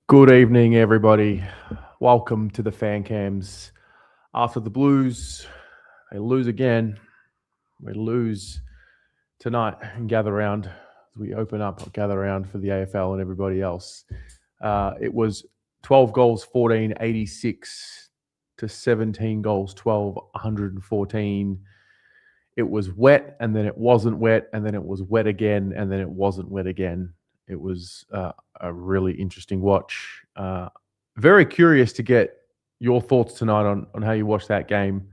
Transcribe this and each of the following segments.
Good evening, everybody. Welcome to the fan cams. After the Blues, they lose again. We lose tonight and gather round as we open up, gather round for the AFL and everybody else. It was 12 goals, 14, 86 to 17 goals, 12, 114. It was wet and then it wasn't wet and then it was wet again and then it wasn't wet again. It was a really interesting watch. Very curious to get your thoughts tonight on how you watched that game.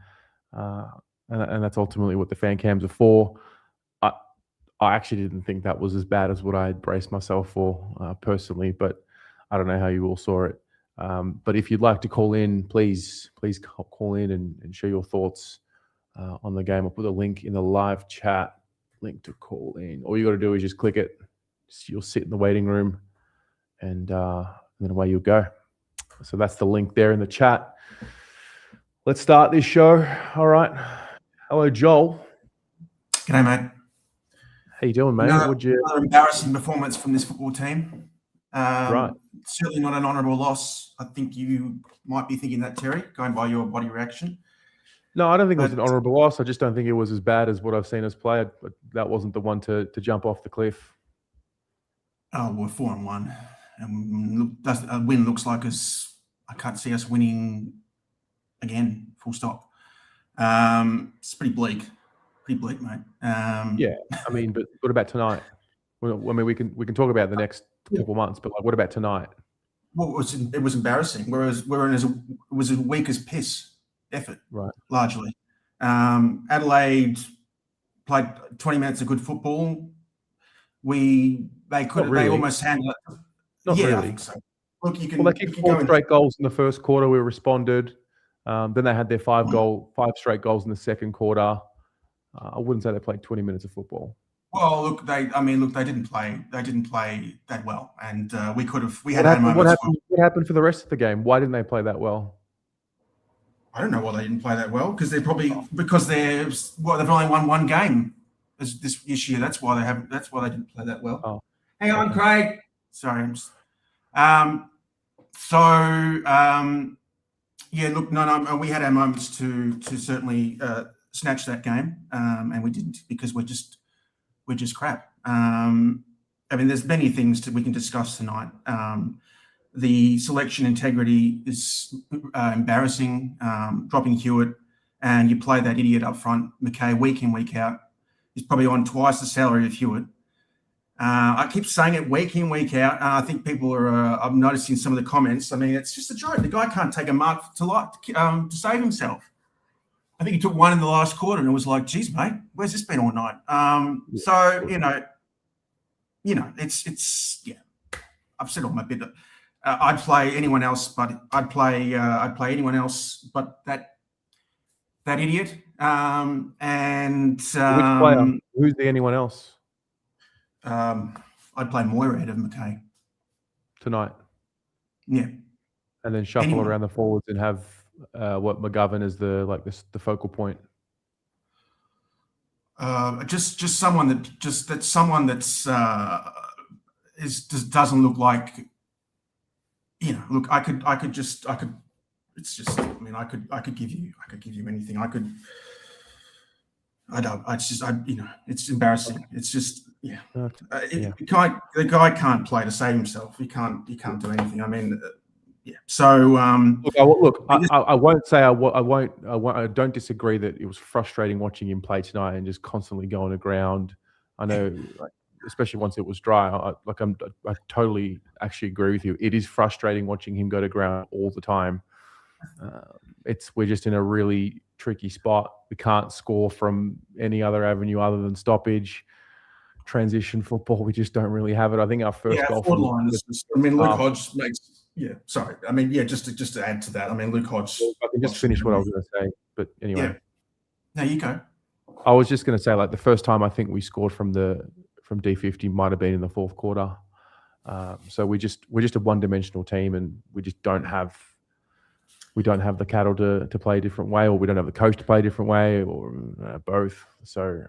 Uh, and that's ultimately what the fan cams are for. I, I actually didn't think that was as bad as what I had braced myself for personally, but I don't know how you all saw it. But if you'd like to call in, please call in and share your thoughts on the game. I'll put a link in the live chat, link to call in. All you got to do is just click it. You'll sit in the waiting room and then away you'll go. So that's the link there in the chat. Let's start this show. All right. Hello, Joel. G'day, mate. How you doing, mate? Another embarrassing performance from this football team. Right. Certainly not an honourable loss. I think you might be thinking that, Terry, going by your body reaction. No, I don't think it was an honourable loss. I just don't think it was as bad as what I've seen us play. But that wasn't the one to jump off the cliff. Oh, we're 4-1, and a win looks like us. I can't see us winning again. Full stop. It's pretty bleak, mate. Yeah, I mean, but what about tonight? Well, I mean, we can talk about the next couple months, but like, what about tonight? Well, it was embarrassing. It was as weak as piss effort, right? Largely, Adelaide played 20 minutes of good football. They almost handled it. Not really. I think so. Look, they kicked 4 straight goals in the first quarter. We responded. Then they had their 5 straight goals in the second quarter. I wouldn't say they played 20 minutes of football. Well, look, they didn't play that well, and we could have. What happened for the rest of the game? Why didn't they play that well? I don't know why they didn't play that well because they've only won one game this year. That's why they didn't play that well. Oh, hang on, Craig. Sorry. Look, no. We had our moments to certainly snatch that game, and we didn't because we're just crap. I mean, there's many things we can discuss tonight. The selection integrity is embarrassing. Dropping Hewitt, and you play that idiot up front, McKay, week in, week out. He's probably on twice the salary of Hewitt. I keep saying it week in, week out. And I think people are. I'm noticing some of the comments. I mean, it's just a joke. The guy can't take a mark to save himself. I think he took one in the last quarter, and it was like, "Geez, mate, where's this been all night?" So it's yeah. I've said all my bit. I'd play anyone else, but I'd play anyone else, but that idiot. Which player? Who's the anyone else? I'd play Moira ahead of McKay tonight. Yeah, and then shuffle around the forwards and have McGovern as the focal point. Just someone that's doesn't look like. Look, I could. It's just. I mean, I could give you anything. It's embarrassing. It's just, yeah. The guy can't play to save himself. He can't do anything. I mean, yeah. So I won't say I don't disagree that it was frustrating watching him play tonight and just constantly going to ground. I know, especially once it was dry. I totally actually agree with you. It is frustrating watching him go to ground all the time. We're just in a really tricky spot. We can't score from any other avenue other than stoppage. Transition football, we just don't really have it. I think our first goal from line is just, I mean, Luke Hodge makes. Yeah, sorry. I mean, yeah, just to add to that. I mean, Luke Hodge. I can just finish what I was going to say, but anyway. Yeah. No, you go. I was just going to say, the first time I think we scored from D50 might have been in the fourth quarter. So we're just a one-dimensional team, and we just don't have the cattle to play a different way, or we don't have the coach to play a different way, or both. So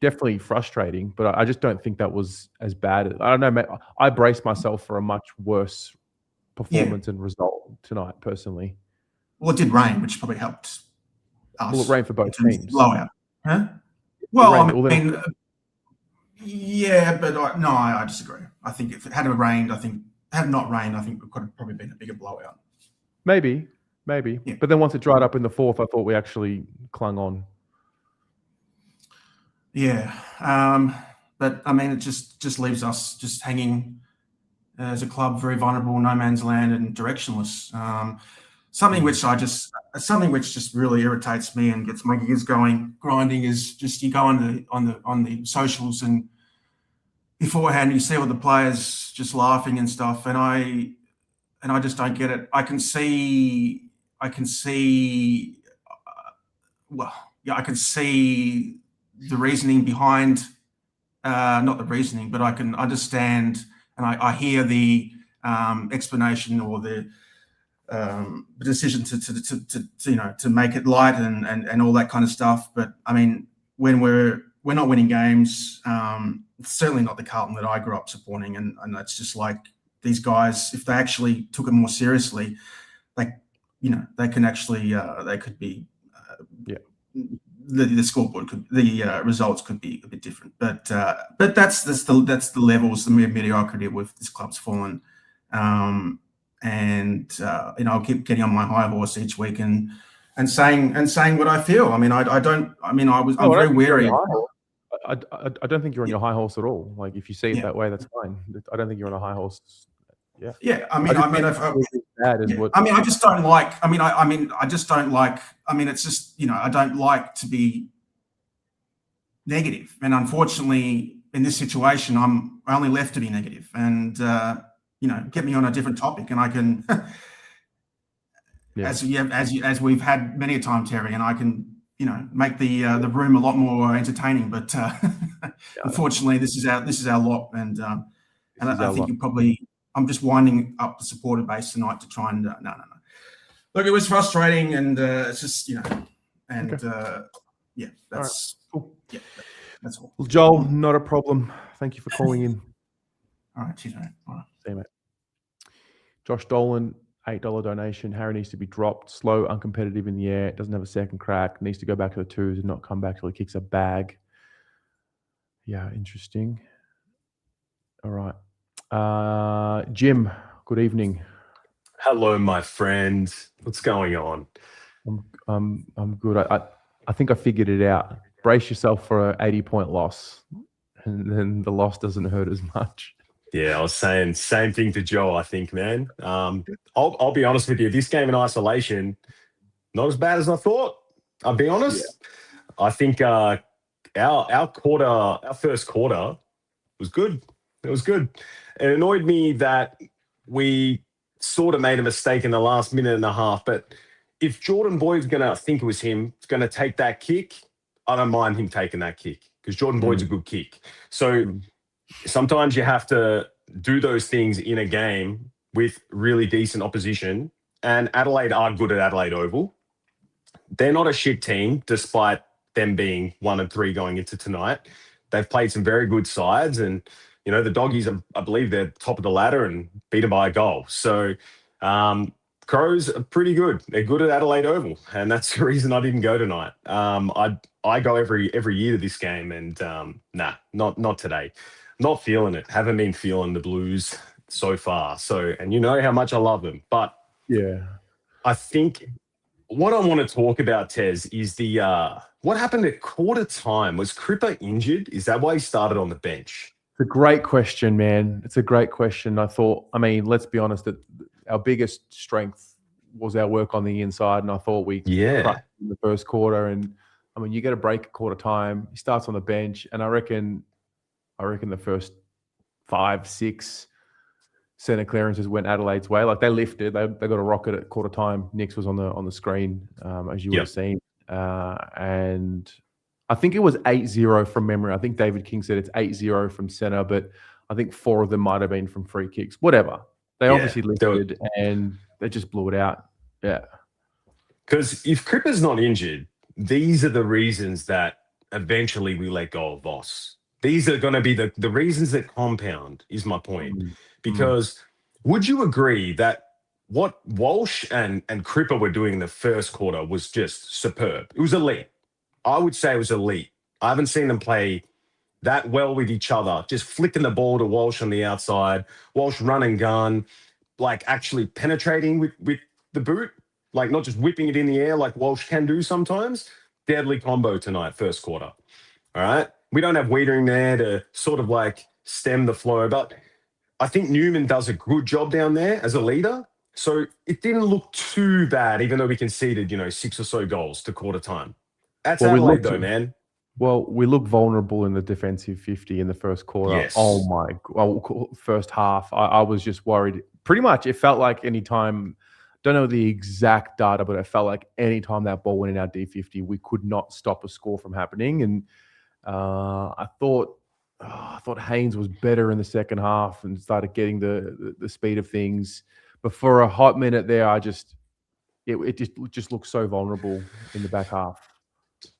definitely frustrating, but I just don't think that was as bad. I don't know, mate. I braced myself for a much worse performance and result tonight, personally. Well, it did rain, which probably helped us. Well, it rained for both teams. Blowout. Huh? Well, I mean, yeah, but I disagree. I think if it had rained, had it not rained, I think it could have probably been a bigger blowout. Maybe. Yeah. But then once it dried up in the fourth, I thought we actually clung on. Yeah. But I mean, it just leaves us just hanging as a club, very vulnerable, no man's land, and directionless. Something which just really irritates me and gets my gears grinding is just you go on the socials and beforehand you see all the players just laughing and stuff, and I just don't get it. I can see the reasoning behind, not the reasoning, but I can understand and I hear the explanation or the decision to make it light and all that kind of stuff. But I mean, when we're not winning games, it's certainly not the Carlton that I grew up supporting, and it's just like these guys, if they actually took it more seriously, they can actually they could be the scoreboard the results could be a bit different, but that's the levels, the mediocrity with this club's fallen. I'll keep getting on my high horse each week and saying what I feel. I mean, I'm very wary. I don't think you're on your high horse at all. Like, if you see it that way, that's fine. I don't think you're on a high horse. Yeah. Yeah. I just don't like. It's just, I don't like to be negative, and unfortunately, in this situation, I'm only left to be negative. And get me on a different topic, and I can, as we've had many a time, Terry, and I can, make the room a lot more entertaining. But unfortunately, this is our lot, and I think you probably. I'm just winding up the supporter base tonight to try and no. Look, it was frustrating, and it's just that's right. Cool. Yeah, that's all. Well, Joel, not a problem. Thank you for calling in. All right, cheers, mate. All right. See you, mate. Josh Dolan, $8 donation. Harry needs to be dropped. Slow, uncompetitive in the air. Doesn't have a second crack. Needs to go back to the twos and not come back till he kicks a bag. Yeah, interesting. All right. Jim, good evening. Hello, my friend. What's going on? I'm good. I think I figured it out. Brace yourself for an 80-point loss, and then the loss doesn't hurt as much. Yeah, I was saying same thing to Joe, I think, man. I'll be honest with you. This game in isolation, not as bad as I thought. I'll be honest. Yeah. I think our first quarter was good. It was good. It annoyed me that we sort of made a mistake in the last minute and a half. But if Jordan Boyd's going to, I think it was him, going to take that kick, I don't mind him taking that kick because Jordan Boyd's a good kick. So sometimes you have to do those things in a game with really decent opposition. And Adelaide are good at Adelaide Oval. They're not a shit team, despite them being 1-3 going into tonight. They've played some very good sides, and the Doggies, I believe they're top of the ladder and beat them by a goal. So Crows are pretty good. They're good at Adelaide Oval, and that's the reason I didn't go tonight. I go every year to this game, and not today. Not feeling it. Haven't been feeling the Blues so far. So, and you know how much I love them. But yeah, I think what I want to talk about, Tez, is what happened at quarter time. Was Cripper injured? Is that why he started on the bench? It's a great question, man. It's a great question. Let's be honest, that our biggest strength was our work on the inside, and I thought we crushed in the first quarter. And you get a break at quarter time. He starts on the bench, and I reckon the first 5-6 center clearances went Adelaide's way. Like, they lifted, they got a rocket at quarter time. Nick's was on the screen, as you would have seen, and I think it was 8-0 from memory. I think David King said it's 8-0 from center, but I think 4 of them might have been from free kicks. Whatever. They obviously lifted and they just blew it out. Yeah. Because if Cripper's not injured, these are the reasons that eventually we let go of Voss. These are going to be the reasons that compound, is my point. Because Would you agree that what Walsh and Cripper were doing in the first quarter was just superb? It was elite. I would say it was elite. I haven't seen them play that well with each other, just flicking the ball to Walsh on the outside, Walsh run and gun, like actually penetrating with the boot, like not just whipping it in the air like Walsh can do sometimes. Deadly combo tonight, first quarter. All right. We don't have Wiedering there to sort of like stem the flow, but I think Newman does a good job down there as a leader. So it didn't look too bad, even though we conceded, 6 or so goals to quarter time. That's Well, we Adelaide, looked- though, man. Well, we look vulnerable in the defensive 50 in the first quarter. Yes. Oh my! First half, I was just worried. Pretty much, it felt like any time. Don't know the exact data, but it felt like any time that ball went in our D50, we could not stop a score from happening. And I thought Haynes was better in the second half and started getting the speed of things. But for a hot minute there, it just looked so vulnerable in the back half.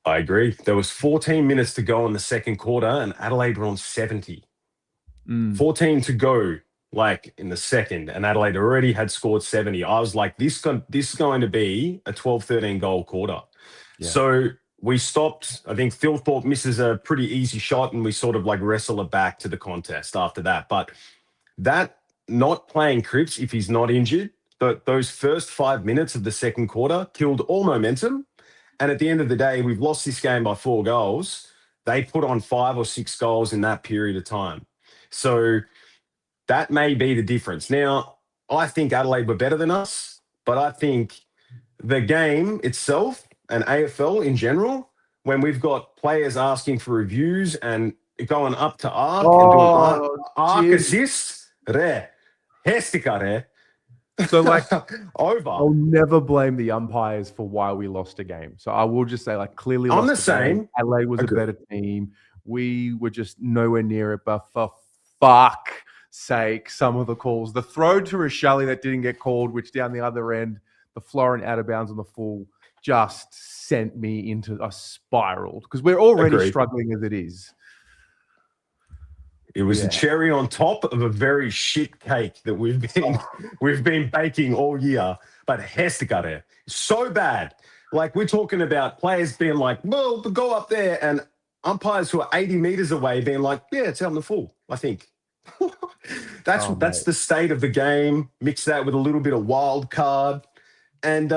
I agree. There was 14 minutes to go in the second quarter, and Adelaide were on 70. 14 to go, like in the second, and Adelaide already had scored 70. I was like, this is going to be a 12-13 goal quarter. Yeah. So we stopped. I think Thilthorpe misses a pretty easy shot, and we sort of like wrestle it back to the contest after that. But that not playing Cripps, if he's not injured, those first 5 minutes of the second quarter killed all momentum. And at the end of the day, we've lost this game by 4 goals. They put on 5 or 6 goals in that period of time. So that may be the difference. Now, I think Adelaide were better than us, but I think the game itself and AFL in general, when we've got players asking for reviews and going up to arc and doing arc assists, So, like, over. I'll never blame the umpires for why we lost a game. So I will just say, like, clearly, I'm the same. Game. Adelaide was a better team. We were just nowhere near it. But for fuck's sake, some of the calls, the throw to Rochelle that didn't get called, which down the other end, the Florent out of bounds on the full, just sent me into a spiral because we're already struggling as it is. It was a cherry on top of a very shit cake that we've been baking all year. But Hestikare, so bad. Like, we're talking about players being like, well, go up there, and umpires who are 80 meters away being like, yeah, it's out in the full, I think. That's the state of the game. Mix that with a little bit of wild card, and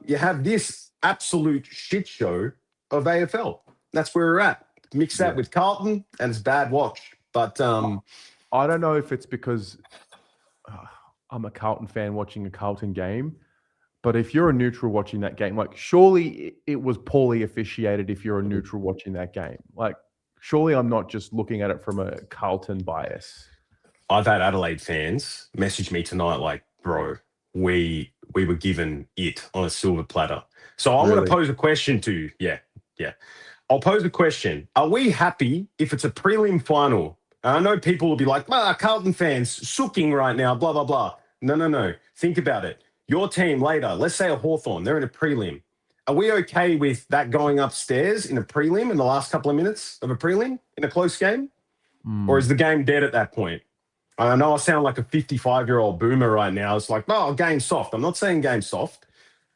you have this absolute shit show of AFL. That's where we're at. Mix that with Carlton, and it's bad watch. But I don't know if it's because I'm a Carlton fan watching a Carlton game, but if you're a neutral watching that game, like, surely it was poorly officiated if you're a neutral watching that game. Like, surely I'm not just looking at it from a Carlton bias. I've had Adelaide fans message me tonight like, bro, we were given it on a silver platter. So I want to pose a question to you. Yeah. I'll pose a question. Are we happy if it's a prelim final? I know people will be like, Carlton fans sooking right now, blah, blah, blah. No. Think about it. Your team later, let's say a Hawthorn, they're in a prelim. Are we okay with that going upstairs in a prelim in the last couple of minutes of a prelim in a close game? Or is the game dead at that point? I know I sound like a 55-year-old boomer right now. It's like, game soft. I'm not saying game soft.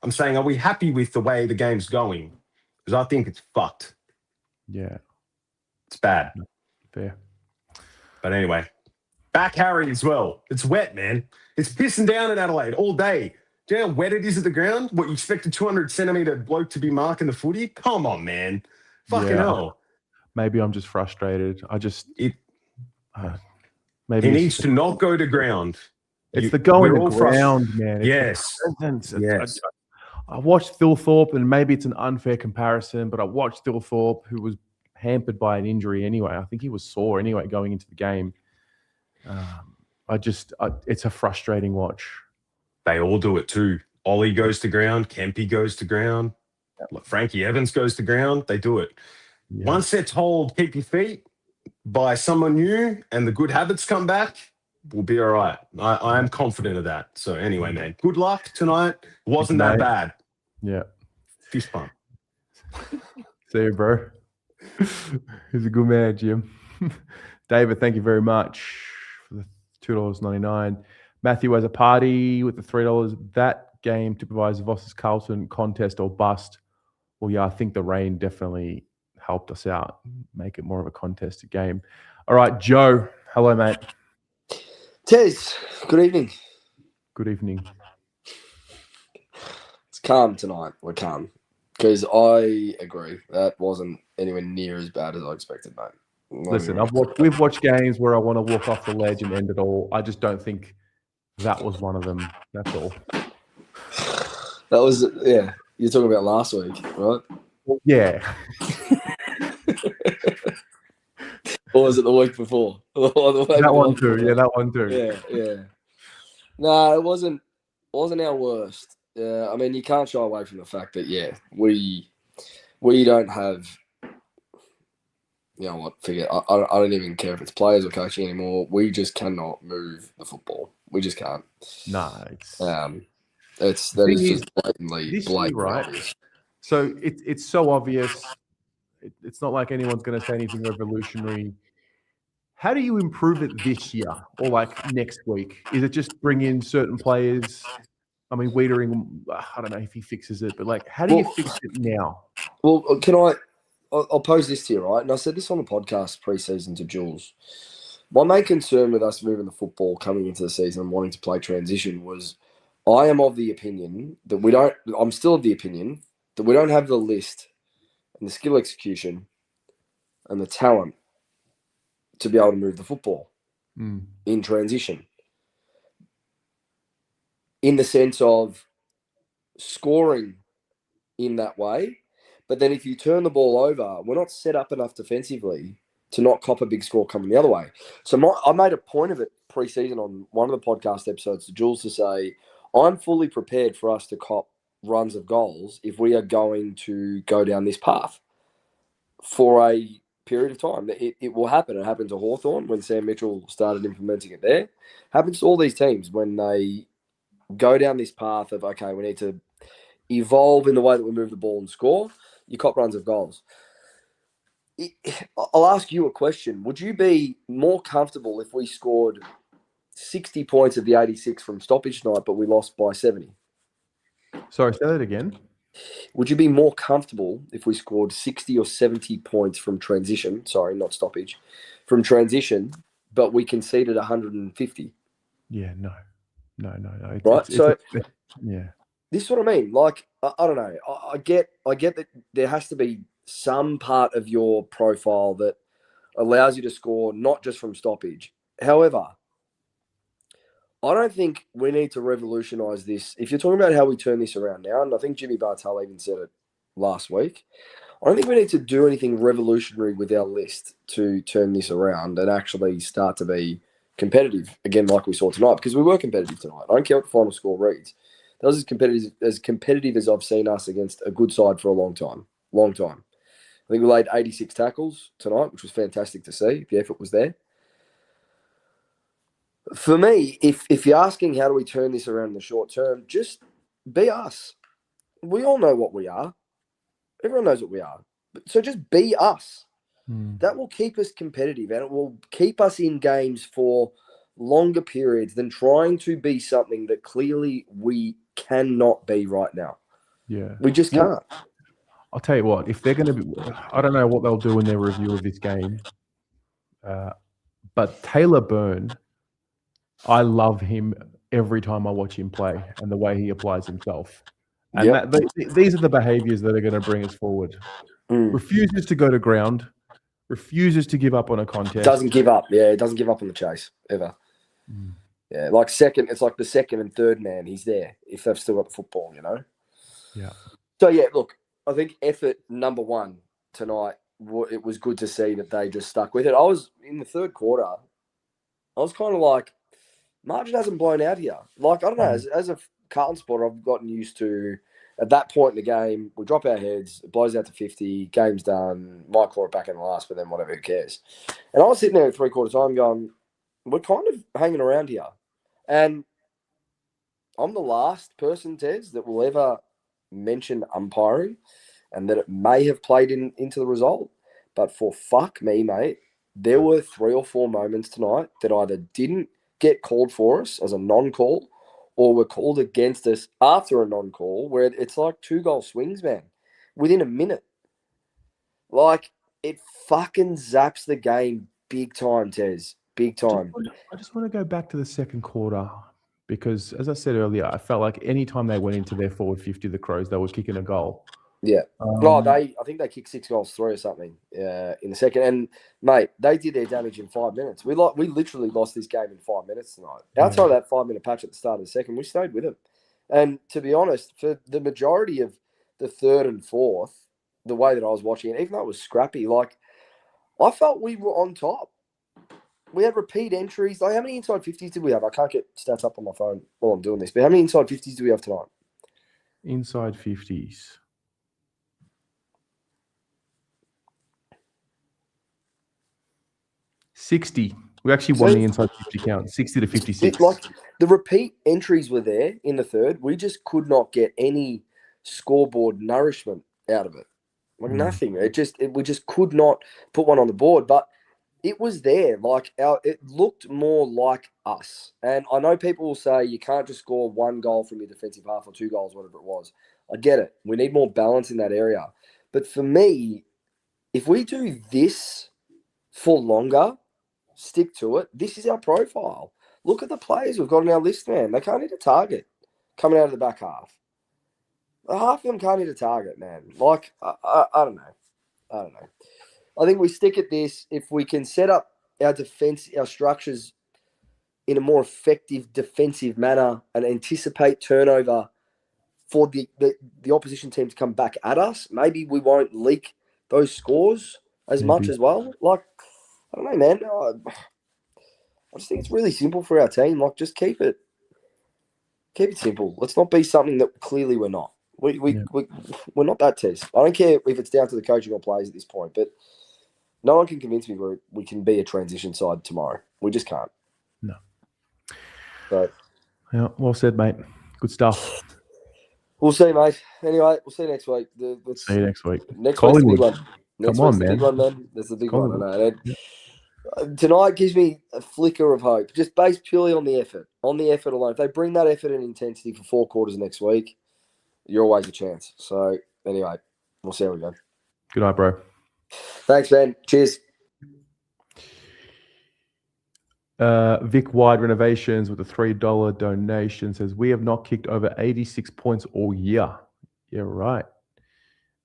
I'm saying, are we happy with the way the game's going? Because I think it's fucked. Yeah. It's bad. Fair. But anyway, back Harry as well. It's wet, man. It's pissing down in Adelaide all day. Do you know how wet it is at the ground? What, you expect a 200-centimetre bloke to be marking the footy? Come on, man. Fucking hell. Maybe I'm just frustrated. Maybe he needs to not go to ground. It's the going to ground, man. Yes. I watched Thilthorpe, and maybe it's an unfair comparison, but I watched Thilthorpe, who was hampered by an injury anyway. I think he was sore anyway going into the game. It's a frustrating watch. They all do it too. Ollie goes to ground. Kempy goes to ground. Frankie Evans goes to ground. They do it. Yeah. Once they're told, keep your feet by someone new and the good habits come back, we'll be all right. I am confident of that. So anyway, man, good luck tonight. Wasn't that bad. Yeah. Fist bump. See you, bro. He's a good man, Jim. David, thank you very much for the $2.99. Matthew has a party with the $3. That game typifies versus Carlton contest or bust. Well, yeah, I think the rain definitely helped us out, make it more of a contested game. All right, Joe. Hello, mate. Tez, good evening. Good evening. It's calm tonight. We're calm. Because I agree. That wasn't anywhere near as bad as I expected, mate. Listen, we've watched games where I want to walk off the ledge and end it all. I just don't think that was one of them. That's all. That was, yeah. You're talking about last week, right? Yeah. Or was it the week before? That one too. Yeah, that one too. Yeah. No, it wasn't our worst. I mean, you can't shy away from the fact that, yeah, we don't have, you know what, forget, I don't even care if it's players or coaching anymore. We just cannot move the football. We just can't. Nah, it's just blatantly right? obvious. So it's so obvious. It's not like anyone's going to say anything revolutionary. How do you improve it this year or like next week? Is it just bring in certain players? I mean, Wiedering, I don't know if he fixes it, but like, how do you fix it now? Well, I'll pose this to you, right? And I said this on the podcast pre-season to Jules. My main concern with us moving the football coming into the season and wanting to play transition was I am of the opinion that I'm still of the opinion that we don't have the list and the skill execution and the talent to be able to move the football in transition. In the sense of scoring in that way. But then if you turn the ball over, we're not set up enough defensively to not cop a big score coming the other way. So I made a point of it pre-season on one of the podcast episodes to Jules to say, I'm fully prepared for us to cop runs of goals if we are going to go down this path for a period of time. It will happen. It happened to Hawthorn when Sam Mitchell started implementing it there. It happens to all these teams when they go down this path of, okay, we need to evolve in the way that we move the ball and score. You cop runs of goals. I'll ask you a question. Would you be more comfortable if we scored 60 points of the 86 from stoppage night, but we lost by 70? Sorry, say that again. Would you be more comfortable if we scored 60 or 70 points from transition? Sorry, not stoppage. From transition, but we conceded 150? Yeah, no. Yeah. This is what I mean. Like, I don't know. I get that there has to be some part of your profile that allows you to score not just from stoppage. However, I don't think we need to revolutionise this. If you're talking about how we turn this around now, and I think Jimmy Bartel even said it last week, I don't think we need to do anything revolutionary with our list to turn this around and actually start to be competitive again, like we saw tonight, because we were competitive tonight. I don't care what the final score reads. That was as competitive as I've seen us against a good side for a long time. I think we laid 86 tackles tonight, which was fantastic to see. The effort was there. For me, if you're asking how do we turn this around in the short term, just be us. We all know what we are. Everyone knows what we are. So just be us. That will keep us competitive and it will keep us in games for longer periods than trying to be something that clearly we cannot be right now. Yeah. We just can't. I'll tell you what, if they're going to be, I don't know what they'll do in their review of this game, but Taylor Byrne, I love him every time I watch him play and the way he applies himself. And these are the behaviors that are going to bring us forward. Refuses to go to ground, refuses to give up on a contest. Doesn't give up. Yeah, doesn't give up on the chase, ever. Yeah, like it's like the second and third man, he's there if they've still got the football, you know? Yeah. So, yeah, look, I think effort number one tonight, it was good to see that they just stuck with it. I was, in the third quarter, I was kind of like, margin hasn't blown out here. Like, I don't know, as a Carlton supporter, I've gotten used to, at that point in the game, we drop our heads, it blows out to 50, game's done, might claw it back in the last, but then whatever, who cares? And I was sitting there at three-quarter time going, we're kind of hanging around here. And I'm the last person, Tez, that will ever mention umpiring and that it may have played into the result. But for fuck me, mate, there were 3 or 4 moments tonight that either didn't get called for us as a non-call, or were called against us after a non-call, where it's like 2-goal swings, man, within a minute. Like, it fucking zaps the game big time, Tez. Big time. I just want to go back to the second quarter because, as I said earlier, I felt like any time they went into their forward 50, the Crows, they were kicking a goal. Yeah. I think they kicked 6 goals, 3 or something in the second. And, mate, they did their damage in 5 minutes. We literally lost this game in 5 minutes tonight. Outside of that 5-minute patch at the start of the second, we stayed with them. And to be honest, for the majority of the third and fourth, the way that I was watching it, even though it was scrappy, like, I felt we were on top. We had repeat entries. Like, how many inside 50s did we have? I can't get stats up on my phone while I'm doing this, but how many inside 50s do we have tonight? Inside 50s. 60. We actually won the inside 50 count, 60 to 56. Like, the repeat entries were there in the third. We just could not get any scoreboard nourishment out of it. Like, nothing. We just could not put one on the board, but it was there. Like, it looked more like us. And I know people will say you can't just score 1 goal from your defensive half or 2 goals, whatever it was. I get it. We need more balance in that area. But for me, if we do this for longer, stick to it, this is our profile. Look at the players we've got on our list, man. They can't hit a target coming out of the back half. Half of them can't hit a target, man. Like, I don't know. I think we stick at this. If we can set up our defense, our structures in a more effective defensive manner and anticipate turnover for the opposition team to come back at us, maybe we won't leak those scores as much as well. Like, I don't know, man. I just think it's really simple for our team. Like, just keep it simple. Let's not be something that clearly we're not. We're not that test. I don't care if it's down to the coaching or players at this point, but no one can convince me we can be a transition side tomorrow. We just can't. No. So, yeah, well said, mate. Good stuff. We'll see, mate. Anyway, we'll see you next week. See you next week. Next week's the big one. Come on, man. The big one, man. That's the big one. I know. Tonight gives me a flicker of hope, just based purely on the effort. On the effort alone. If they bring that effort and intensity for 4 quarters next week, you're always a chance. So, anyway, we'll see how we go. Good night, bro. Thanks, man. Cheers. Vic Wide Renovations with a $3 donation says, we have not kicked over 86 points all year. Yeah, right.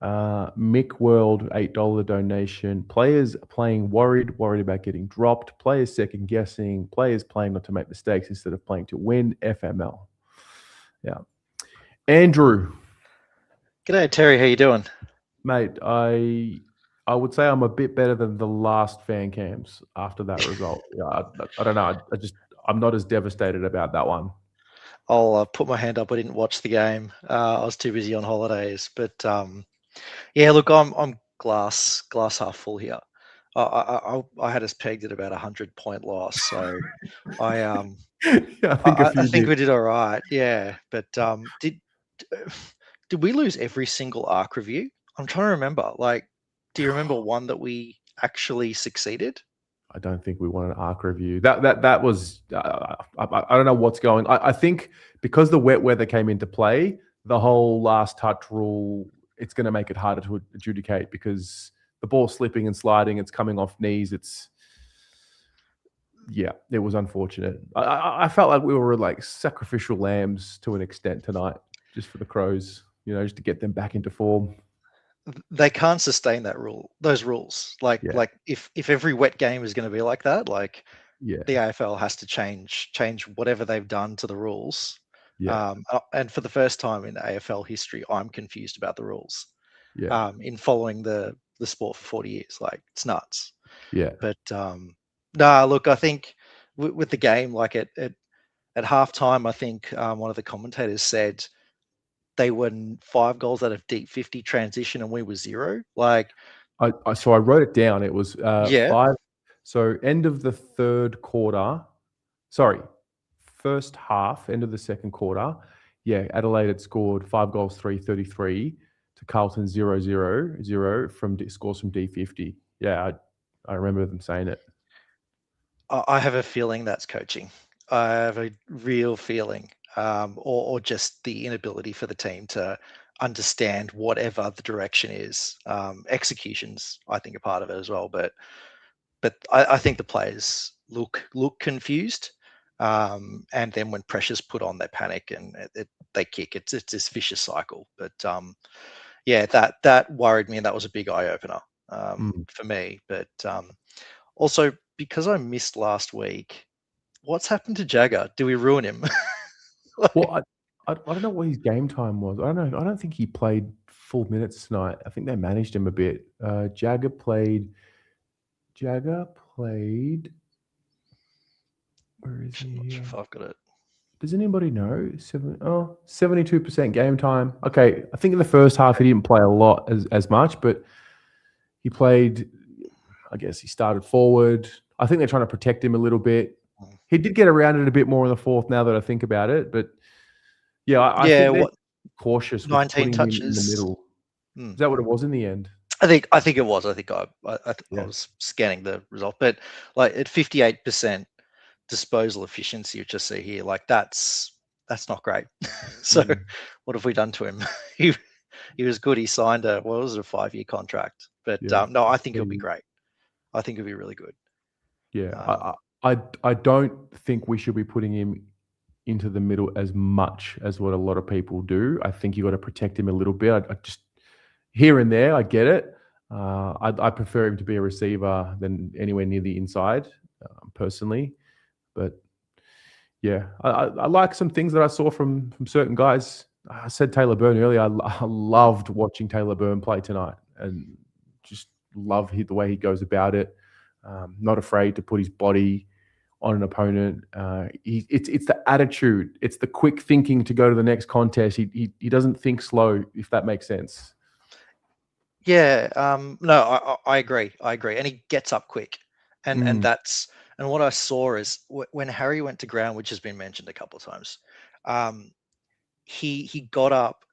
Mick World, $8 donation. Players playing worried about getting dropped. Players second guessing. Players playing not to make mistakes instead of playing to win. FML. Yeah. Andrew. G'day, Terry. How you doing? Mate, I would say I'm a bit better than the last fan cams after that result. Yeah, I don't know. I'm not as devastated about that one. I'll put my hand up. I didn't watch the game. I was too busy on holidays. But yeah, look, I'm glass half full here. I had us pegged at about 100-point loss, so I think we did all right. Yeah, but did we lose every single ARC review? I'm trying to remember. Like, do you remember one that we actually succeeded? I don't think we won an ARC review. That was I don't know what's going. I think because the wet weather came into play, the whole last touch rule, it's going to make it harder to adjudicate because the ball's slipping and sliding. It's coming off knees. It was unfortunate. I felt like we were like sacrificial lambs to an extent tonight, just for the Crows. Just to get them back into form. They can't sustain those rules. Like if every wet game is going to be like that, the AFL has to change whatever they've done to the rules. Yeah. And for the first time in AFL history, I'm confused about the rules. Yeah. In following the sport for 40 years, it's nuts. Yeah. But look, I think with the game, like at halftime, I think one of the commentators said they were 5 goals out of deep 50 transition and we were 0. So I wrote it down. It was 5. So end of the third quarter. Sorry, first half, end of the second quarter. Yeah, Adelaide had scored 5 goals, 3-33 to Carlton 0-0 from scores from D50. Yeah, I remember them saying it. I have a feeling that's coaching. have a real feeling, or just the inability for the team to understand whatever the direction is. Executions, I think, are part of it as well. But I think the players look confused, and then when pressure's put on, they panic and they kick. It's this vicious cycle. But yeah, that worried me, and that was a big eye opener for me. But also because I missed last week, what's happened to Jagger? Do we ruin him? Well, I don't know what his game time was. I don't know. I don't think he played full minutes tonight. I think they managed him a bit. Jagger played. Where is he? I'm not sure if I've got it. Does anybody know? 72% game time. Okay, I think in the first half he didn't play a lot as much, but he played. I guess he started forward. I think they're trying to protect him a little bit. He did get around it a bit more in the fourth. Now that I think about it, but yeah, I think they're cautious. 19 touches in the middle. Is that what it was in the end? I think it was. I think I was scanning the result, but like at 58% disposal efficiency, which I see here, like that's not great. So what have we done to him? He was good. He signed a 5-year contract, but no, I think he'll be great. I think he'll be really good. Yeah, I don't think we should be putting him into the middle as much as what a lot of people do. I think you got to protect him a little bit. I just here and there, I get it. I prefer him to be a receiver than anywhere near the inside, personally. But yeah, I like some things that I saw from certain guys. I said Taylor Byrne earlier. I loved watching Taylor Byrne play tonight, and just love the way he goes about it. Not afraid to put his body on an opponent. It's the attitude. It's the quick thinking to go to the next contest. He doesn't think slow, if that makes sense. Yeah. No, I agree. And he gets up quick, and that's. And what I saw is when Harry went to ground, which has been mentioned a couple of times, he got up,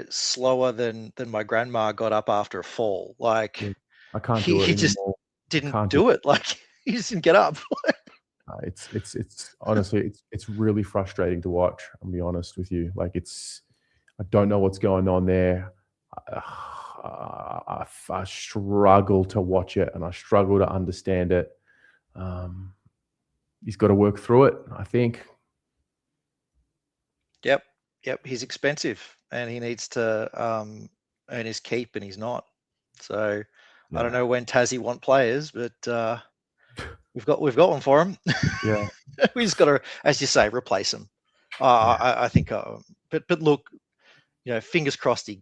slower than my grandma got up after a fall. Like I can't do it he just anymore. didn't do it. Like he just didn't get up. It's honestly it's really frustrating to watch. I'll be honest with you. Like I don't know what's going on there. I struggle to watch it, and I struggle to understand it. He's got to work through it, I think. Yep. He's expensive, and he needs to earn his keep, and he's not. So I don't know when Tassie want players, but we've got one for him. Yeah, we just got to, as you say, replace him. I think. But look, fingers crossed. He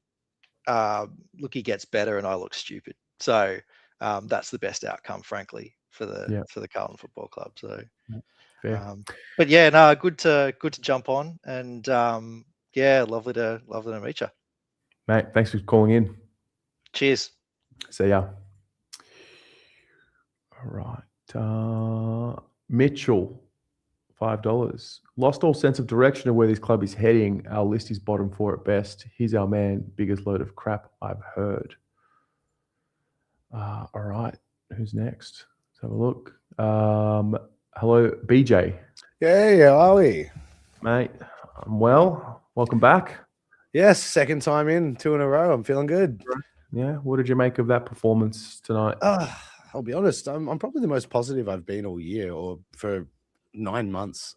gets better, and I look stupid. So that's the best outcome, frankly, for the Carlton Football Club. So, but yeah, no, good to jump on, and lovely to meet you, mate. Thanks for calling in. Cheers. See ya. All right, Mitchell, $5. Lost all sense of direction of where this club is heading. Our list is bottom 4 at best. He's our man. Biggest load of crap I've heard. All right, who's next? Let's have a look. Hello, BJ. Hey, how are we? Mate, I'm well. Welcome back. Yes, second time in, 2 in a row. I'm feeling good. Yeah, what did you make of that performance tonight? I'll be honest, I'm probably the most positive I've been all year, or for 9 months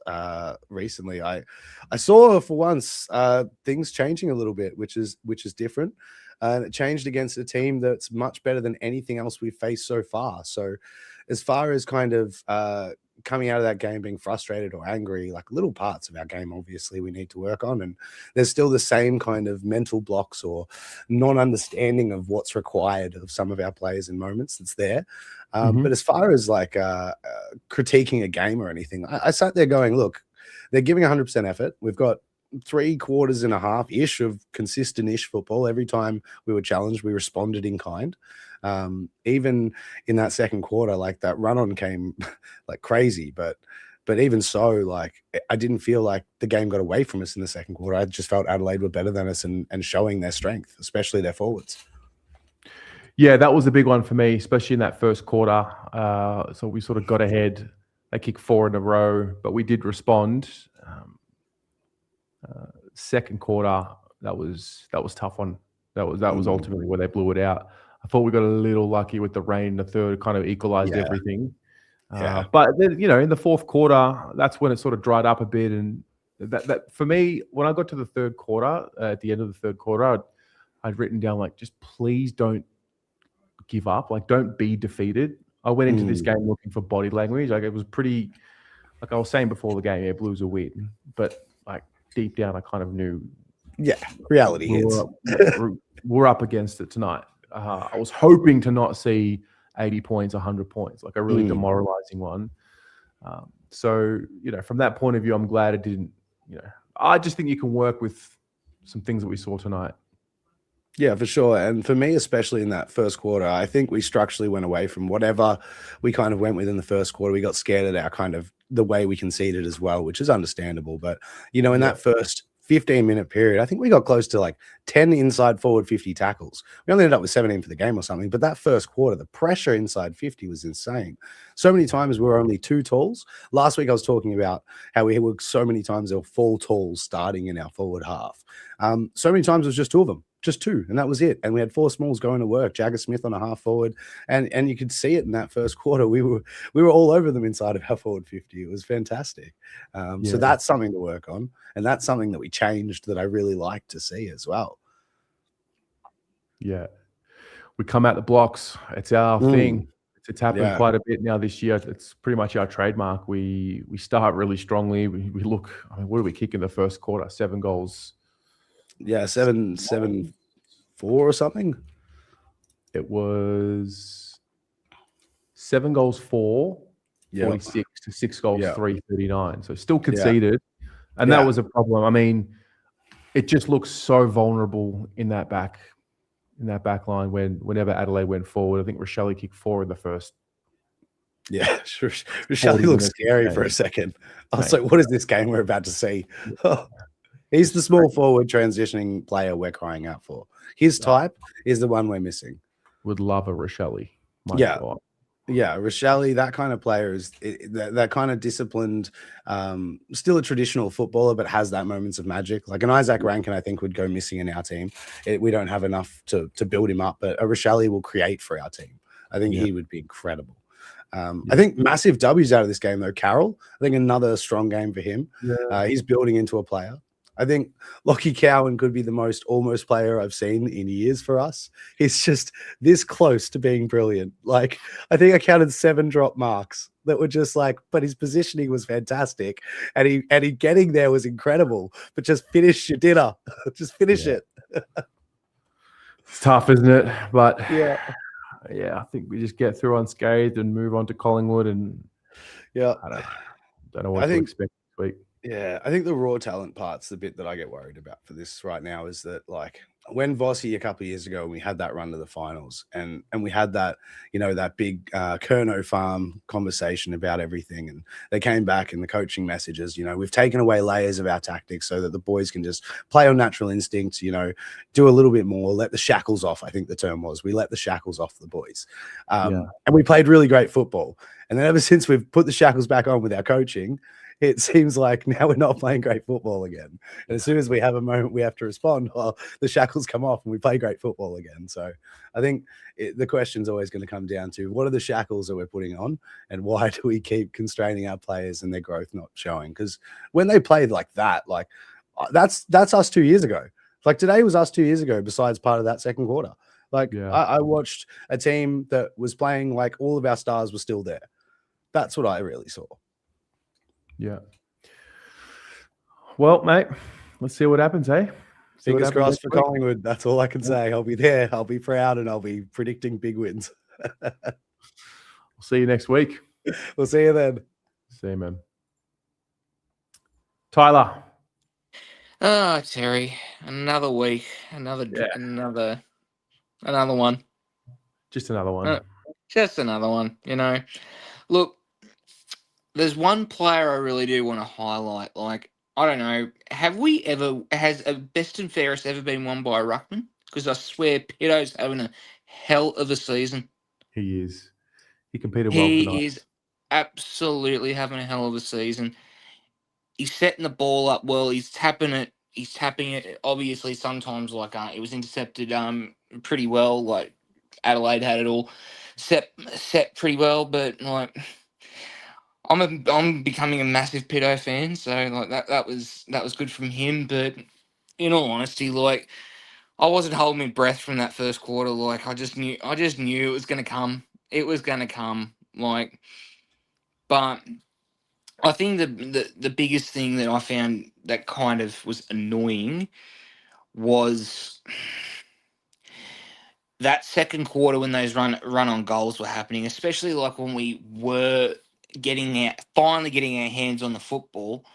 recently. I saw for once things changing a little bit, which is different. And it changed against a team that's much better than anything else we've faced so far. So as far as kind of coming out of that game being frustrated or angry, like little parts of our game, obviously we need to work on. And there's still the same kind of mental blocks or non-understanding of what's required of some of our players in moments that's there. But as far as like critiquing a game or anything, I sat there going, look, they're giving 100% effort. We've got 3 quarters and a half-ish of consistent-ish football. Every time we were challenged, we responded in kind. Even in that second quarter, like that run-on came like crazy, but even so, like I didn't feel like the game got away from us in the second quarter. I just felt Adelaide were better than us and showing their strength, especially their forwards. Yeah, that was a big one for me, especially in that first quarter. So we sort of got ahead They kicked 4 in a row, but we did respond. Second quarter, that was tough one. That was ultimately where they blew it out. I thought we got a little lucky with the rain in the third, kind of equalized everything. But then, in the fourth quarter, that's when it sort of dried up a bit. And that for me, when I got to the third quarter, at the end of the third quarter, I'd written down, like, just please don't give up. Like, don't be defeated. I went into this game looking for body language. Like, it was pretty, like I was saying before the game, Blues are win. But, like, deep down, I kind of knew. Yeah, reality hits. We're up against it tonight. I was hoping to not see 80 points, 100 points, like a really demoralizing one. So, from that point of view, I'm glad it didn't, I just think you can work with some things that we saw tonight. Yeah, for sure. And for me, especially in that first quarter, I think we structurally went away from whatever we kind of went with in the first quarter. We got scared at our kind of the way we conceded as well, which is understandable. But, in that first 15-minute period, I think we got close to like 10 inside forward 50 tackles. We only ended up with 17 for the game or something. But that first quarter, the pressure inside 50 was insane. So many times we were only 2 talls. Last week I was talking about how we were so many times there were 4 talls starting in our forward half. So many times it was just 2 of them. Just 2, and that was it. And we had 4 smalls going to work. Jagger Smith on a half forward, and you could see it in that first quarter. We were all over them inside of our forward 50. It was fantastic. So that's something to work on, and that's something that we changed that I really like to see as well. Yeah, we come out the blocks. It's our thing. It's happened quite a bit now this year. It's pretty much our trademark. We start really strongly. We look. I mean, what did we kick in the first quarter? 7 goals. Yeah, 7-4 or something. It was 7 goals 4, 46 to 6 goals 3, 39. So still conceded, and that was a problem. I mean, it just looks so vulnerable in that back line whenever Adelaide went forward. I think Rochelle kicked 4 in the first. Yeah, Rochelle looked scary for a second. I was like, what is this game we're about to see? He's the small forward transitioning player we're crying out for. His type is the one we're missing. Would love a Rochelle. Yeah, Rochelle, that kind of player is that kind of disciplined, still a traditional footballer, but has that moments of magic. Like an Isaac Rankin, I think, would go missing in our team. We don't have enough to build him up, but a Rochelle will create for our team. I think he would be incredible. I think massive W's out of this game, though. Carroll, I think another strong game for him. He's building into a player. I think Lockie Cowan could be the most almost player I've seen in years for us. He's just this close to being brilliant. Like, I think I counted 7 drop marks that were just like, but his positioning was fantastic. And he getting there was incredible. But just finish your dinner. Just finish it. It's tough, isn't it? But yeah, I think we just get through unscathed and move on to Collingwood. And I don't know what to expect this week. Yeah, I think the raw talent part's the bit that I get worried about for this right now is that, like, when Vossi a couple of years ago, we had that run to the finals and we had that, that big Kerno farm conversation about everything. And they came back and the coaching messages, we've taken away layers of our tactics so that the boys can just play on natural instincts, do a little bit more, let the shackles off. I think the term was, we let the shackles off the boys. And we played really great football. And then ever since we've put the shackles back on with our coaching, it seems like now we're not playing great football again. And as soon as we have a moment we have to respond, well, the shackles come off and we play great football again. So I think the question's always going to come down to what are the shackles that we're putting on and why do we keep constraining our players and their growth not showing? Because when they played like that, like that's us 2 years ago. Like today was us 2 years ago, besides part of that second quarter. Like I watched a team that was playing like all of our stars were still there. That's what I really saw. Yeah. Well, mate, let's see what happens, eh? Fingers crossed for Collingwood. That's all I can say. I'll be there. I'll be proud, and I'll be predicting big wins. We'll see you next week. We'll see you then. See you, man. Tyler. Oh, Terry, another week, another one. Just another one. Just another one. Look. There's one player I really do want to highlight. Like, I don't know, has a best and fairest ever been won by a ruckman? Because I swear Pito's having a hell of a season. He is. He competed well tonight. He is absolutely having a hell of a season. He's setting the ball up well. He's tapping it. Obviously, sometimes it was intercepted pretty well. Like Adelaide had it all set pretty well, but like I'm becoming a massive Pito fan, so like that was good from him. But in all honesty, like I wasn't holding my breath from that first quarter. Like I just knew it was gonna come. It was gonna come. Like, but I think the biggest thing that I found that kind of was annoying was that second quarter when those run on goals were happening, especially like when we were finally getting our hands on the football,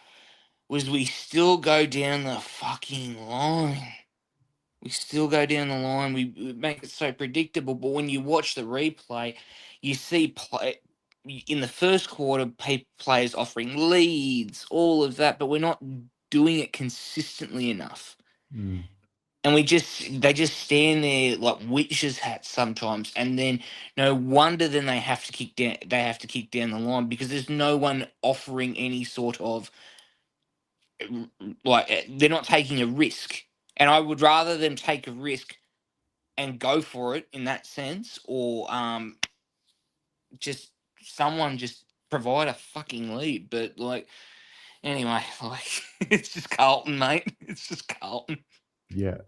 was we still go down the fucking line. We still go down the line. We make it so predictable. But when you watch the replay, you see in the first quarter, players offering leads, all of that, but we're not doing it consistently enough. Mm. And they just stand there like witches' hats sometimes, and then no wonder then they have to kick down the line because there's no one offering any sort of they're not taking a risk. And I would rather them take a risk and go for it in that sense, or just someone just provide a fucking lead. But like anyway, like it's just Carlton, mate. It's just Carlton. Yeah.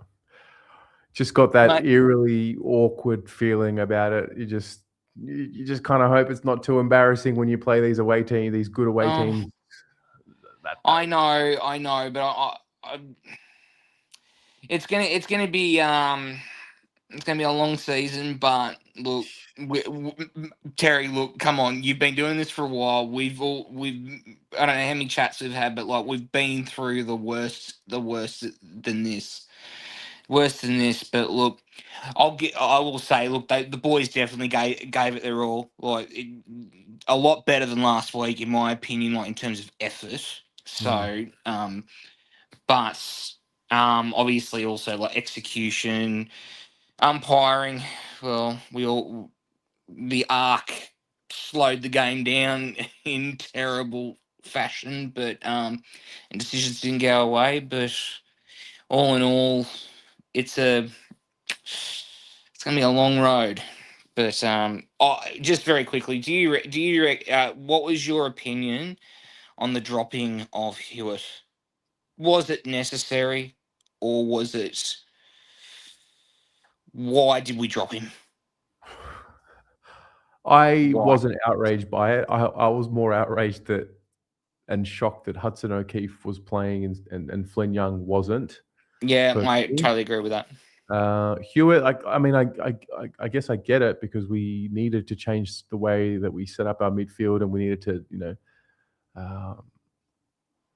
Just got that Mate. eerily awkward feeling about it. You just kind of hope it's not too embarrassing when you play these away teams, these good away teams. I know, but it's gonna be a long season. But look, Terry, look, come on, you've been doing this for a while. I don't know how many chats we've had, but like we've been through the worst than this. Worse than this, but look, I will say, look, the boys definitely gave it their all. Like a lot better than last week, in my opinion, like in terms of effort. So, but obviously also like execution, umpiring. Well, the arc slowed the game down in terrible fashion, but and decisions didn't go away. But all in all, it's gonna be a long road. But just very quickly, what was your opinion on the dropping of Hewitt? Was it necessary, or was it? Why did we drop him? I wasn't outraged by it. I was more outraged and shocked that Hudson O'Keefe was playing and Flynn Young wasn't. Yeah, I totally agree with that. Hewitt, I guess I get it because we needed to change the way that we set up our midfield, and we needed to,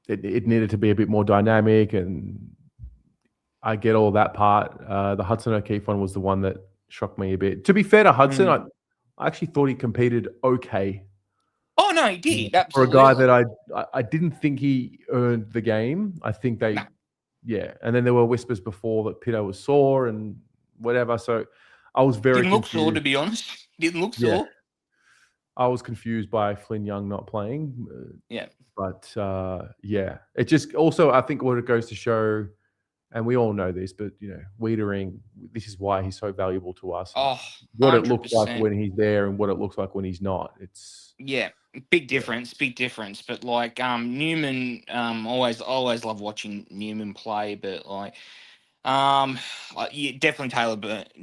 it needed to be a bit more dynamic, and I get all that part. The Hudson O'Keefe one was the one that shocked me a bit. To be fair to Hudson, I actually thought he competed okay. Oh no, he did. Absolutely. For a guy that I didn't think he earned the game. I think yeah. And then there were whispers before that Pito was sore and whatever. So I was very didn't confused. Look sore, to be honest. Didn't look sore. I was confused by Flynn Young not playing. Yeah. But yeah, it just also, I think what it goes to show, and we all know this, but Wiedering, this is why he's so valuable to us. Oh, what 100%. It looks like when he's there and what it looks like when he's not. It's big difference. But like Newman, always love watching Newman play. But like definitely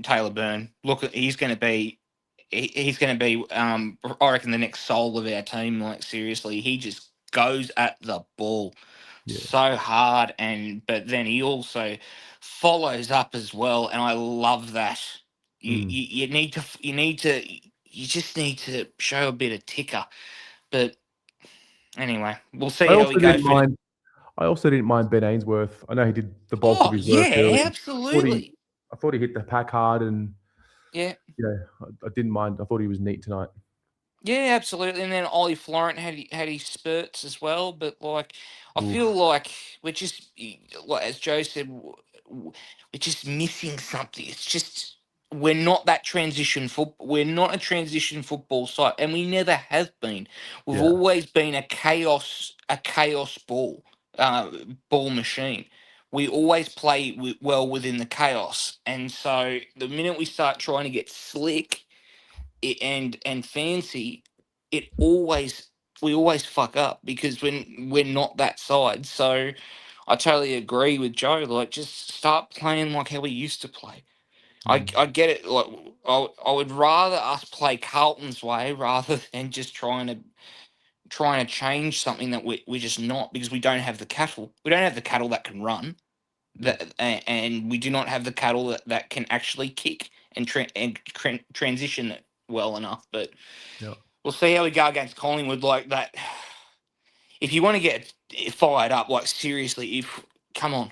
Taylor Byrne. Look, he's going to be. He's going to be. I reckon the next soul of our team. Like seriously, he just goes at the ball so hard, but then he also follows up as well, and I love that. You just need to show a bit of ticker. But anyway, we'll see how we go. I also didn't mind Ben Ainsworth. I know he did the bulk of his work. Yeah, absolutely. I thought he hit the pack hard, and I didn't mind. I thought he was neat tonight. Yeah, absolutely. And then Ollie Florent had his spurts as well. But like, I feel like we're just, as Joe said, we're just missing something. It's just we're not that transition football. We're not a transition football side, and we never have been. We've always been a chaos ball machine. We always play well within the chaos, and so the minute we start trying to get slick and fancy, we always fuck up because we're not that side. So I totally agree with Joe. Like, just start playing like how we used to play. I get it. Like, I would rather us play Carlton's way rather than just trying to change something that we're just not, because we don't have the cattle. We don't have the cattle that can run, and we do not have the cattle that can actually kick and transition it well enough. But we'll see how we go against Collingwood. Like that. If you want to get fired up, like seriously, come on.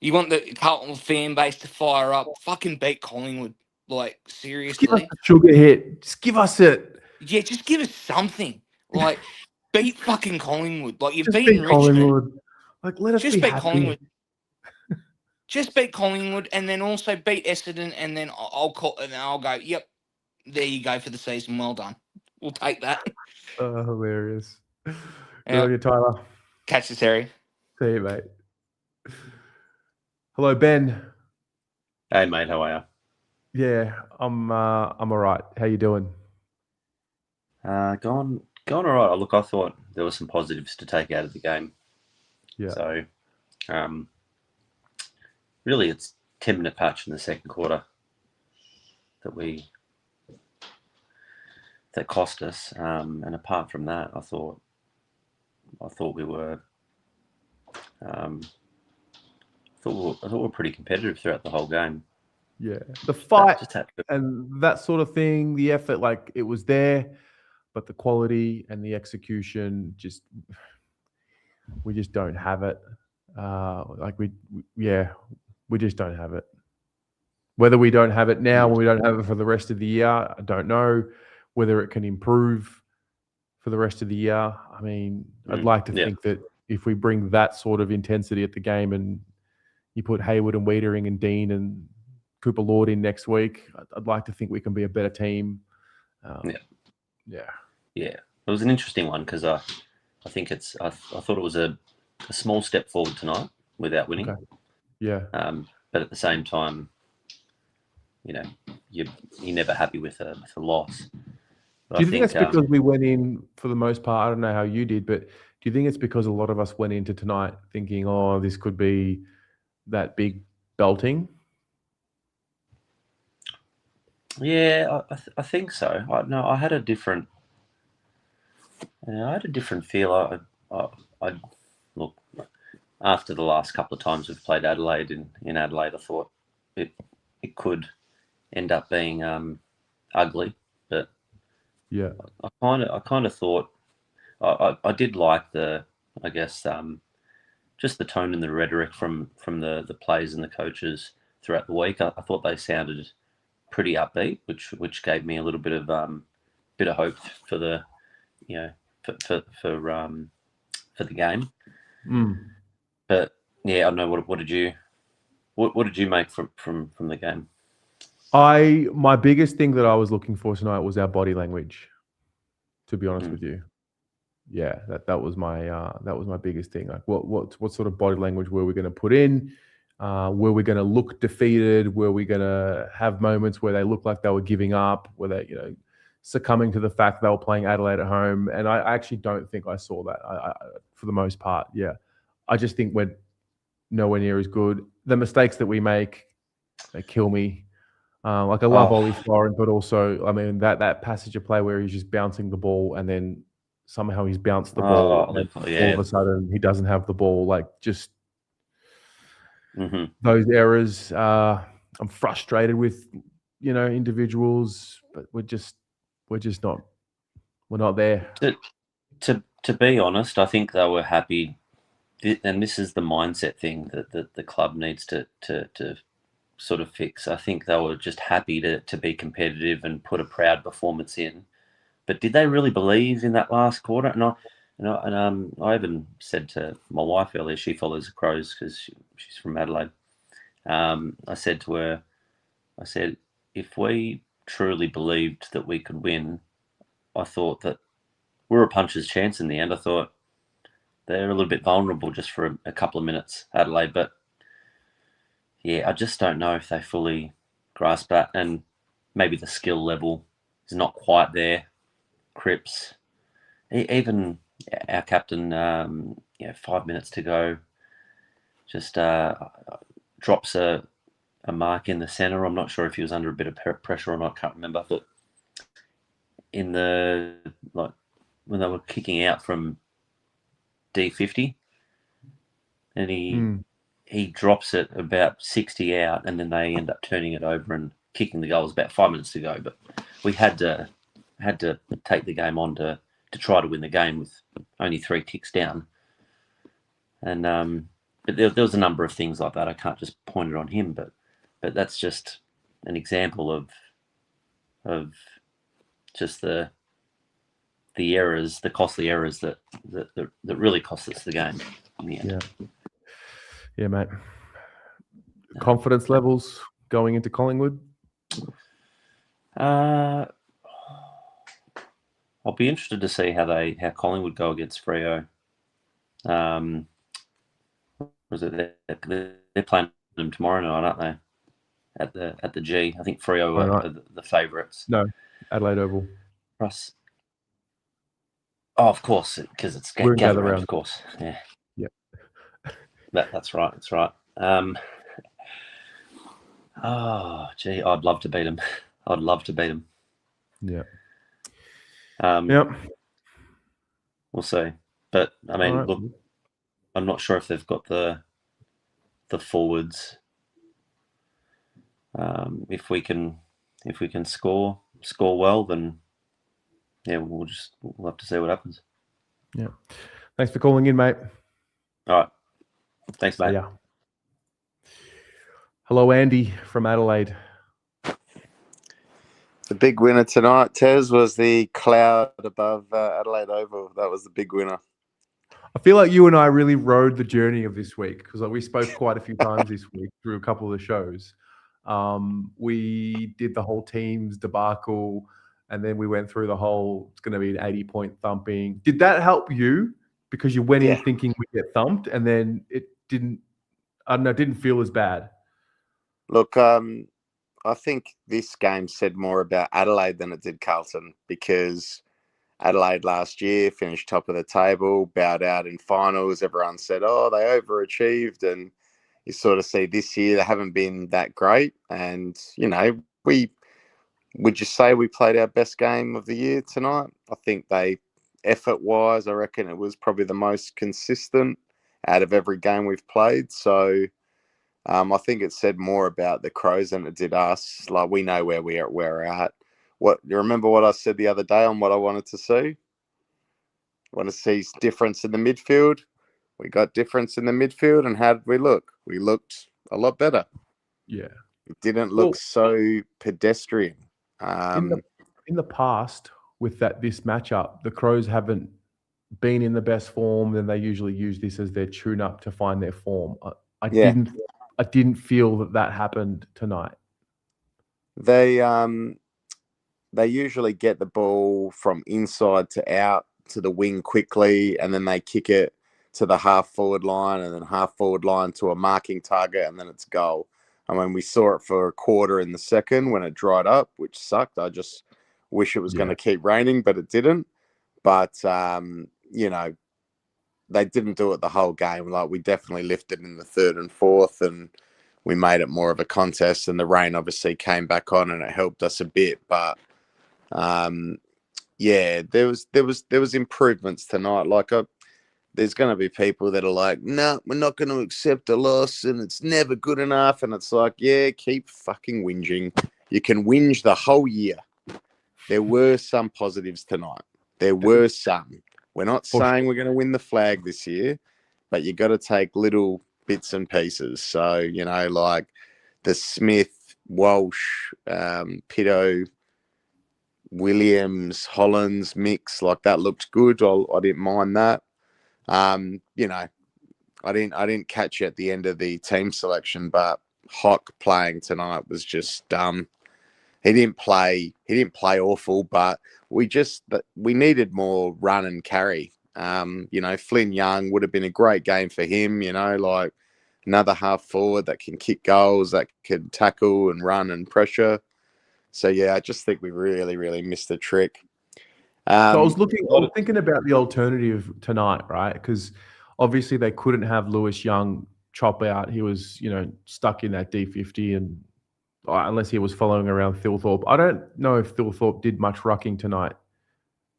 You want the Carlton fan base to fire up? Fucking beat Collingwood. Like, seriously. Just give us a sugar hit. Just give us it. Yeah, just give us something. Like, beat fucking Collingwood. Like, you've Just beaten beat Richmond. Collingwood. Like, let us Just be beat happy. Collingwood. Just beat Collingwood, and then also beat Essendon, and then I'll go, yep, there you go for the season. Well done. We'll take that. Hilarious. Good on you, Tyler. Catch this, Harry. See you, mate. Hello, Ben. Hey, mate. How are Yeah, I'm all right. How you doing? you? Going all right. Look, I thought there were some positives to take out of the game. Yeah. So, really, it's 10-minute patch in the second quarter that cost us. And apart from that, I thought we were. I thought we were pretty competitive throughout the whole game. Yeah, the fight and that sort of thing, the effort, like it was there, but the quality and the execution, we just don't have it. We just don't have it. Whether we don't have it now, or we don't have it for the rest of the year, I don't know. Whether it can improve for the rest of the year, I mean, I'd like to think that if we bring that sort of intensity at the game and you put Hayward and Wiedering and Dean and Cooper Lord in next week, I'd like to think we can be a better team. Yeah. It was an interesting one because I think I thought it was a small step forward tonight without winning. Okay. Yeah. But at the same time, you're never happy with a loss. But do you think that's because we went in for the most part? I don't know how you did, but do you think it's because a lot of us went into tonight thinking, "Oh, this could be that big belting"? Yeah, I think so. I had a different feel. I look, after the last couple of times we've played Adelaide in Adelaide, I thought it could end up being ugly, but yeah, I kind of thought I did like just the tone and the rhetoric from the players and the coaches throughout the week. I thought they sounded pretty upbeat, which gave me a little bit of hope for the for the game. But yeah, I don't know what did you make from the game? My biggest thing that I was looking for tonight was our body language, to be honest with you. Yeah, that was my biggest thing. Like what sort of body language were we going to put in? Were we going to look defeated? Were we going to have moments where they looked like they were giving up? Were they, succumbing to the fact they were playing Adelaide at home? And I actually don't think I saw that. I for the most part, yeah. I just think we're nowhere near as good. The mistakes that we make, they kill me. I love Ollie Florin, but also, I mean, that passage of play where he's just bouncing the ball and then somehow he's bounced the ball. And all of a sudden he doesn't have the ball. Like just those errors. I'm frustrated with, individuals, but we're not there. To be honest, I think they were happy, and this is the mindset thing that the club needs to sort of fix. I think they were just happy to be competitive and put a proud performance in. But did they really believe in that last quarter? And I even said to my wife earlier, she follows the Crows because she's from Adelaide. I said to her, if we truly believed that we could win, I thought that we were a puncher's chance in the end. I thought they're a little bit vulnerable just for a couple of minutes, Adelaide. But yeah, I just don't know if they fully grasp that, and maybe the skill level is not quite there. Cripps, even our captain, 5 minutes to go, just drops a mark in the centre. I'm not sure if he was under a bit of pressure or not. I can't remember. But in the when they were kicking out from D50, and he drops it about 60 out, and then they end up turning it over and kicking the goals about 5 minutes to go. But we had to take the game on to try to win the game with only 3 kicks down. And but there was a number of things like that. I can't just point it on him, but that's just an example of just the errors, the costly errors that really cost us the game in the end. Yeah, mate. Confidence levels going into Collingwood? I'll be interested to see how Collingwood go against Freo. They're playing them tomorrow night, aren't they? At the G. I think Freo are the favourites. No, Adelaide Oval. Russ. Oh, of course, because it's gather round, of course. Yeah. That's right. That's right. Oh, gee, I'd love to beat them. I'd love to beat them. Yeah. We'll see. But I mean, right. Look, I'm not sure if they've got the forwards. If we can score well, then yeah, we'll have to see what happens. Yeah. Thanks for calling in, mate. All right. Thanks, mate. Yeah. Hello, Andy from Adelaide. The big winner tonight, Tez, was the cloud above Adelaide Oval. That was the big winner. I feel like you and I really rode the journey of this week because we spoke quite a few times this week through a couple of the shows. We did the whole teams debacle, and then we went through the whole, it's going to be an 80-point thumping. Did that help you? Because you went in thinking we'd get thumped, and then it didn't, I don't know, it didn't feel as bad. Look, I think this game said more about Adelaide than it did Carlton, because Adelaide last year finished top of the table, bowed out in finals. Everyone said, oh, they overachieved. And you sort of see this year they haven't been that great. And, would you say we played our best game of the year tonight? I think effort-wise, I reckon it was probably the most consistent out of every game we've played. So I think it said more about the Crows than it did us. Like, we know where we're at. You remember what I said the other day on what I wanted to see? I want to see difference in the midfield. We got difference in the midfield, and how did we look? We looked a lot better. Yeah. It didn't look so pedestrian. In the past, with this matchup, the Crows haven't been in the best form. Then they usually use this as their tune-up to find their form. I didn't feel that happened tonight. They usually get the ball from inside to out to the wing quickly, and then they kick it to the half-forward line, and then half-forward line to a marking target, and then it's goal. I mean, we saw it for a quarter in the second when it dried up, which sucked. I just wish it was going to keep raining, but it didn't. But, they didn't do it the whole game. Like, we definitely lifted in the third and fourth, and we made it more of a contest, and the rain obviously came back on and it helped us a bit. But there was improvements tonight. Like, there's going to be people that are like, no, we're not going to accept a loss and it's never good enough. And it's like, yeah, keep fucking whinging. You can whinge the whole year. There were some positives tonight. There were some. We're not saying we're going to win the flag this year, but you got to take little bits and pieces. So, like the Smith, Walsh, Pitto, Williams, Hollands mix, like that looked good. I didn't mind that. I didn't catch you at the end of the team selection, but Hock playing tonight was just dumb. He didn't play awful, but we needed more run and carry. Flynn Young would have been a great game for him, like another half forward that can kick goals, that can tackle and run and pressure. So, yeah, I just think we really, really missed the trick. So I was thinking about the alternative tonight, right? Because obviously they couldn't have Lewis Young chop out. He was, stuck in that D50 and unless he was following around Thilthorpe. I don't know if Thilthorpe did much rucking tonight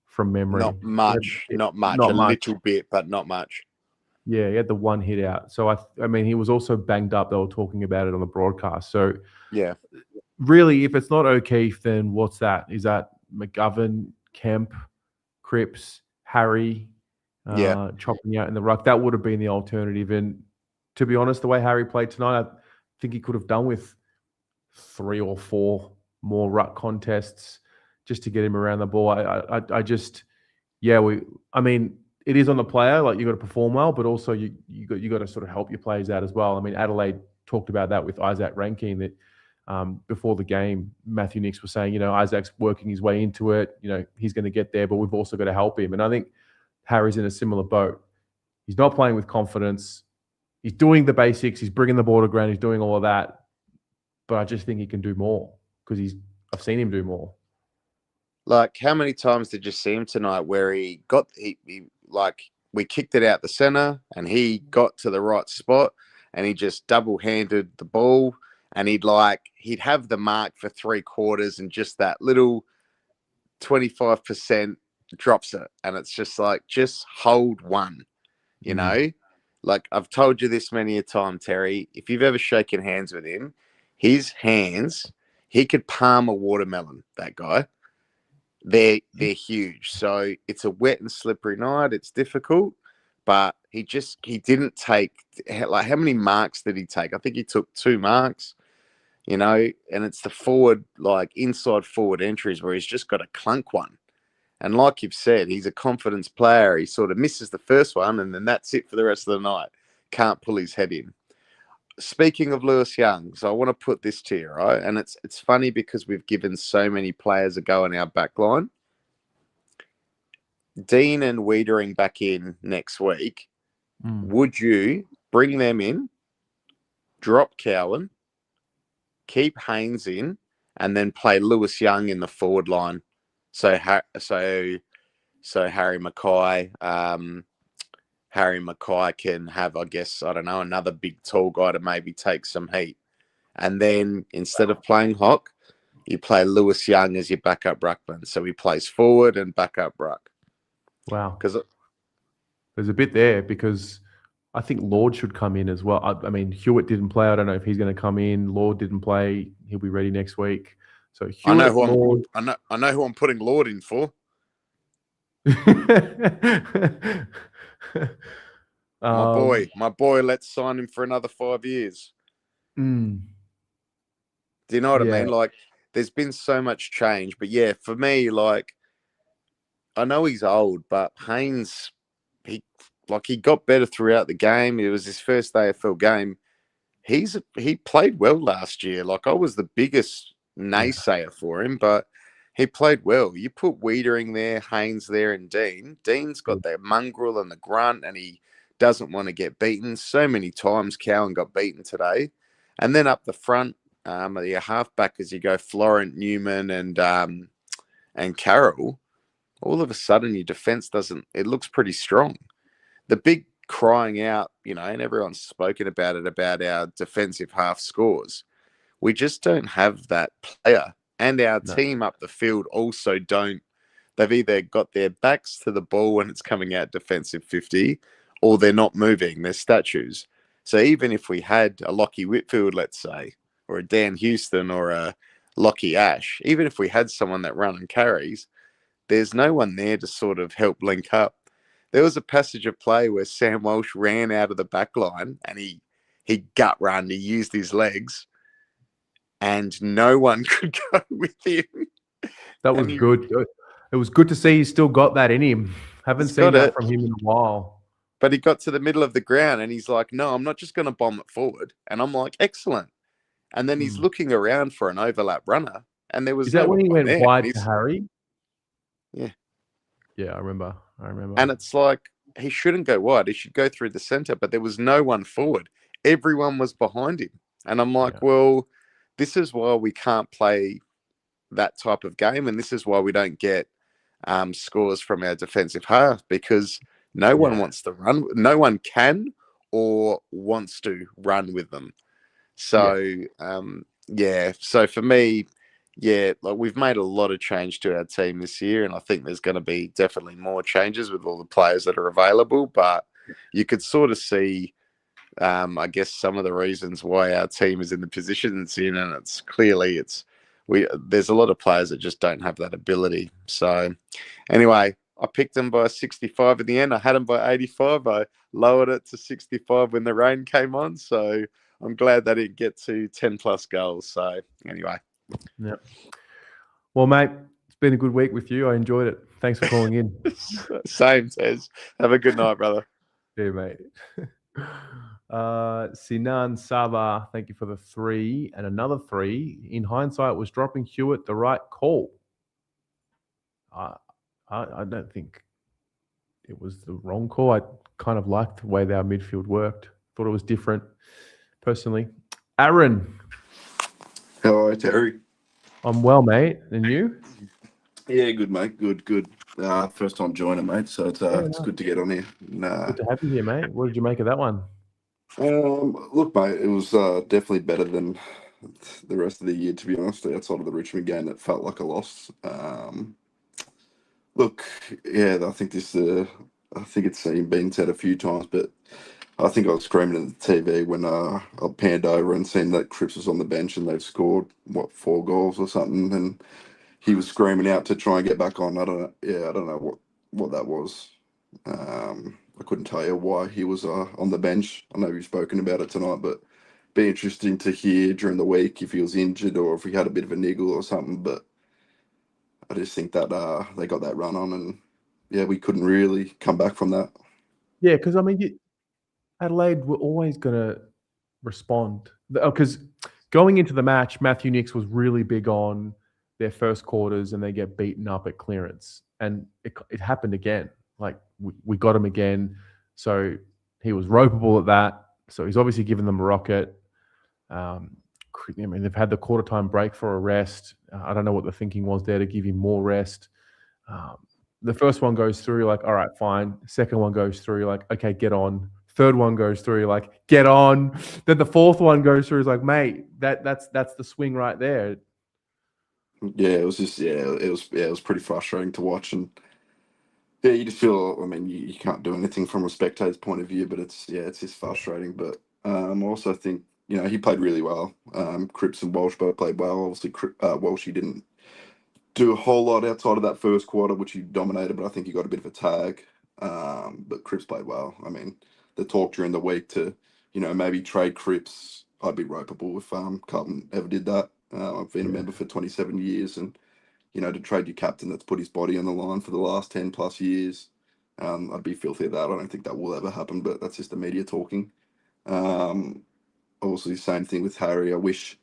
from memory. Not much. A little bit, but not much. Yeah, he had the one hit out. So, I mean, he was also banged up. They were talking about it on the broadcast. So, yeah, really, if it's not O'Keefe, then what's that? Is that McGovern, Kemp, Cripps, Harry chopping out in the ruck? That would have been the alternative. And to be honest, the way Harry played tonight, I think he could have done with 3 or 4 more ruck contests just to get him around the ball. I mean, it is on the player. Like, you got to perform well, but also you got to sort of help your players out as well. I mean, Adelaide talked about that with Isaac Rankine, that before the game, Matthew Nicks was saying, Isaac's working his way into it. He's going to get there, but we've also got to help him. And I think Harry's in a similar boat. He's not playing with confidence. He's doing the basics. He's bringing the ball to ground. He's doing all of that. But I just think he can do more because I've seen him do more. Like, how many times did you see him tonight where we kicked it out the center and he got to the right spot and he just double-handed the ball and he'd have the mark for 3/4 and just that little 25% drops it. And it's just like, just hold one, Like, I've told you this many a time, Terry, if you've ever shaken hands with him, his hands, he could palm a watermelon, that guy. They're huge. So it's a wet and slippery night. It's difficult, but he didn't take, like, how many marks did he take? I think he took 2 marks, and it's the forward, like inside forward entries where he's just got to clunk one. And like you've said, he's a confidence player. He sort of misses the first one and then that's it for the rest of the night. Can't pull his head in. Speaking of Lewis Young, so I want to put this to you, right? And it's funny because we've given so many players a go in our back line. Dean and Wiedering back in next week. Would you bring them in, drop Cowan, keep Haynes in, and then play Lewis Young in the forward line? So Harry Mackay, Harry Mackay can have, I guess, I don't know, another big tall guy to maybe take some heat. And then instead of playing Hock, you play Lewis Young as your backup ruckman. So he plays forward and backup ruck. Wow. Because there's a bit there because I think Lord should come in as well. I mean, Hewitt didn't play. I don't know if he's going to come in. Lord didn't play. He'll be ready next week. So Hewitt, I know who I'm putting Lord in for. My boy, let's sign him for another 5 years. Do you know what I mean? Like, there's been so much change, but yeah, for me, like, I know he's old, but Haynes, he got better throughout the game. It was his first AFL game. He played well last year. Like, I was the biggest naysayer for him, but he played well. You put Wiedering there, Haynes there, and Dean. Dean's got that mongrel and the grunt, and he doesn't want to get beaten. So many times Cowan got beaten today. And then up the front, your halfback as you go Florent, Newman, and Carroll, all of a sudden your defence it looks pretty strong. The big crying out, and everyone's spoken about it, about our defensive half scores. We just don't have that player. And our team up the field also don't. They've either got their backs to the ball when it's coming out defensive 50, or they're not moving. They're statues. So even if we had a Lockie Whitfield, let's say, or a Dan Houston or a Lockie Ash, even if we had someone that run and carries, there's no one there to sort of help link up. There was a passage of play where Sam Walsh ran out of the back line and he gut run, he used his legs, and no one could go with him. That was good. It was good to see he's still got that in him. Haven't seen that from him in a while. But he got to the middle of the ground and he's like, no, I'm not just going to bomb it forward. And I'm like, excellent. And then he's looking around for an overlap runner and there was Is that no when he one went there. wide to Harry? Yeah. Yeah, I remember. And it's like, he shouldn't go wide. He should go through the centre, but there was no one forward. Everyone was behind him. And I'm like, well, this is why we can't play that type of game. And this is why we don't get scores from our defensive half, because no one wants to run. No one can or wants to run with them. So, so for me, like we've made a lot of change to our team this year, and I think there's going to be definitely more changes with all the players that are available. But you could sort of see, I guess, some of the reasons why our team is in the position it's in, and it's clearly there's a lot of players that just don't have that ability. So, anyway, I picked them by 65 in the end. I had them by 85. I lowered it to 65 when the rain came on. So I'm glad they didn't get to 10 plus goals. So anyway. Yeah. Well, mate, it's been a good week with you. I enjoyed it. Thanks for calling in. Same, Tez. Have a good night, brother. Yeah, mate. Sinan Saba, thank you for the 3 and another 3. In hindsight, was dropping Hewitt the right call? I don't think it was the wrong call. I kind of liked the way our midfield worked. Thought it was different, personally. Aaron. Hello, Terry. I'm well, mate. And you? Yeah, good, mate. Good. First time joining, mate. So it's good to get on here. Good to have you here, mate. What did you make of that one? Look, mate, it was definitely better than the rest of the year, to be honest. Outside of the Richmond game, that felt like a loss. Look, yeah, I think it's been said a few times, but I think I was screaming at the TV when I panned over and seen that Cripps was on the bench and they've scored 4 goals or something, and he was screaming out to try and get back on. I don't know what that was. I couldn't tell you why he was on the bench. I know you've spoken about it tonight, but be interesting to hear during the week if he was injured or if he had a bit of a niggle or something. But I just think that they got that run on, and we couldn't really come back from that. Yeah, because I mean, Adelaide were always going to respond, because going into the match, Matthew Nicks was really big on their first quarters and they get beaten up at clearance, and it happened again. Like we got him again, so he was ropeable at that. So he's obviously given them a rocket. I mean, they've had the quarter time break for a rest. I don't know what the thinking was there to give him more rest. The first one goes through, you're like, all right, fine. Second one goes through, you're like, okay, get on. Third one goes through, you're like, get on. Then the fourth one goes through, is like, mate, that's the swing right there. Yeah, it was just it was pretty frustrating to watch, and you just feel. I mean, you can't do anything from a spectator's point of view, but it's just frustrating. But I also think he played really well. Cripps and Walsh both played well. Obviously, Walsh, he didn't do a whole lot outside of that first quarter, which he dominated, but I think he got a bit of a tag. But Cripps played well. I mean, the talk during the week to maybe trade Cripps. I'd be ropeable if Carlton ever did that. I've been a member for 27 years, and to trade your captain that's put his body on the line for the last 10 plus years, I'd be filthy at that. I don't think that will ever happen, but that's just the media talking. Obviously, same thing with Harry. I wish,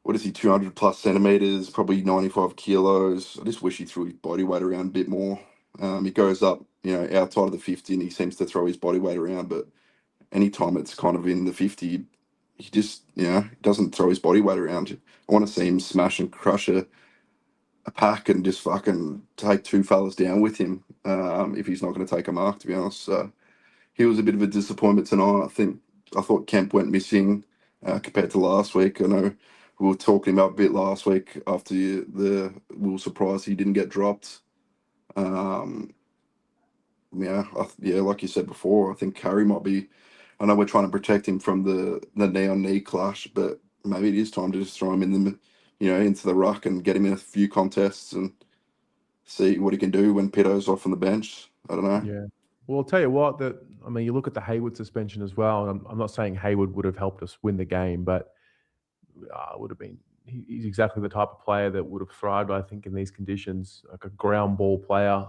what is he, 200 plus centimeters, probably 95 kilos. I just wish he threw his body weight around a bit more. He goes up, outside of the 50, and he seems to throw his body weight around, but anytime it's kind of in the 50, he just, doesn't throw his body weight around. I want to see him smash and crush a pack and just fucking take 2 fellas down with him if he's not going to take a mark, to be honest. So he was a bit of a disappointment tonight. I thought Kemp went missing compared to last week. I know we were talking about a bit last week after we were surprised he didn't get dropped. Like you said before, I think Harry might be. I know we're trying to protect him from the knee-on-knee clash, but maybe it is time to just throw him in the, into the ruck and get him in a few contests and see what he can do when Pito's off on the bench. I don't know. Yeah. Well, I'll tell you what. You look at the Hayward suspension as well. And I'm not saying Hayward would have helped us win the game, but it would have been. He's exactly the type of player that would have thrived, I think, in these conditions, like a ground ball player.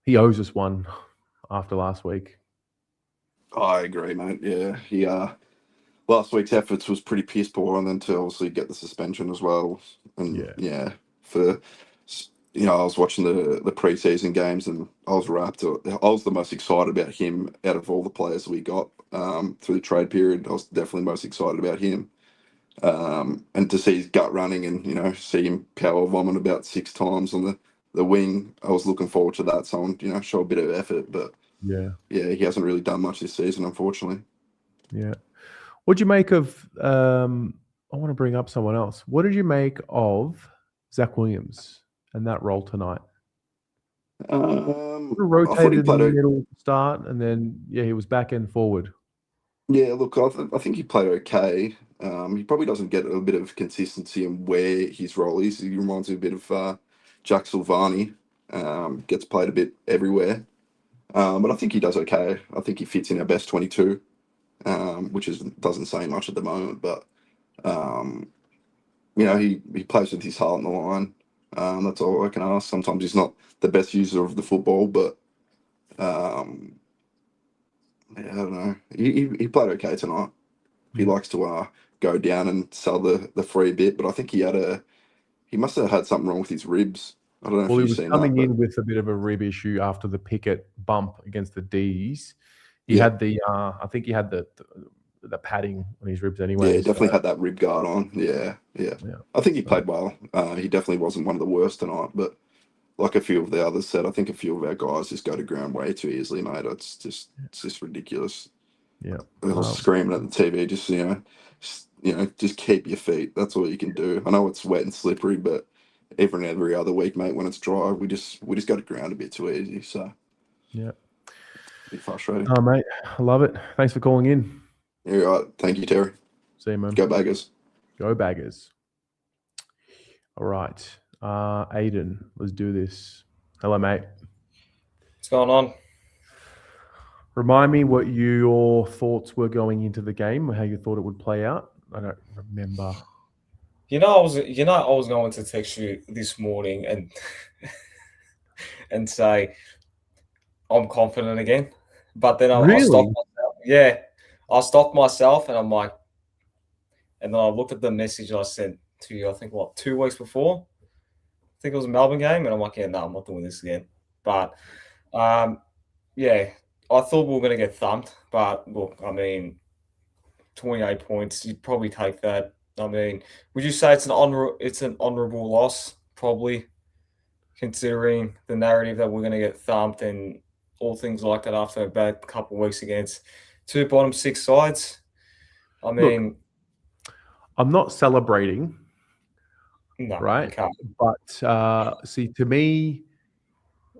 He owes us one after last week. I agree, mate. Yeah, last week's efforts was pretty piss poor, and then to obviously get the suspension as well. And I was watching the preseason games, and I was wrapped. I was the most excited about him out of all the players we got through the trade period. I was definitely most excited about him. And to see his gut running and, see him power vomit about 6 times on the wing, I was looking forward to that. Someone, show a bit of effort, but he hasn't really done much this season, unfortunately. Yeah. What'd you make of, I want to bring up someone else. What did you make of Zach Williams and that role tonight? Rotated in the middle start, and then, he was back and forward. Yeah, look, I think he played okay. He probably doesn't get a bit of consistency in where his role is. He reminds me a bit of Jack Silvani. Gets played a bit everywhere. But I think he does okay. I think he fits in our best 22, which doesn't say much at the moment. But, he plays with his heart on the line. That's all I can ask. Sometimes he's not the best user of the football, but I don't know. He played okay tonight. He likes to go down and sell the free bit, but I think he must have had something wrong with his ribs. I don't know if you've seen that. Well, he was coming in with a bit of a rib issue after the Pickett bump against the D's. He had I think he had the padding on his ribs anyway. Yeah, he definitely had that rib guard on. Yeah. I think he played well. He definitely wasn't one of the worst tonight, but like a few of the others said, I think a few of our guys just go to ground way too easily, mate. It's just ridiculous. Yeah. I was screaming at the TV, just keep your feet. That's all you can do. I know it's wet and slippery, but every other week, mate, when it's dry, we just go to ground a bit too easy. So yeah, a bit frustrating. Oh, mate, I love it. Thanks for calling in. Yeah, right. Thank you, Terry. See you, man. Go Baggers. Go Baggers. All right. Aiden, let's do this. Hello, mate. What's going on? Remind me what your thoughts were going into the game, how you thought it would play out. I don't remember. I was going to text you this morning and and say I'm confident again, but then I stopped myself. Yeah, I stopped myself, and I'm like, and then I looked at the message I sent to you. I think 2 weeks before. I think it was a Melbourne game, and I'm like, I'm not doing this again. But I thought we were going to get thumped. But look, 28 points, you'd probably take that. Would you say it's an honourable loss? Probably, considering the narrative that we're going to get thumped and all things like that after a bad couple of weeks against 2 bottom 6 sides. Look, I'm not celebrating. No, right? But see, to me,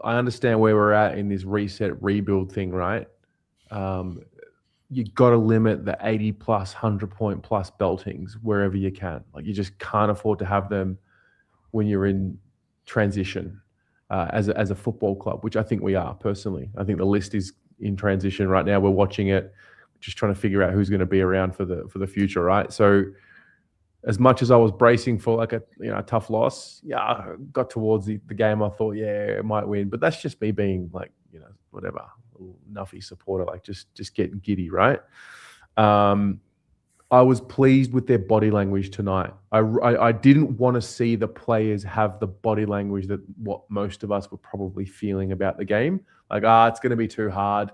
I understand where we're at in this reset rebuild thing, right? You got to limit the 80 plus 100 point plus beltings wherever you can. Like, you just can't afford to have them when you're in transition as a football club, which I think we are personally. I think the list is in transition right now. We're watching it, just trying to figure out who's going to be around for the future, right? So as much as I was bracing for like a tough loss, I got towards the game. I thought, it might win, but that's just me being like, whatever, Nuffy supporter, like just getting giddy, right? I was pleased with their body language tonight. I didn't want to see the players have the body language that what most of us were probably feeling about the game. Like, it's going to be too hard.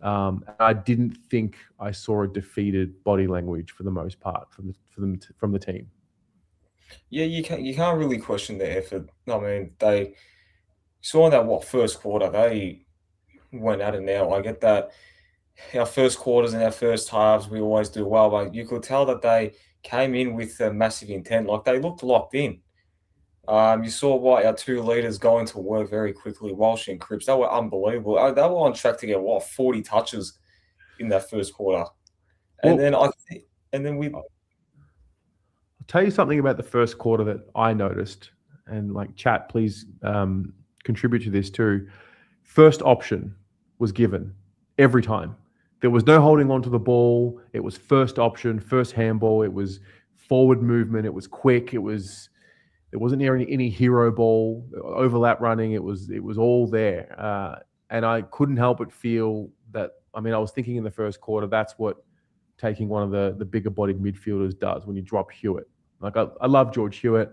I didn't think I saw a defeated body language for the most part from the team. Yeah, you can't really question their effort. They saw in that first quarter they went at it. Now I get that our first quarters and our first halves we always do well, but you could tell that they came in with a massive intent. Like, they looked locked in. You saw our 2 leaders going to work very quickly. Walsh and Cripps, they were unbelievable. They were on track to get 40 touches in that first quarter, and I'll tell you something about the first quarter that I noticed, and like, chat, please contribute to this too. First option was given every time. There was no holding on to the ball. It was first option, first handball. It was forward movement. It was quick. There wasn't near any hero ball, overlap running. It was all there. And I couldn't help but feel that, I was thinking in the first quarter, that's what taking one of the bigger bodied midfielders does when you drop Hewitt. Like I love George Hewitt,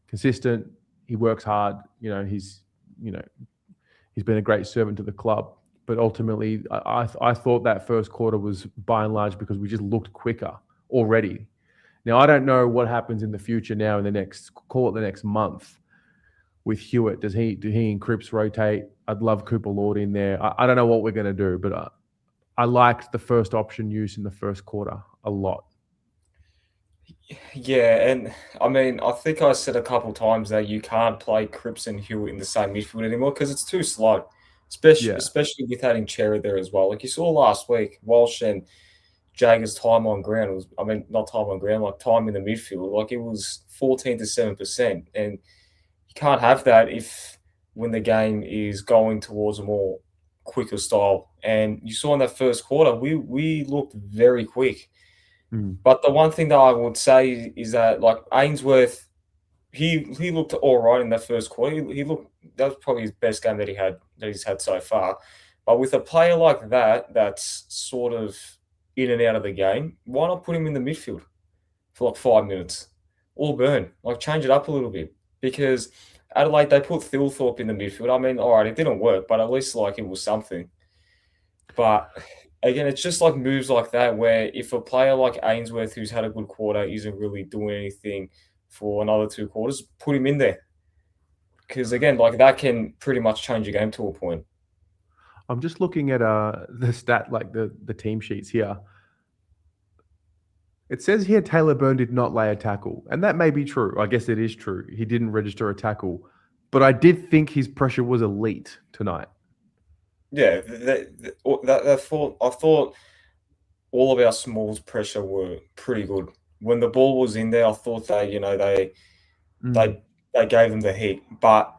consistent. He works hard. He's been a great servant to the club. But ultimately, I thought that first quarter was by and large because we just looked quicker already. Now, I don't know what happens in the future now in the next month with Hewitt. Does he and Cripps rotate? I'd love Cooper Lord in there. I don't know what we're going to do, but I liked the first option use in the first quarter a lot. Yeah, and I mean, I think I said a couple times that you can't play Cripps and Hewitt in the same midfield anymore because it's too slow, especially with having Cherry there as well. Like you saw last week, Walsh and Jagger's time on ground was, not time on ground, like time in the midfield, like it was 14 to 7%. And you can't have that when the game is going towards a more quicker style. And you saw in that first quarter, we looked very quick. But the one thing that I would say is that like Ainsworth, he looked all right in that first quarter. That was probably his best game that he's had so far. But with a player like that, that's sort of in and out of the game, why not put him in the midfield for like 5 minutes? Or Burn, like change it up a little bit. Because Adelaide, they put Thilthorpe in the midfield. All right, it didn't work, but at least like it was something. But again, it's just like moves like that where if a player like Ainsworth, who's had a good quarter, isn't really doing anything for another 2 quarters, put him in there. Because again, like that can pretty much change a game to a point. I'm just looking at the stat, like the team sheets here. It says here Taylor Byrne did not lay a tackle, and that may be true. I guess it is true. He didn't register a tackle, but I did think his pressure was elite tonight. Yeah, I thought all of our smalls pressure were pretty good. When the ball was in there, I thought they gave them the heat. But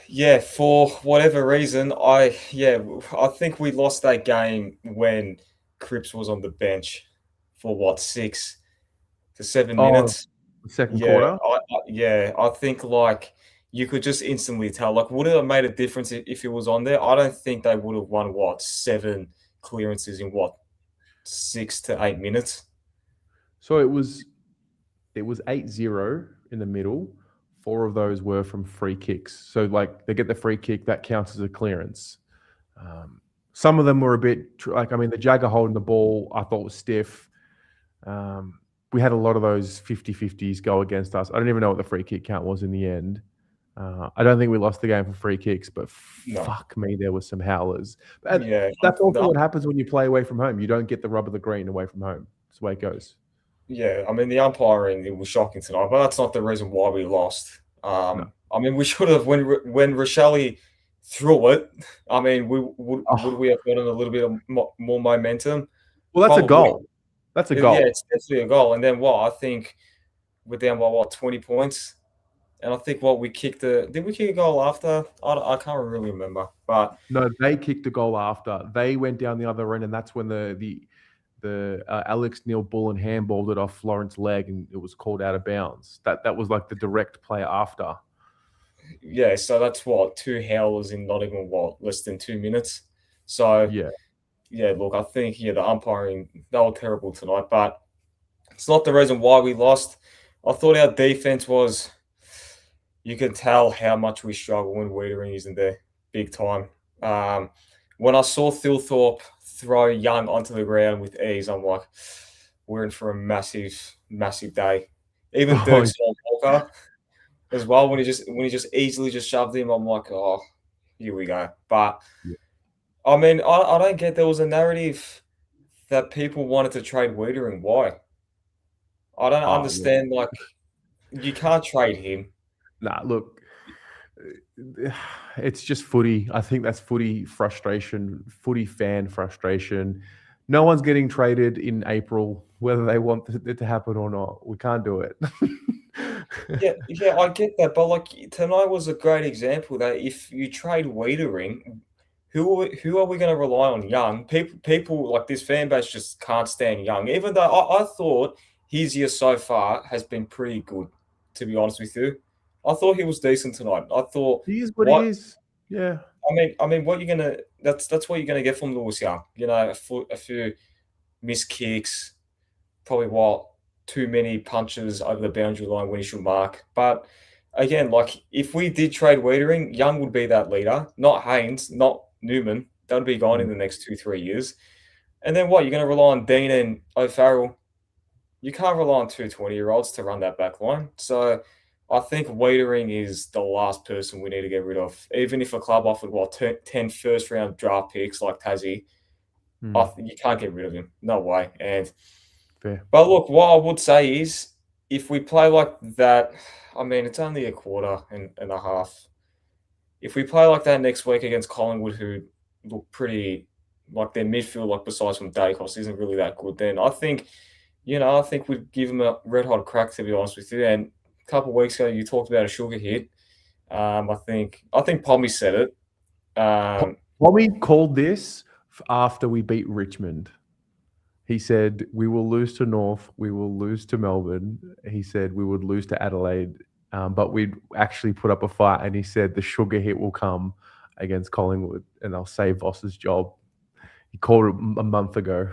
yeah, for whatever reason, I think we lost that game when Cripps was on the bench for 6 to 7 minutes. Second quarter? I think like you could just instantly tell. Like, would it have made a difference if it was on there? I don't think they would have won 7 clearances in 6 to 8 minutes. So it was 8-0 in the middle. 4 of those were from free kicks. So like they get the free kick, that counts as a clearance. Some of them were a bit the Jagger holding the ball I thought was stiff. We had a lot of those 50-50s go against us. I don't even know what the free kick count was in the end. I don't think we lost the game for free kicks, but fuck me, there were some howlers. And that's also what happens when you play away from home. You don't get the rub of the green away from home. That's the way it goes. Yeah, the umpiring, it was shocking tonight, but that's not the reason why we lost. No. We should have, when Rochelle threw it, would we have gotten a little bit of more momentum? Well, that's Probably. A goal. That's a goal. Yeah, it's definitely a goal. And then I think we're down by 20 points. And I think we kicked did we kick a goal after? I can't really remember. But no, they kicked a goal after. They went down the other end, and that's when the Alex Neil Bullen handballed it off Florent's leg, and it was called out of bounds. That was like the direct play after. Yeah, so that's 2 howlers in not even less than 2 minutes. So yeah, look, I think the umpiring, they were terrible tonight, but it's not the reason why we lost. I thought our defense was. You can tell how much we struggle when Wiedering isn't there, big time. When I saw Thilthorpe throw Young onto the ground with ease, I'm like, we're in for a massive, massive day. Even Dirk Walker as well, when he just easily just shoved him, I'm like, oh, here we go. But I don't get, there was a narrative that people wanted to trade Wiedering. Why? I don't understand. Like, you can't trade him. Nah, look, it's just footy. I think that's footy frustration, footy fan frustration. No one's getting traded in April, whether they want it to happen or not. We can't do it. yeah, I get that. But like tonight was a great example that if you trade Wiedering, who are we going to rely on? Young people like this fan base just can't stand Young. Even though I thought his year so far has been pretty good, to be honest with you. I thought he was decent tonight. I thought he is what he is. Yeah. What you're gonna that's what you're gonna get from Lewis Young. A few missed kicks, probably too many punches over the boundary line when he should mark. But again, like if we did trade Wiedering, Young would be that leader, not Haynes, not Newman. That would be gone in the next 2-3 years. And then what? You're going to rely on Dean and O'Farrell. You can't rely on 2 20-year-olds to run that back line. So I think Wiedering is the last person we need to get rid of. Even if a club offered 10 first-round draft picks like Tassie, you can't get rid of him. No way. And fair. But look, what I would say is, if we play like that, I mean, it's only a quarter and a half. If we play like that next week against Collingwood, who look pretty like their midfield, like besides from Dacos, isn't really that good, then I think we'd give them a red hot crack, to be honest with you. And a couple of weeks ago, you talked about a sugar hit. I think Pommy said it. Pommy called this after we beat Richmond. He said, we will lose to North, we will lose to Melbourne. He said we would lose to Adelaide, but we'd actually put up a fight. And he said the sugar hit will come against Collingwood and they'll save Voss's job. He called it a month ago.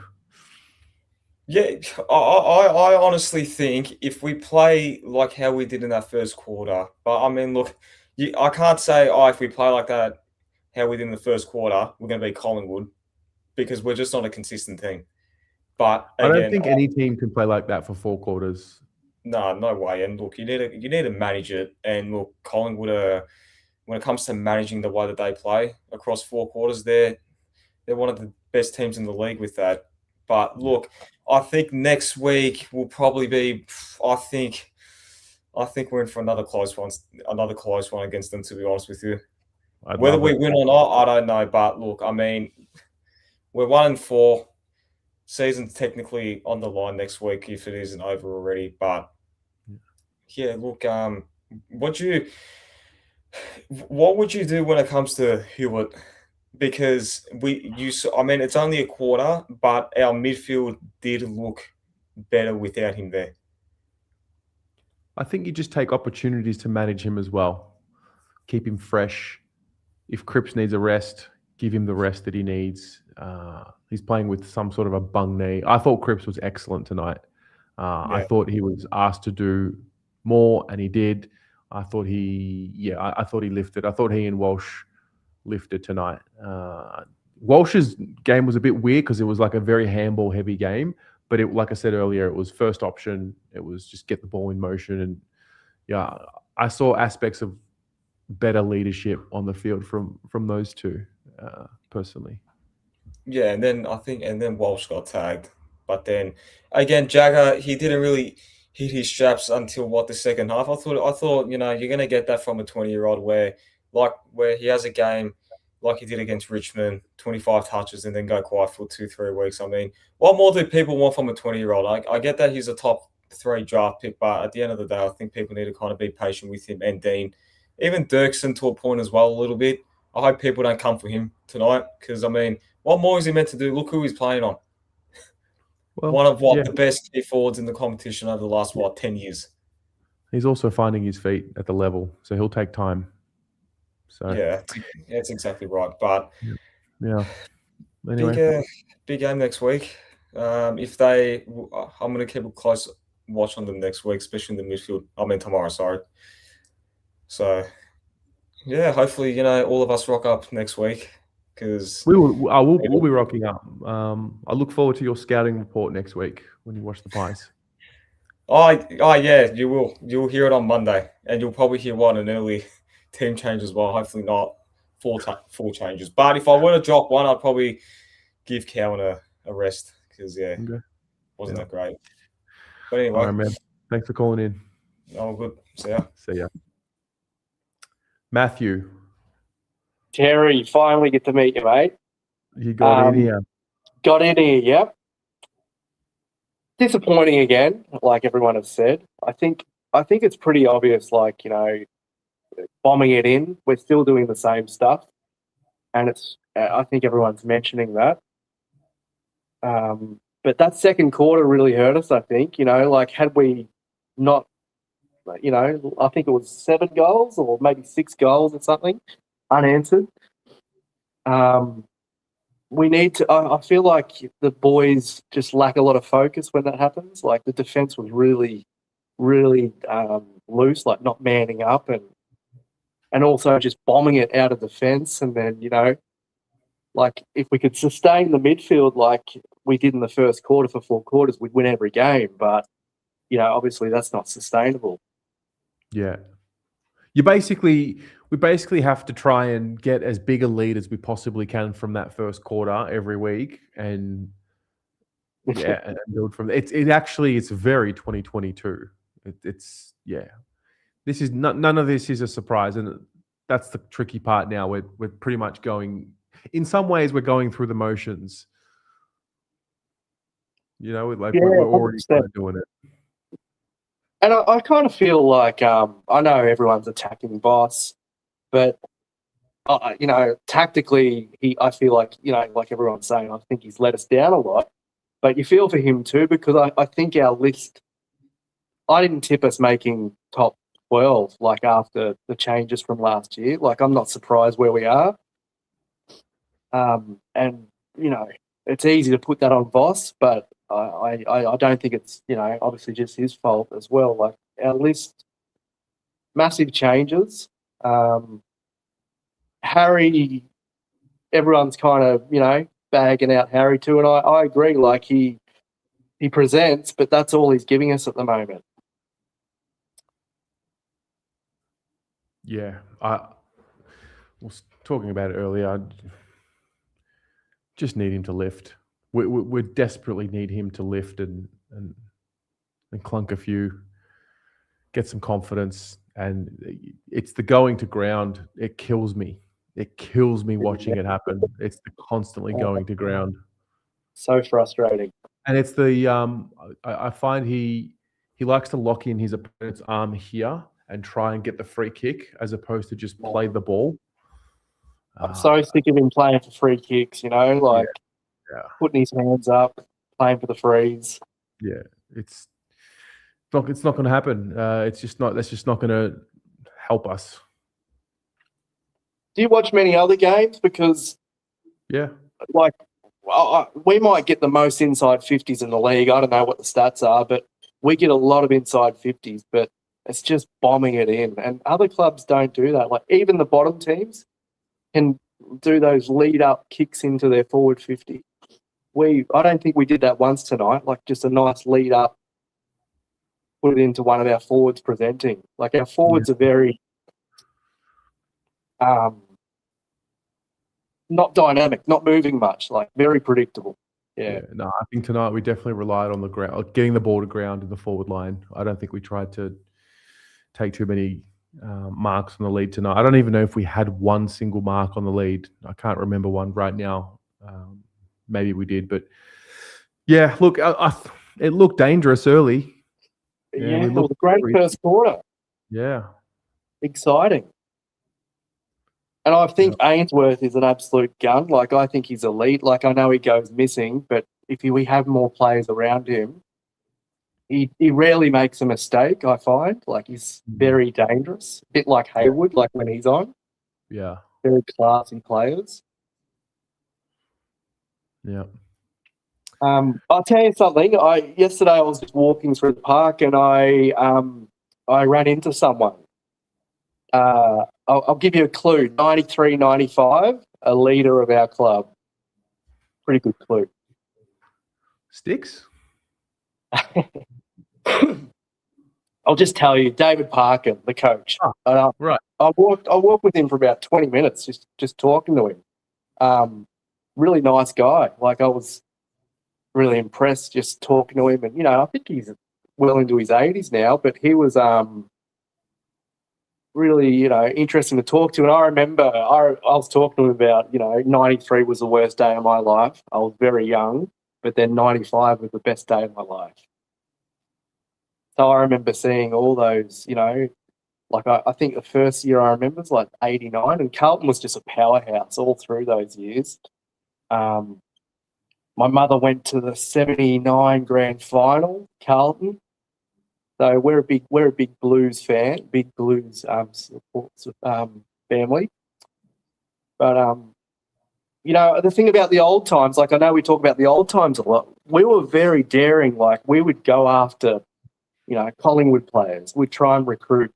Yeah, I honestly think if we play like how we did in that first quarter, but I mean, look, I can't say, if we play like that, how we did in the first quarter, we're going to beat Collingwood, because we're just not a consistent team. But again, I don't think any team can play like that for 4 quarters. No way. And look, you need to manage it. And look, Collingwood when it comes to managing the way that they play across 4 quarters, they're one of the best teams in the league with that. But look, I think next week will probably be. I think we're in for another close one against them, to be honest with you. Whether we win or not, I don't know. But look, I mean, we're 1-4. Season's technically on the line next week if it isn't over already. But yeah, look, what would you do when it comes to Hewitt? Because it's only a quarter, but our midfield did look better without him there. I think you just take opportunities to manage him as well. Keep him fresh. If Cripps needs a rest, give him the rest that he needs. He's playing with some sort of a bung knee. I thought Cripps was excellent tonight. I thought he was asked to do more, and he did. I thought he lifted. I thought he and Walsh lifted tonight. Walsh's game was a bit weird because it was like a very handball heavy game. But like I said earlier, it was first option. It was just get the ball in motion. And yeah, I saw aspects of better leadership on the field from those two, personally. Yeah, and then Walsh got tagged. But then again, Jagger, he didn't really hit his straps until the second half. I thought, you're gonna get that from a 20-year-old where he has a game like he did against Richmond, 25 touches, and then go quiet for 2-3 weeks. I mean, what more do people want from a 20-year-old? I get that he's a top 3 draft pick, but at the end of the day, I think people need to kind of be patient with him and Dean. Even Dirksen to a point as well, a little bit. I hope people don't come for him tonight because, I mean, what more is he meant to do? Look who he's playing on. Well, one of the best key forwards in the competition over the last 10 years. He's also finding his feet at the level, so he'll take time. So yeah, that's exactly right. But yeah, anyway, big game next week. I'm going to keep a close watch on them next week, especially in the midfield. I mean tomorrow, sorry. So yeah, hopefully all of us rock up next week. Because we'll be rocking up. I look forward to your scouting report next week when you watch the Pies. Oh yeah, you will. You'll hear it on Monday, and you'll probably hear an early team change as well. Hopefully not full changes. But if I were to drop one, I'd probably give Cowan a rest because wasn't that great. But anyway, all right, man. Thanks for calling in. Oh, good. See ya. See ya. Matthew. Terry, you finally get to meet you, mate. You got in here. Got in here, yep. Disappointing again, like everyone has said. I think it's pretty obvious, bombing it in. We're still doing the same stuff. And I think everyone's mentioning that. But that second quarter really hurt us, I think. Had we not, I think it was 7 goals or maybe 6 goals or something unanswered. we need to. I feel like the boys just lack a lot of focus when that happens. Like the defense was really, really loose, like not manning up and also just bombing it out of defense. And then, like if we could sustain the midfield like we did in the first quarter for 4 quarters, we'd win every game. But, obviously that's not sustainable. Yeah. We basically have to try and get as big a lead as we possibly can from that first quarter every week, and and build from it. It's very 2022. This is none of this is a surprise, and that's the tricky part. Now we're pretty much going. In some ways, we're going through the motions. We're already kind of doing it. And I kind of feel like I know everyone's attacking Boss, but tactically, I feel like like everyone's saying, I think he's let us down a lot. But you feel for him too, because I think our list, I didn't tip us making top 12 like after the changes from last year. Like I'm not surprised where we are. And it's easy to put that on Voss, but I don't think it's obviously just his fault as well. Like our list, massive changes. Harry, everyone's kind of bagging out Harry too, and I agree. Like he presents, but that's all he's giving us at the moment. Yeah, I was talking about it earlier. I just need him to lift. We desperately need him to lift and clunk a few, get some confidence. And it's the going to ground. It kills me. It kills me watching it happen. It's the constantly going to ground. So frustrating. And it's the I find he likes to lock in his opponent's arm here and try and get the free kick as opposed to just play the ball. I'm so sick of him playing for free kicks, putting his hands up, playing for the frees. Yeah, it's not going to happen. That's just not going to help us. Do you watch many other games? Because we might get the most inside 50s in the league. I don't know what the stats are, but we get a lot of inside 50s, but it's just bombing it in. And other clubs don't do that. Like even the bottom teams can do those lead-up kicks into their forward 50. I don't think we did that once tonight, like just a nice lead-up, put it into one of our forwards presenting. Like our forwards are very not dynamic, not moving much, like very predictable. Yeah. No, I think tonight we definitely relied on the ground, getting the ball to ground in the forward line. I don't think we tried to take too many marks on the lead tonight. I don't even know if we had one single mark on the lead. I can't remember one right now. Maybe we did, but yeah, look, it looked dangerous early. Yeah, it was a great first quarter. Yeah. Exciting. And I think Ainsworth is an absolute gun. Like, I think he's elite. Like, I know he goes missing, but if we have more players around him, he rarely makes a mistake, I find. Like, he's very dangerous. A bit like Haywood, like when he's on. Yeah. Very classy players. Yeah. I'll tell you something. Yesterday I was just walking through the park and I ran into someone. I'll give you a clue. 93, 95, a leader of our club. Pretty good clue. Sticks? I'll just tell you, David Parkin, the coach. Right. I walked with him for about 20 minutes, just talking to him. Really nice guy. Like I was really impressed just talking to him, and I think he's well into his 80s now, but he was really interesting to talk to. And I remember I was talking to him about 93 was the worst day of my life. I was very young, but then 95 was the best day of my life. So I remember seeing all those, like I think the first year I remember was like 89, and Carlton was just a powerhouse all through those years. My mother went to the 79 grand final, Carlton. So we're a big Blues fan, big Blues family. But you know, the thing about the old times, like I know we talk about the old times a lot. We were very daring. Like we would go after, you know, Collingwood players. We'd try and recruit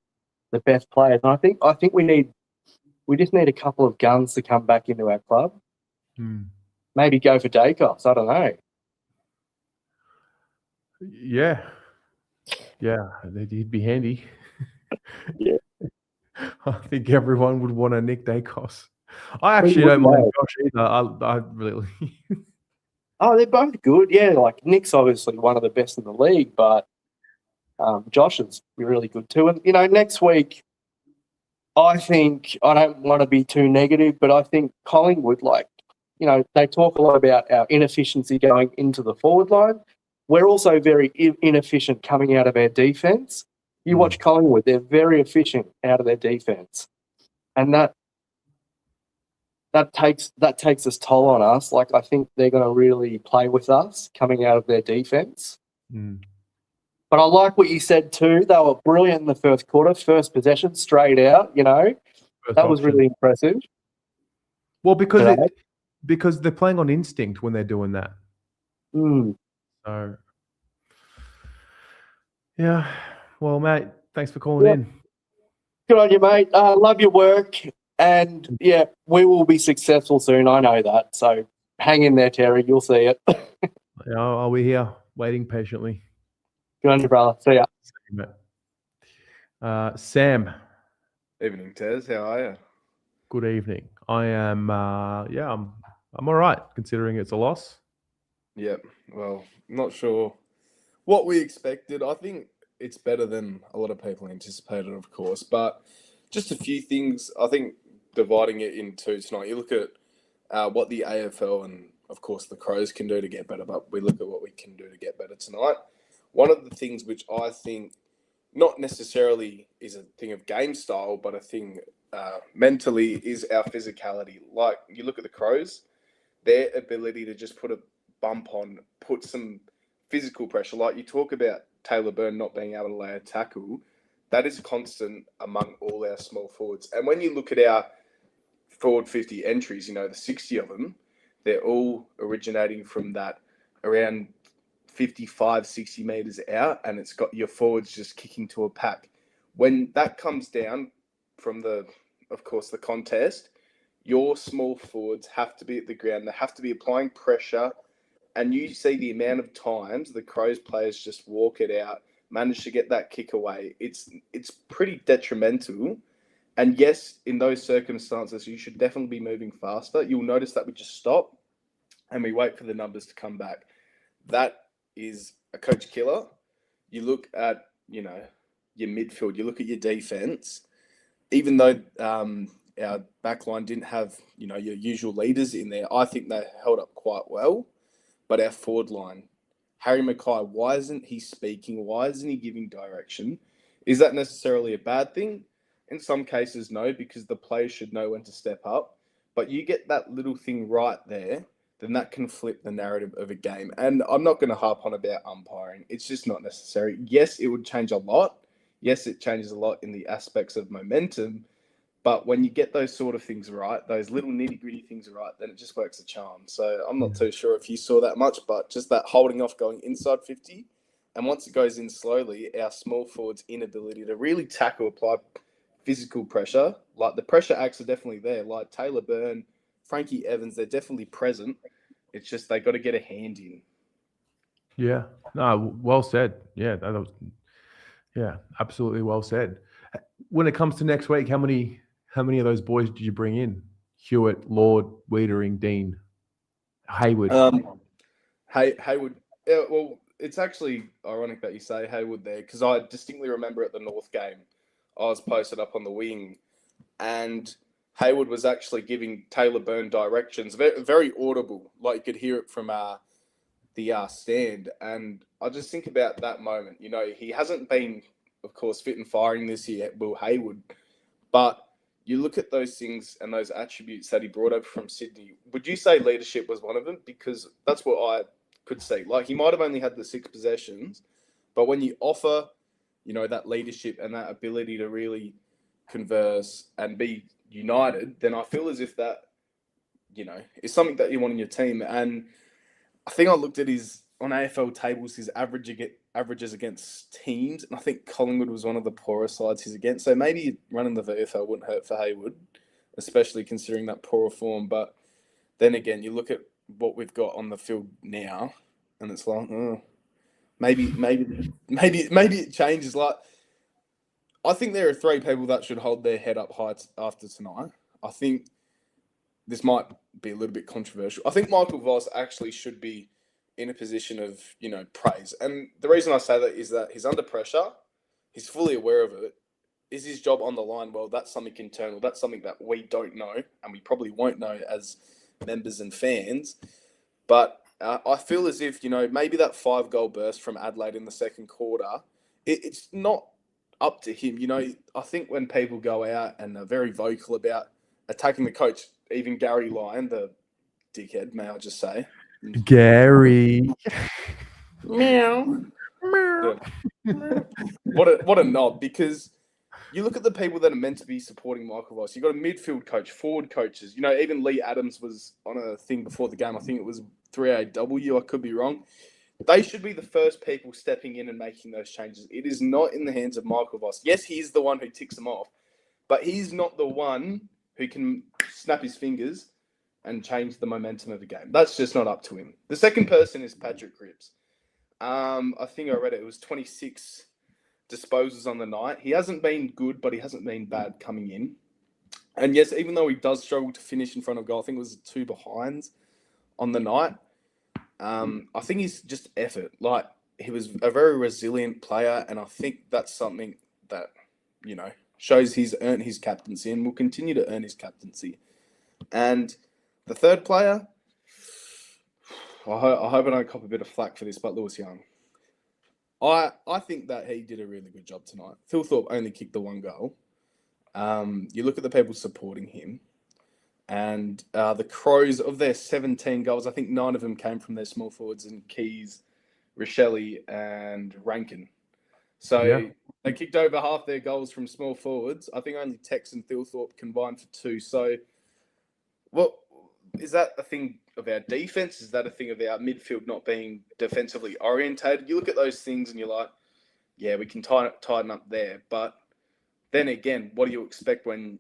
the best players. And I think we just need a couple of guns to come back into our club. Maybe go for Dacos. I don't know. Yeah, he'd be handy. Yeah. I think everyone would want a Nick Dacos. I actually don't mind Josh either. I really. Oh, they're both good. Yeah, like Nick's obviously one of the best in the league, but Josh is really good too. And, you know, next week, I think, I don't want to be too negative, but I think Collingwood, like, you know, they talk a lot about our inefficiency going into the forward line. We're also very inefficient coming out of our defence. You watch Collingwood, they're very efficient out of their defence. And that takes its toll on us. Like, I think they're going to really play with us coming out of their defence. But I like what you said too. They were brilliant in the first quarter, first possession, straight out, you know. That was really impressive. Well, because they're playing on instinct when they're doing that. So, yeah. Well, mate, thanks for calling in. Good on you, mate. Love your work. And, yeah, we will be successful soon. I know that. So hang in there, Terry. You'll see it. Yeah, I'll be here waiting patiently. Good on you, brother. See ya. See you, mate. Sam. Evening, Tez. How are you? Good evening. I am, I'm all right, considering it's a loss. Yep. Well, not sure what we expected. I think it's better than a lot of people anticipated, of course. But just a few things, I think, dividing it into tonight. You look at what the AFL and, of course, the Crows can do to get better, but we look at what we can do to get better tonight. One of the things which I think not necessarily is a thing of game style, but a thing mentally is our physicality. Like, you look at the Crows, their ability to just put a bump on, put some physical pressure. Like you talk about Taylor Byrne not being able to lay a tackle, that is constant among all our small forwards. And when you look at our forward 50 entries, you know, the 60 of them, they're all originating from that around 55, 60 metres out, and it's got your forwards just kicking to a pack. When that comes down from of course, the contest, your small forwards have to be at the ground. They have to be applying pressure. And you see the amount of times the Crows players just walk it out, manage to get that kick away. It's pretty detrimental. And yes, in those circumstances, you should definitely be moving faster. You'll notice that we just stop and we wait for the numbers to come back. That is a coach killer. You look at, you know, your midfield, you look at your defense. Even though our backline didn't have, you know, your usual leaders in there, I think they held up quite well. But our forward line, Harry Mackay, why isn't he speaking? Why isn't he giving direction? Is that necessarily a bad thing? In some cases, no, because the players should know when to step up. But you get that little thing right there, then that can flip the narrative of a game. And I'm not going to harp on about umpiring. It's just not necessary. Yes, it would change a lot. Yes, it changes a lot in the aspects of momentum. But when you get those sort of things right, those little nitty-gritty things right, then it just works a charm. So I'm not too sure if you saw that much, but just that holding off going inside 50. And once it goes in slowly, our small forwards' inability to really tackle, apply physical pressure, like the pressure acts are definitely there. Like Taylor Byrne, Frankie Evans, they're definitely present. It's just they got to get a hand in. Yeah. No, well said. Yeah, absolutely well said. When it comes to next week, how many of those boys did you bring in? Hewitt, Lord, Wiedering, Dean, Hayward. Hayward. Yeah, well, it's actually ironic that you say Hayward there, because I distinctly remember at the North game, I was posted up on the wing, and Hayward was actually giving Taylor Byrne directions, very, very audible, like you could hear it from the stand. And I just think about that moment. You know, he hasn't been, of course, fit and firing this year, Will Hayward, but you look at those things and those attributes that he brought over from Sydney. Would you say leadership was one of them? Because that's what I could see. Like, he might have only had the 6 possessions, but when you offer, you know, that leadership and that ability to really converse and be united, then I feel as if that is something that you want in your team. And I think I looked at on AFL tables, his averages against teams, and I think Collingwood was one of the poorer sides he's against. So maybe running the VFL wouldn't hurt for Hayward, especially considering that poorer form. But then again, you look at what we've got on the field now, and it's like, maybe it changes. Like, I think there are 3 people that should hold their head up high after tonight. I think this might be a little bit controversial. I think Michael Voss actually should be in a position of, praise. And the reason I say that is that he's under pressure. He's fully aware of it. Is his job on the line? Well, that's something internal. That's something that we don't know, and we probably won't know as members and fans. But I feel as if, maybe that 5-goal burst from Adelaide in the second quarter, it's not up to him. I think when people go out and are very vocal about attacking the coach, even Gary Lyon, the dickhead, may I just say. Gary. Meow. What a knob, because you look at the people that are meant to be supporting Michael Voss. You've got a midfield coach, forward coaches. Even Lee Adams was on a thing before the game. I think it was 3AW. I could be wrong. They should be the first people stepping in and making those changes. It is not in the hands of Michael Voss. Yes, he's the one who ticks them off, but he's not the one who can snap his fingers and change the momentum of the game. That's just not up to him. The second person is Patrick Cripps. I think I read it was 26 disposals on the night. He hasn't been good, but he hasn't been bad coming in. And yes, even though he does struggle to finish in front of goal, I think it was 2 behinds on the night. I think he's just effort. Like, he was a very resilient player, and I think that's something that, shows he's earned his captaincy and will continue to earn his captaincy. And the third player, I hope I don't cop a bit of flack for this, but Lewis Young. I think that he did a really good job tonight. Phil Thorpe only kicked the 1 goal. You look at the people supporting him, and the Crows, of their 17 goals, I think 9 of them came from their small forwards and Keys, Rochelle, and Rankin. So they kicked over half their goals from small forwards. I think only Tex and Thilthorpe combined for 2. So, is that a thing of our defense? Is that a thing of our midfield not being defensively orientated? You look at those things and you're like, yeah, we can tighten up there. But then again, what do you expect when,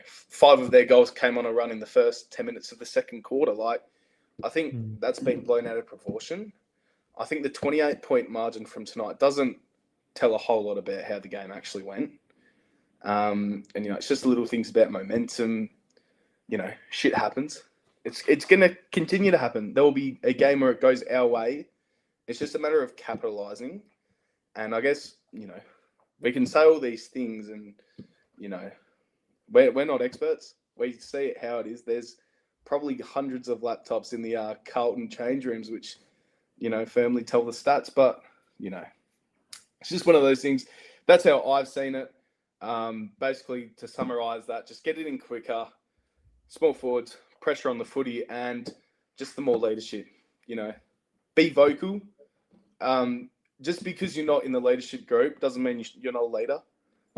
5 of their goals came on a run in the first 10 minutes of the second quarter? Like, I think that's been blown out of proportion. I think the 28-point margin from tonight doesn't tell a whole lot about how the game actually went. And, it's just little things about momentum. Shit happens. It's going to continue to happen. There will be a game where it goes our way. It's just a matter of capitalizing. And I guess, we can say all these things and, we're not experts. We see it how it is. There's probably hundreds of laptops in the Carlton change rooms, which, firmly tell the stats. But, it's just one of those things. That's how I've seen it. Basically, to summarize that, just get it in quicker, small forwards, pressure on the footy, and just the more leadership. Be vocal. Just because you're not in the leadership group doesn't mean you're not a leader.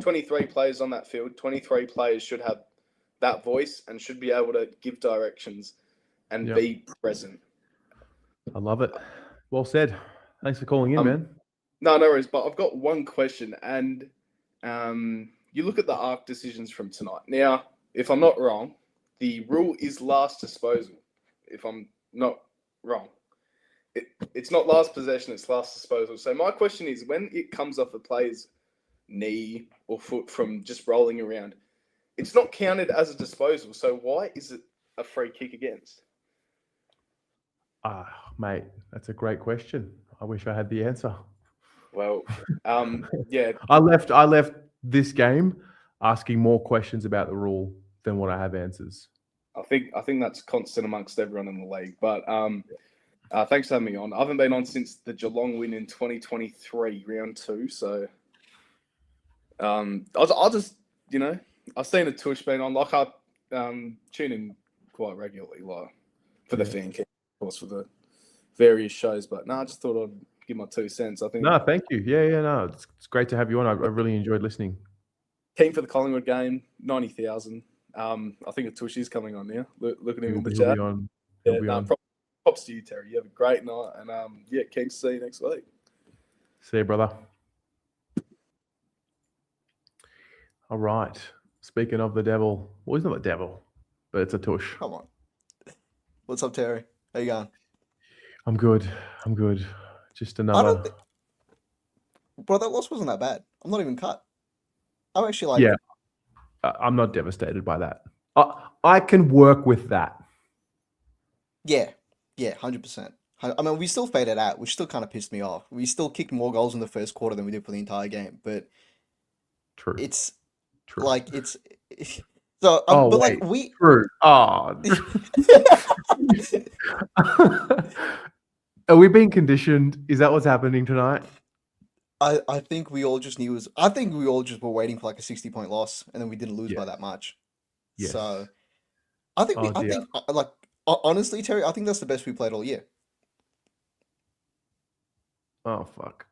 23 players on that field. 23 players should have that voice and should be able to give directions and be present. I love it. Well said. Thanks for calling in, man. No worries. But I've got one question, and you look at the ARC decisions from tonight. Now, if I'm not wrong, the rule is last disposal. If I'm not wrong, it's not last possession; it's last disposal. So my question is, when it comes off a player's knee or foot from just rolling around, it's not counted as a disposal. So why is it a free kick against? Mate, that's a great question. I wish I had the answer. Well, yeah. I left this game asking more questions about the rule than what I have answers. I think that's constant amongst everyone in the league. But thanks for having me on. I haven't been on since the Geelong win in 2023, round 2. So I'll just, I've seen a tush been on. Like, I tune in quite regularly, like, for the fan camp, of course, for the various shows. But I just thought I'd give my 2 cents. I think. No, thank you. Yeah, no, it's great to have you on. I really enjoyed listening. Keen for the Collingwood game, 90,000. I think a Tushy's coming on now. Look at him in the He'll chat. be on. Yeah, He'll be on. Props to you, Terry. You have a great night, and yeah, keen to see you next week. See you, brother. All right. Speaking of the devil, well, he's not the devil, but it's a tush. Come on. What's up, Terry? How you going? I'm good. Just another. Bro, that loss wasn't that bad. I'm not even cut. I'm actually like. Yeah. I'm not devastated by that. I can work with that. Yeah, 100%. I mean, we still faded out, which still kind of pissed me off. We still kicked more goals in the first quarter than we did for the entire game, but true. It's true. Like it's so. But wait, like we true. Oh. Are we being conditioned? Is that what's happening tonight? I think we all just knew it was. I think we all just were waiting for like a 60-point loss, and then we didn't lose by that much. Yes. So I think I think like honestly, Terry, I think that's the best we played all year. Oh fuck.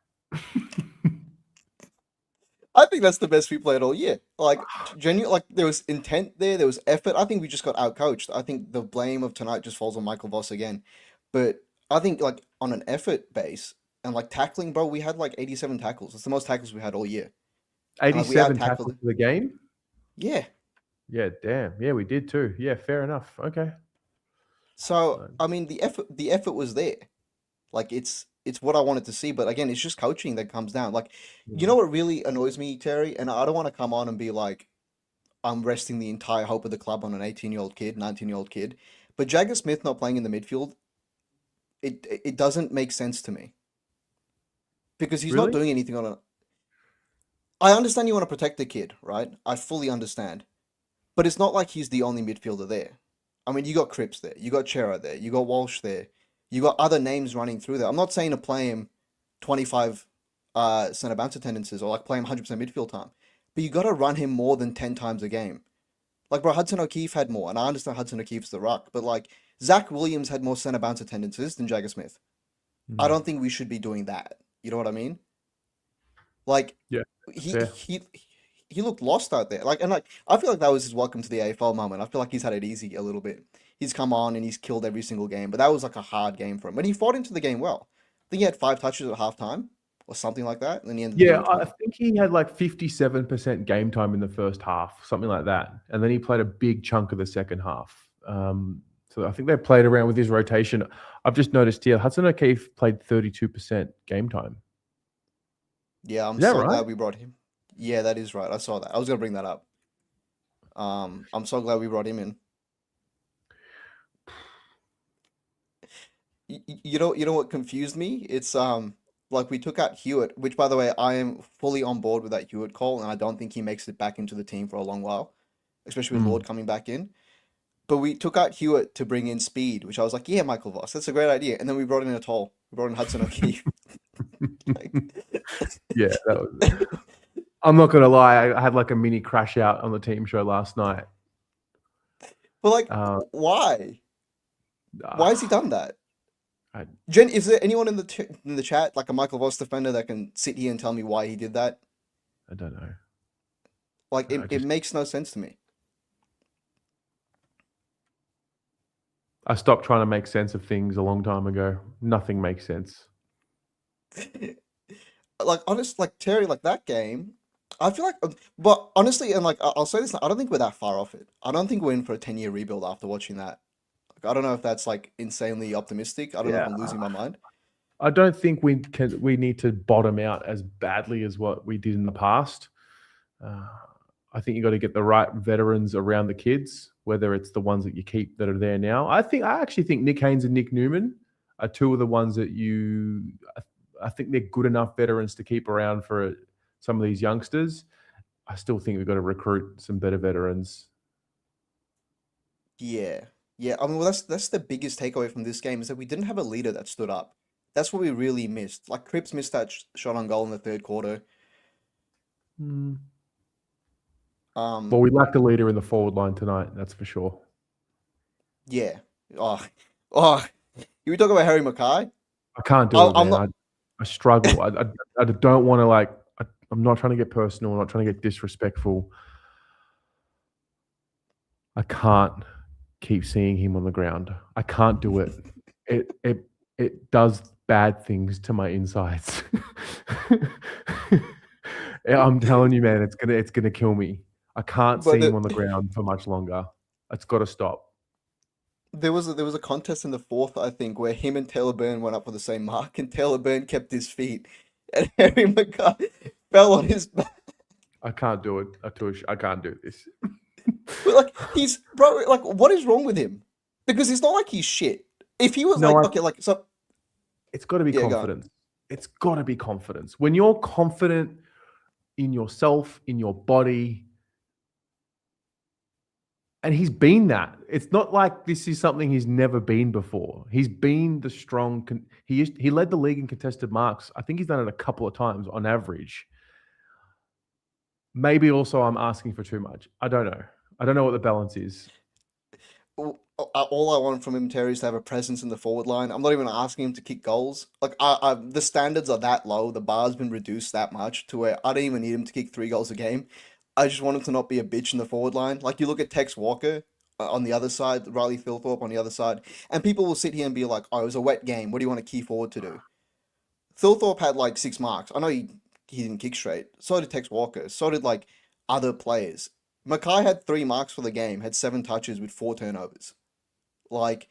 I think that's the best we played all year. Like genuine, like there was intent there was effort. I think we just got outcoached. I think the blame of tonight just falls on Michael Voss again. But I think like on an effort base and like tackling, bro, we had like 87 tackles. It's the most tackles we had all year. 87 tackles for the game? Yeah. Yeah, damn. Yeah, we did too. Yeah, fair enough. Okay. So I mean the effort was there. Like it's what I wanted to see, but again, it's just coaching that comes down. Like, you know what really annoys me, Terry? And I don't want to come on and be like, I'm resting the entire hope of the club on an 18-year-old kid, 19-year-old kid. But Jagger Smith not playing in the midfield, it doesn't make sense to me. Because he's not doing anything on a... I understand you want to protect the kid, right? I fully understand. But it's not like he's the only midfielder there. I mean, you got Cripps there, you got Chera there, you got Walsh there. You got other names running through there. I'm not saying to play him 25 centre bounce attendances or like play him 100% midfield time, but you got to run him more than 10 times a game. Like, bro, Hudson O'Keefe had more, and I understand Hudson O'Keefe's the ruck, but like Zach Williams had more centre bounce attendances than Jagger Smith. I don't think we should be doing that. You know what I mean? Like, he looked lost out there. Like, and like I feel like that was his welcome to the AFL moment. I feel like he's had it easy a little bit. He's come on and he's killed every single game, but that was like a hard game for him. But he fought into the game well. I think he had 5 touches at halftime or something like that. And then he ended I think he had like 57% game time in the first half, something like that. And then he played a big chunk of the second half. So I think they played around with his rotation. I've just noticed here, Hudson O'Keefe played 32% game time. Yeah, I'm so glad we brought him. Yeah, that is right. I saw that. I was going to bring that up. I'm so glad we brought him in. You know what confused me? It's like we took out Hewitt, which by the way, I am fully on board with that Hewitt call, and I don't think he makes it back into the team for a long while, especially with Lord coming back in. But we took out Hewitt to bring in speed, which I was like, yeah, Michael Voss, that's a great idea. And then we brought in a toll. We brought in Hudson O'Keefe. Yeah, that was. I'm not gonna lie, I had like a mini crash out on the team show last night. But like, why? Why has he done that? Jen, is there anyone in the chat, like a Michael Voss defender, that can sit here and tell me why he did that? I don't know. Like, it makes no sense to me. I stopped trying to make sense of things a long time ago. Nothing makes sense. Like, honest, like Terry, like that game, I feel like, but honestly, and like I'll say this, I don't think we're that far off it. I don't think we're in for a 10-year rebuild after watching that. Like, I don't know if that's like insanely optimistic. I don't know if I'm losing my mind. I don't think we need to bottom out as badly as what we did in the past. I think you got to get the right veterans around the kids, whether it's the ones that you keep that are there now. I actually think Nick Haynes and Nick Newman are two of the ones that I think they're good enough veterans to keep around for some of these youngsters. I still think we've got to recruit some better veterans. Yeah. I mean, well, that's the biggest takeaway from this game is that we didn't have a leader that stood up. That's what we really missed. Like Cripps missed that shot on goal in the third quarter. Well, we lacked a leader in the forward line tonight. That's for sure. Yeah. Oh. You were talking about Harry Mackay? I can't do it, man. I struggle. I don't want to like. I'm not trying to get personal. I'm not trying to get disrespectful. I can't keep seeing him on the ground. I can't do it. It does bad things to my insides. I'm telling you, man, it's gonna kill me. I can't see him on the ground for much longer. It's got to stop. There was a contest in the fourth, I think, where him and Taylor Byrne went up for the same mark, and Taylor Byrne kept his feet, and Harry Mackay fell on his back. I can't do it, Atush. I can't do this. But like what is wrong with him? Because it's not like he's shit. If he was it's got to be confidence. It's got to be confidence. When you're confident in yourself, in your body, and he's been that. It's not like this is something he's never been before. He's been the strong. He led the league in contested marks. I think he's done it a couple of times on average. Maybe also I'm asking for too much. I don't know. I don't know what the balance is. All I want from him, Terry, is to have a presence in the forward line. I'm not even asking him to kick goals. Like the standards are that low. The bar's been reduced that much to where I don't even need him to kick 3 goals a game. I just want him to not be a bitch in the forward line. Like you look at Tex Walker on the other side, Riley Thilthorpe on the other side, and people will sit here and be like, "Oh, it was a wet game. What do you want a key forward to do?" Thilthorpe had like 6 marks. I know he didn't kick straight. So did Tex Walker. So did like other players. Mackay had 3 marks for the game, had 7 touches with 4 turnovers. Like,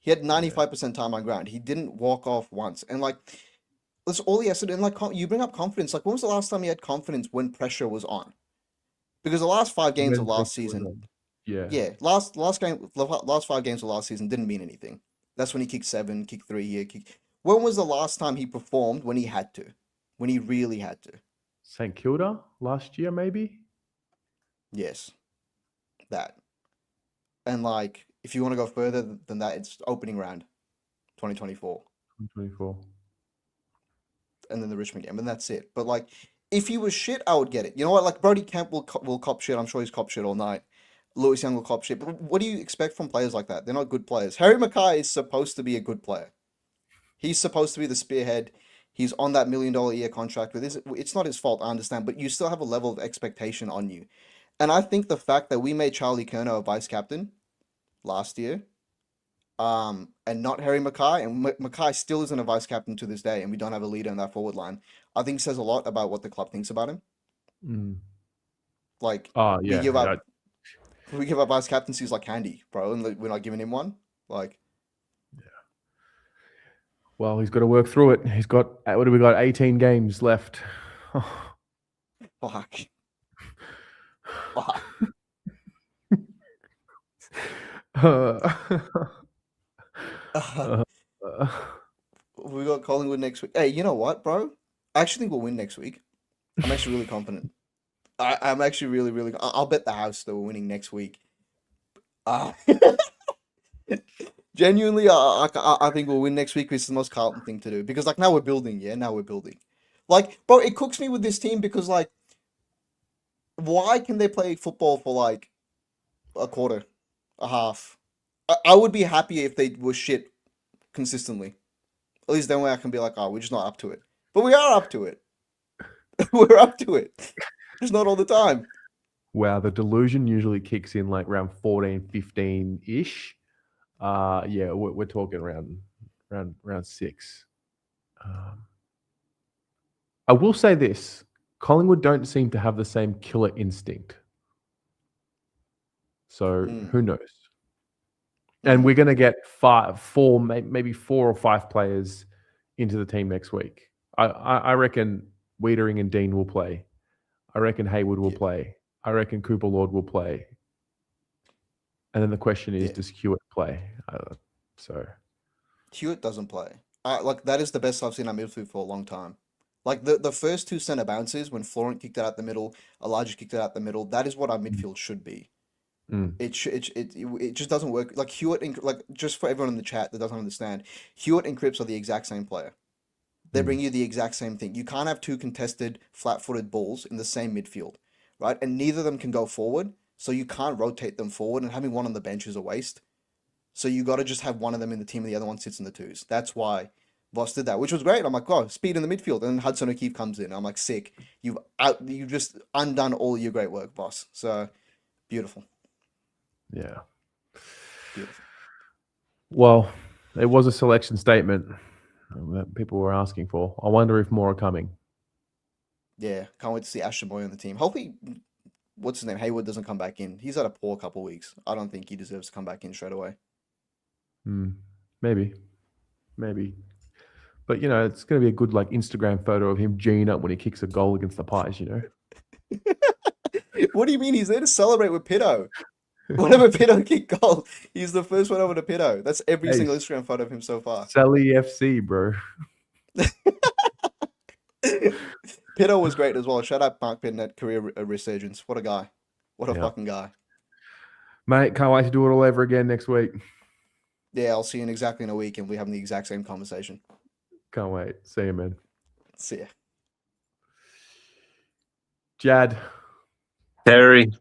he had 95% time on ground. He didn't walk off once. And, like, that's all he has to do. And, like, you bring up confidence. Like, when was the last time he had confidence when pressure was on? Because the last 5 games of last season... Yeah, last 5 games of last season didn't mean anything. That's when he kicked 7, kicked 3 here. When was the last time he performed when he had to? When he really had to? St. Kilda last year, maybe? Yes. That. And, like... If you want to go further than that, it's opening round, 2024. 2024. And then the Richmond game, and that's it. But, like, if he was shit, I would get it. You know what? Like, Brody Kemp will cop shit. I'm sure he's cop shit all night. Lewis Young will cop shit. But what do you expect from players like that? They're not good players. Harry Mackay is supposed to be a good player. He's supposed to be the spearhead. He's on that $1 million a year contract with his. It's not his fault, I understand, but you still have a level of expectation on you. And I think the fact that we made Charlie Curnow a vice captain last year, and not Harry Mackay, and Mackay still isn't a vice captain to this day, and we don't have a leader in that forward line, I think says a lot about what the club thinks about him. Like, we give up vice captaincies like candy, bro, and we're not giving him one. Like, well, he's got to work through it. He's got, what do we got? 18 games left. Fuck. We got Collingwood next week. Hey, you know what, bro? I actually think we'll win next week. I'm actually really confident. I'm actually really. I'll bet the house that we're winning next week. Genuinely, I think we'll win next week. It's the most Carlton thing to do because, like, now we're building. Yeah, now we're building. Like, bro, it cooks me with this team because, like, why can they play football for like a quarter, a half? I would be happy if they were shit consistently. At least then I can be like, oh, we're just not up to it. But we are up to it. We're up to it. Just not all the time. Wow, the delusion usually kicks in like around 14, 15-ish. Yeah, we're talking around 6. I will say this. Collingwood don't seem to have the same killer instinct. So who knows? And we're going to get 4, maybe 4 or 5 players into the team next week. I reckon Wiedering and Dean will play. I reckon Hayward will play. I reckon Cooper Lord will play. And then the question is, does Hewitt play? Hewitt doesn't play. Like, that is the best I've seen our midfield for a long time. Like, the first 2 centre bounces, when Florent kicked it out the middle, Elijah kicked it out the middle, that is what our midfield should be. It just doesn't work. Like, Hewitt, like, just for everyone in the chat that doesn't understand, Hewitt and Cripps are the exact same player. They bring you the exact same thing. You can't have 2 contested, flat-footed balls in the same midfield, right? And neither of them can go forward, so you can't rotate them forward, and having one on the bench is a waste. So you got to just have one of them in the team, and the other one sits in the 2s. That's why Voss did that, which was great. I'm like, oh, speed in the midfield, and then Hudson O'Keefe comes in. I'm like, sick. You've just undone all your great work, Voss. So beautiful. Yeah. Beautiful. Well, it was a selection statement that people were asking for. I wonder if more are coming. Yeah, can't wait to see Ashton Boy on the team. Hopefully, what's his name? Hayward doesn't come back in. He's had a poor couple of weeks. I don't think he deserves to come back in straight away. Maybe. But, it's going to be a good Instagram photo of him G'ing up when he kicks a goal against the Pies, What do you mean? He's there to celebrate with Pitto. Whenever Pitto kick goal, he's the first one over to Pitto. That's every single Instagram photo of him so far. Sally FC, bro. Pitto was great as well. Shout out Mark Bennett, career resurgence. What a guy. What a fucking guy. Mate, can't wait to do it all over again next week. Yeah, I'll see you in exactly a week and we're having the exact same conversation. Can't wait. See you, man. See ya. Jad. Terry.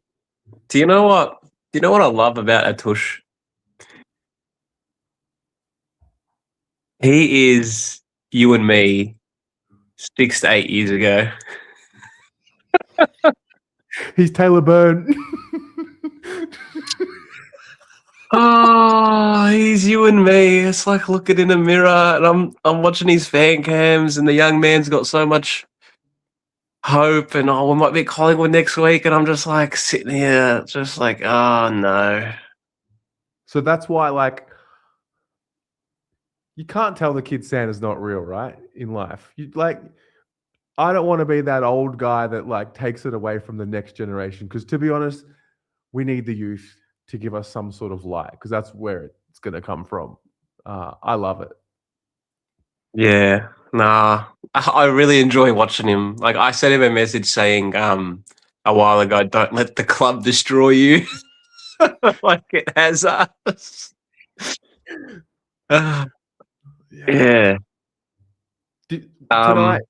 Do you know what I love about Atush? He is you and me 6 to 8 years ago. He's Taylor Byrne. Oh, he's you and me. It's like looking in a mirror, and I'm watching his fan cams, and the young man's got so much hope, and we might be at Collingwood next week, and I'm just like sitting here, just like, oh no. So that's why, you can't tell the kid Santa's not real, right? In life, I don't want to be that old guy that takes it away from the next generation. Because to be honest, we need the youth to give us some sort of light, because that's where it's going to come from. I love it. Yeah, nah, I really enjoy watching him. I sent him a message saying a while ago, don't let the club destroy you like it has us. Yeah. Tonight,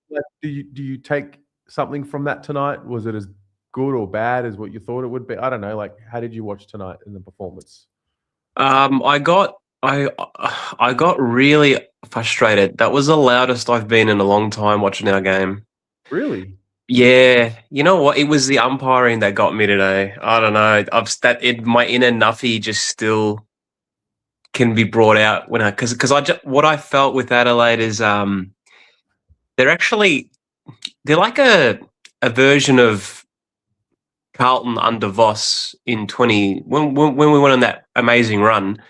do you take something from that tonight? Was it as good or bad as what you thought it would be? I don't know. How did you watch tonight in the performance? I got really frustrated. That was the loudest I've been in a long time watching our game. Really? Yeah. You know what? It was the umpiring that got me today. I don't know. My inner nuffy just still can be brought out when what I felt with Adelaide is they're like a version of Carlton under Voss in when we went on that amazing run.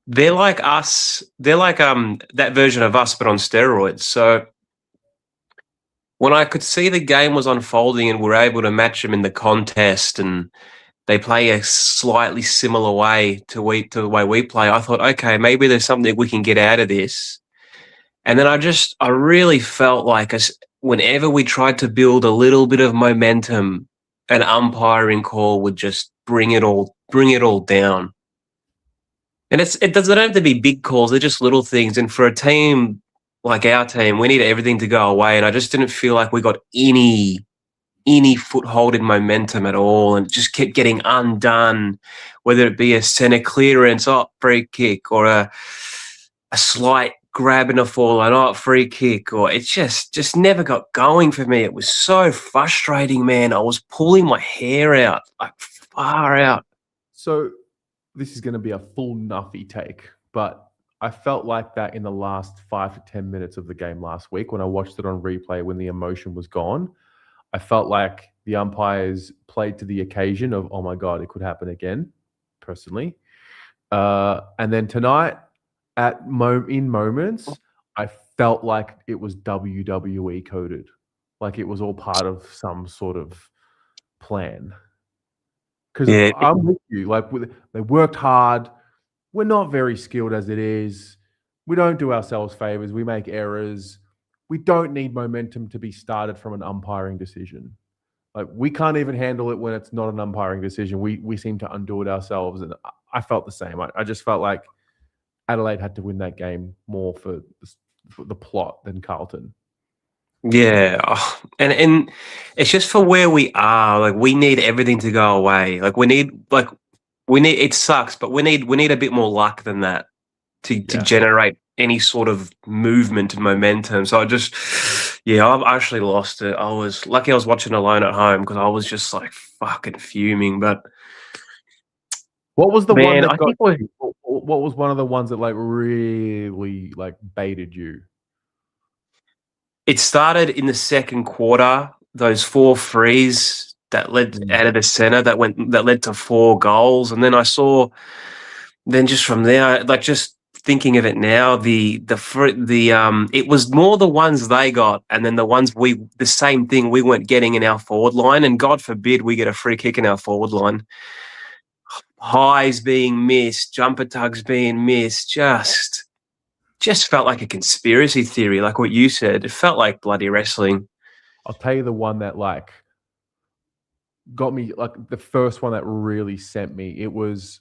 They're like us. They're like that version of us, but on steroids. So when I could see the game was unfolding and we're able to match them in the contest, and they play a slightly similar way to the way we play, I thought, okay, maybe there's something we can get out of this. And then I really felt like whenever we tried to build a little bit of momentum, an umpiring call would just bring it all down. And it doesn't have to be big calls; they're just little things. And for a team like our team, we need everything to go away. And I just didn't feel like we got any foothold in momentum at all, and just kept getting undone. Whether it be a centre clearance, free kick, or a slight grab and a fall and free kick, or it just never got going for me. It was so frustrating, man. I was pulling my hair out, far out. So this is going to be a full nuffy take, but I felt like that in the last 5 to 10 minutes of the game last week when I watched it on replay when the emotion was gone. I felt like the umpires played to the occasion of, oh my God, it could happen again, personally. And then tonight, in moments, I felt like it was WWE coded, like it was all part of some sort of plan. Because I'm with you, they worked hard. We're not very skilled as it is. We don't do ourselves favors. We make errors. We don't need momentum to be started from an umpiring decision. We can't even handle it when it's not an umpiring decision. We seem to undo it ourselves, and I felt the same. I just felt like Adelaide had to win that game more for the plot than Carlton. Yeah, and it's just for where we are. We need everything to go away. We need. It sucks, but we need a bit more luck than that to generate any sort of movement and momentum. So I've actually lost it. I was lucky I was watching alone at home because I was just fucking fuming. But What was the one Man, that I got think we're you? What was one of the ones that like really like baited you? it started in the second quarter. Those 4 frees that led out of the center that led to 4 goals, and then I saw. Then just from there, like just thinking of it now, it was more the ones they got, and then the same thing we weren't getting in our forward line, and God forbid we get a free kick in our forward line. Highs being missed, jumper tugs being missed, just felt like a conspiracy theory, like what you said. It felt like bloody wrestling. I'll tell you the one that like got me, like the first one that really sent me. It was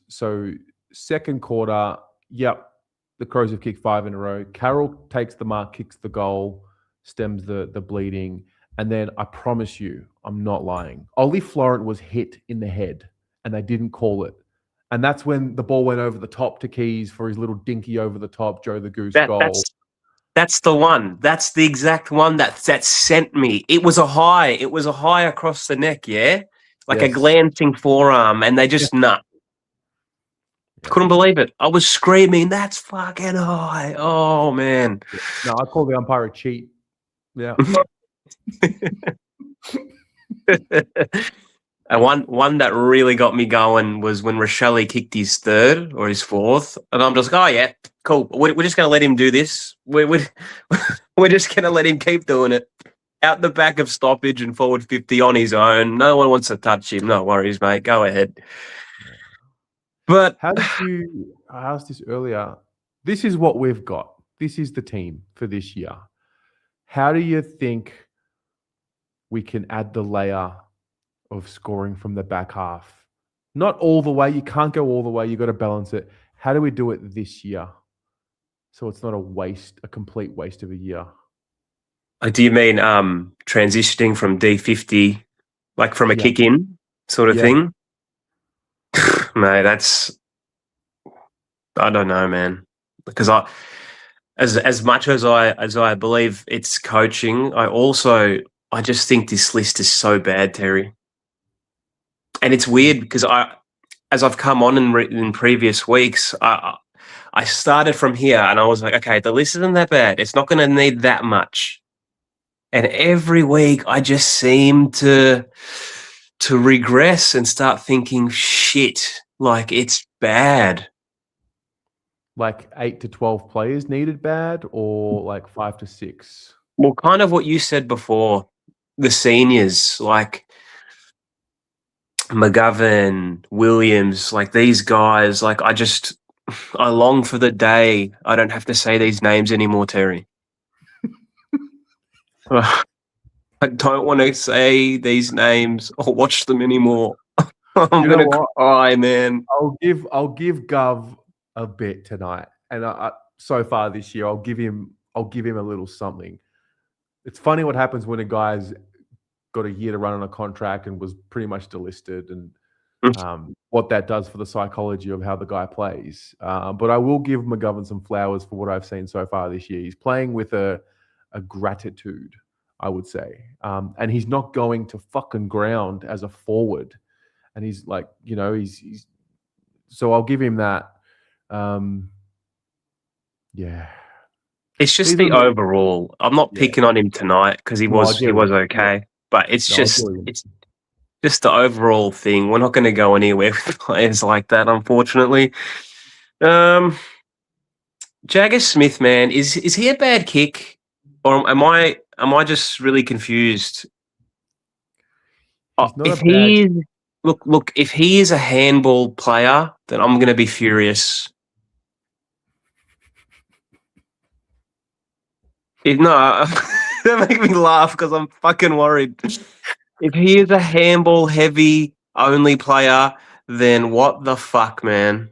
second quarter. Yep, the Crows have kicked 5 in a row. Carroll takes the mark, kicks the goal, stems the bleeding, and then I promise you, I'm not lying. Ollie Florent was hit in the head, and they didn't call it. And that's when the ball went over the top to Keys for his little dinky over the top Joe the Goose goal. That's the one. That's the exact one that sent me. It was a high. It was a high across the neck, yeah? Like a glancing forearm, and they just nut. Couldn't believe it. I was screaming, that's fucking high. Oh, man. No, I call the umpire a cheat. Yeah. And one that really got me going was when Rochelle kicked his 3rd or his 4th, and I'm just like, oh yeah, cool. We're just going to let him do this. We're just going to let him keep doing it. Out the back of stoppage and forward 50 on his own. No one wants to touch him. No worries, mate. Go ahead. But how did you? I asked this earlier. This is what we've got. This is the team for this year. How do you think we can add the layer of scoring from the back half? Not all the way. You can't go all the way. You got to balance it. How do we do it this year so it's not a complete waste of a year? Do you mean transitioning from D50, like from a kick in sort of thing? Mate, I don't know, man. Because as much as I believe it's coaching, I just think this list is so bad, Terry. And it's weird because as I've come on in previous weeks, I started from here and I was like, okay, the list isn't that bad. It's not going to need that much. And every week I just seem to regress and start thinking, shit, like it's bad. Like 8 to 12 players needed bad, or like 5 to 6? Well, kind of what you said before, the seniors, like McGovern, Williams, like these guys, like I long for the day I don't have to say these names anymore, Terry. I don't want to say these names or watch them anymore. I'm going to cry, man. I'll give Gov a bit tonight, and so far this year, I'll give him a little something. It's funny what happens when a guy's got a year to run on a contract and was pretty much delisted, and what that does for the psychology of how the guy plays. But I will give McGovern some flowers for what I've seen so far this year. He's playing with a gratitude, I would say. And he's not going to fucking ground as a forward. And he's like, he's so I'll give him that. Yeah. It's just the overall. I'm not picking on him tonight because he was okay. But it's just the overall thing. We're not going to go anywhere with players like that, unfortunately. Jagger Smith, man, is he a bad kick? Or am I just really confused? If he is a handball player, then I'm going to be furious. That make me laugh because I'm fucking worried. If he is a handball heavy only player, then what the fuck, man?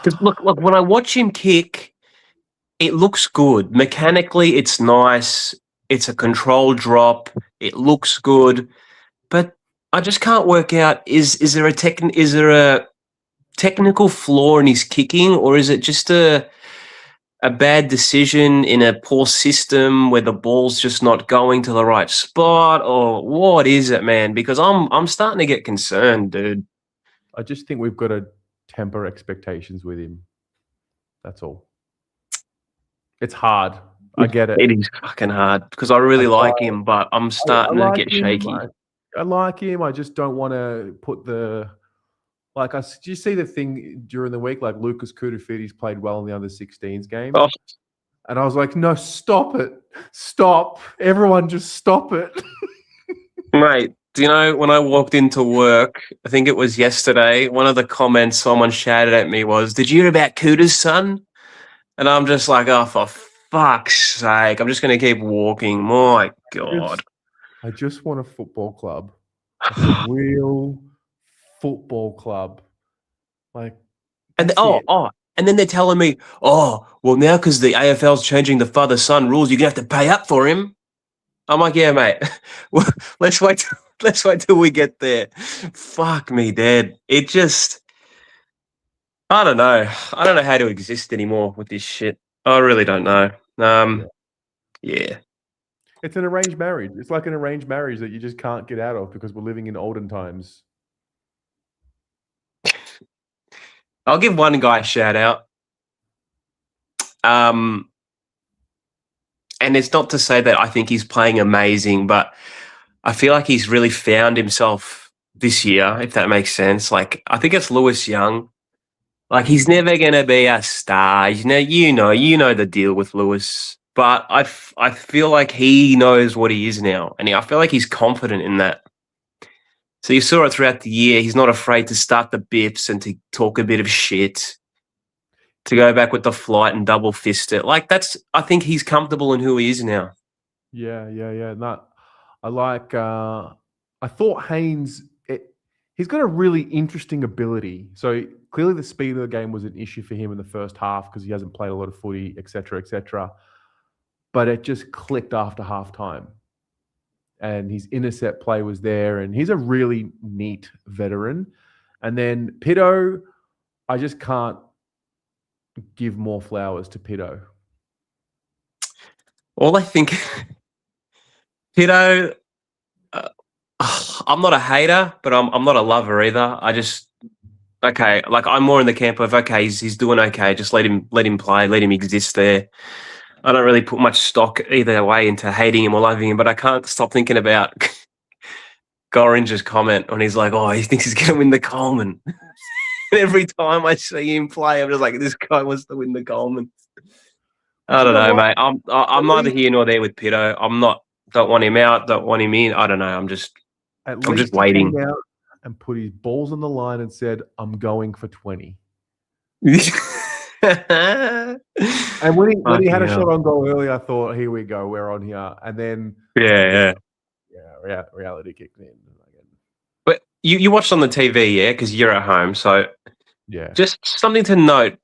Because look, when I watch him kick, it looks good. Mechanically, it's nice. It's a controlled drop. It looks good, but I just can't work out: is there a technical flaw in his kicking, or is it just a bad decision in a poor system where the ball's just not going to the right spot, or what is it, man? Because I'm starting to get concerned, dude. I just think we've got to temper expectations with him. That's all. It's hard. I get it. It is fucking hard because I really like him, but I'm starting to get shaky. I like him. I just don't want to put the do you see the thing during the week? Like Lucas Kudafiti's played well in the under 16s game. Oh. And I was like, no, stop it. Stop. Everyone just stop it. Mate, do you know when I walked into work, I think it was yesterday, one of the comments someone shouted at me was, "Did you hear about Kuda's son?" And I'm just like, oh, for fuck's sake. I'm just going to keep walking. My God. I just want a football club. A real football club. Like, and and then they're telling me, oh, well, now because the AFL's changing the father-son rules, you're going to have to pay up for him. I'm like, yeah, mate. Well, let's wait till we get there. Fuck me, Dad. It just, I don't know. I don't know how to exist anymore with this shit. I really don't know. Yeah. It's an arranged marriage. It's like an arranged marriage that you just can't get out of because we're living in olden times. I'll give one guy a shout out. And it's not to say that I think he's playing amazing, but I feel like he's really found himself this year, if that makes sense. Like, I think it's Lewis Young. Like, he's never going to be a star. You know the deal with Lewis. But I feel like he knows what he is now. And I feel like he's confident in that. So you saw it throughout the year. He's not afraid to start the bips and to talk a bit of shit, to go back with the flight and double fist it. Like, I think he's comfortable in who he is now. Yeah. No, I thought Haynes, he's got a really interesting ability. So clearly the speed of the game was an issue for him in the first half because he hasn't played a lot of footy, et cetera, et cetera. But it just clicked after halftime. And his intercept play was there. And he's a really neat veteran. And then Pitto, I just can't give more flowers to Pitto. All I think, Pitto, I'm not a hater, but I'm not a lover either. Okay, like I'm more in the camp of, okay, he's doing okay. Just let him play, let him exist there. I don't really put much stock either way into hating him or loving him, but I can't stop thinking about Gorringe's comment when he's like, oh, he thinks he's going to win the Coleman. And every time I see him play, I'm just like, this guy wants to win the Coleman. I don't know, mate. I'm neither here nor there with Pitto. Don't want him out, don't want him in. I don't know. I'm just waiting. He came out and put his balls on the line and said, I'm going for 20. And when he had a shot on goal early, I thought, here we go, we're on here. And then reality kicked in. But you watched on the TV, yeah, because you're at home. So yeah, just something to note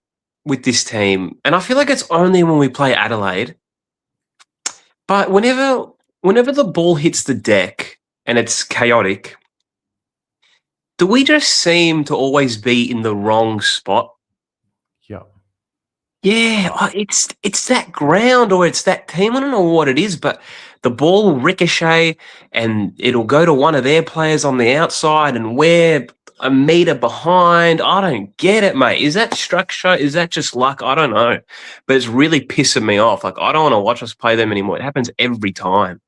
with this team, and I feel like it's only when we play Adelaide. But whenever the ball hits the deck and it's chaotic, do we just seem to always be in the wrong spot? Yeah, it's that ground or it's that team. I don't know what it is, but the ball will ricochet and it'll go to one of their players on the outside and we're a meter behind. I don't get it, mate. Is that structure? Is that just luck? I don't know. But it's really pissing me off. Like, I don't want to watch us play them anymore. It happens every time.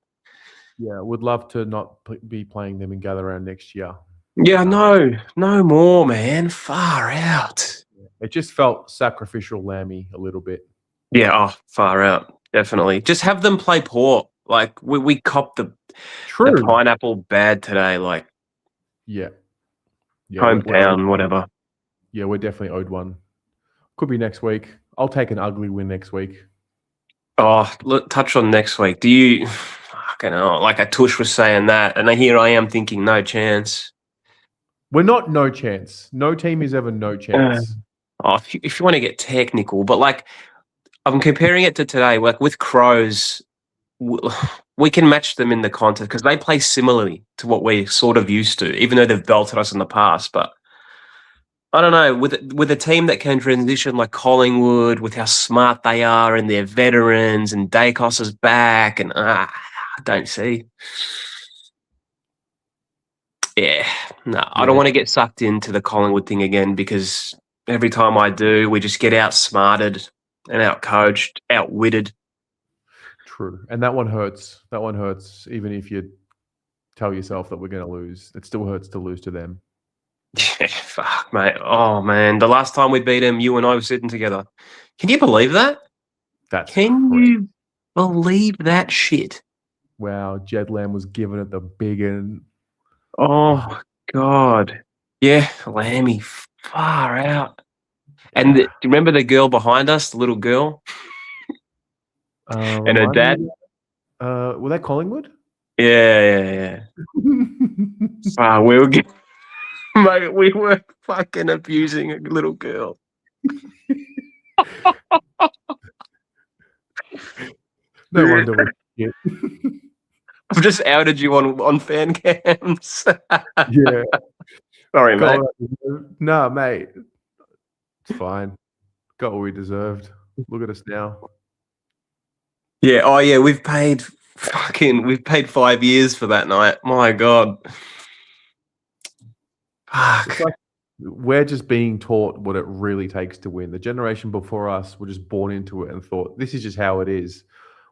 Yeah, would love to not be playing them in Gather Round next year. Yeah, no more, man. Far out. It just felt sacrificial lammy a little bit. Yeah, far out. Definitely. Just have them play poor. Like, we copped the pineapple bad today. Like, yeah, hometown, whatever. Yeah, we're definitely owed one. Could be next week. I'll take an ugly win next week. Oh, look, touch on next week. Do you, fucking hell, like a Tush was saying that, and here I am thinking no chance. We're not no chance. No team is ever no chance. If you want to get technical, but like I'm comparing it to today, like with Crows, we can match them in the contest because they play similarly to what we're sort of used to, even though they've belted us in the past. But I don't know, with a team that can transition like Collingwood, with how smart they are and their veterans, and Dacos is back, and I don't see. Yeah, no, I don't want to get sucked into the Collingwood thing again because every time I do, we just get outsmarted and outcoached, outwitted. True. And that one hurts. That one hurts. Even if you tell yourself that we're going to lose, it still hurts to lose to them. Yeah, fuck, mate. Oh, man. The last time we beat them, you and I were sitting together. Can you believe that? Can you believe that shit? Wow. Jed Lamb was giving it the big end. Oh, God. Yeah, Lammy, far out. And do you remember the girl behind us, the little girl? And her dad? Were they Collingwood? Yeah. Mate, we were fucking abusing a little girl. No wonder we're shit. I've just outed you on fan cams. Yeah. Sorry, mate. No, mate. It's fine. Got what we deserved. Look at us now. Yeah. Oh, yeah. We've paid 5 years for that night. My God. It's like we're just being taught what it really takes to win. The generation before us were just born into it and thought, this is just how it is.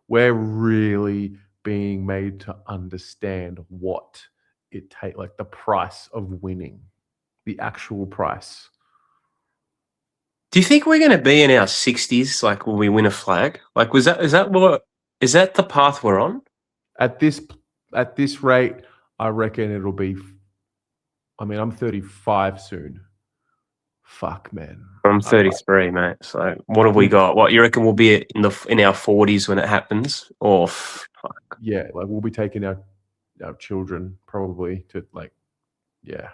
We're really being made to understand what it takes, like the price of winning, the actual price. Do you think we're going to be in our 60s, like when we win a flag? Like, is that the path we're on? At this rate, I reckon it'll be. I mean, I'm 35 soon. Fuck, man. I'm 33, mate. So what have we got? What you reckon we'll be in our 40s when it happens? Or fuck. Yeah, like we'll be taking our children probably to yeah.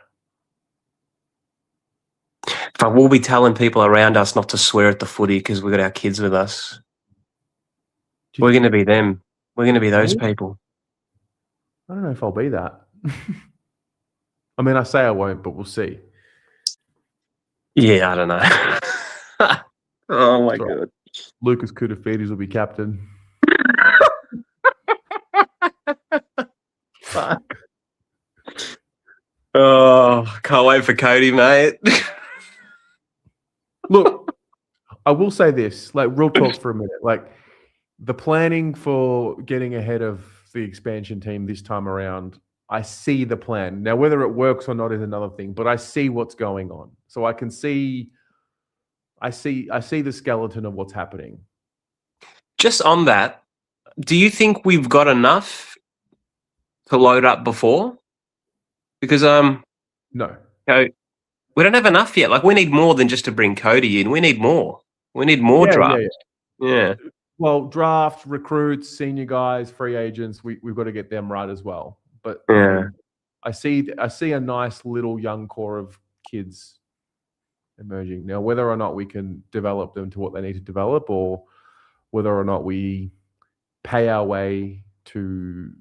But we'll be telling people around us not to swear at the footy because we've got our kids with us. We're going to be them. We're going to be those people. I don't know if I'll be that. I mean, I say I won't, but we'll see. Yeah, I don't know. Oh, my God. Lucas Koutafidis will be captain. Fuck. Oh, can't wait for Cody, mate. Look, I will say this, like real talk for a minute. Like the planning for getting ahead of the expansion team this time around, I see the plan. Now, whether it works or not is another thing, but I see what's going on. So I can see I see the skeleton of what's happening. Just on that, do you think we've got enough to load up before? Because no. We don't have enough yet. Like we need more than just to bring Cody in. We need more. We need more draft. Yeah. Well, draft, recruits, senior guys, free agents, we've got to get them right as well. But I see a nice little young core of kids emerging. Now, whether or not we can develop them to what they need to develop or whether or not we pay our way to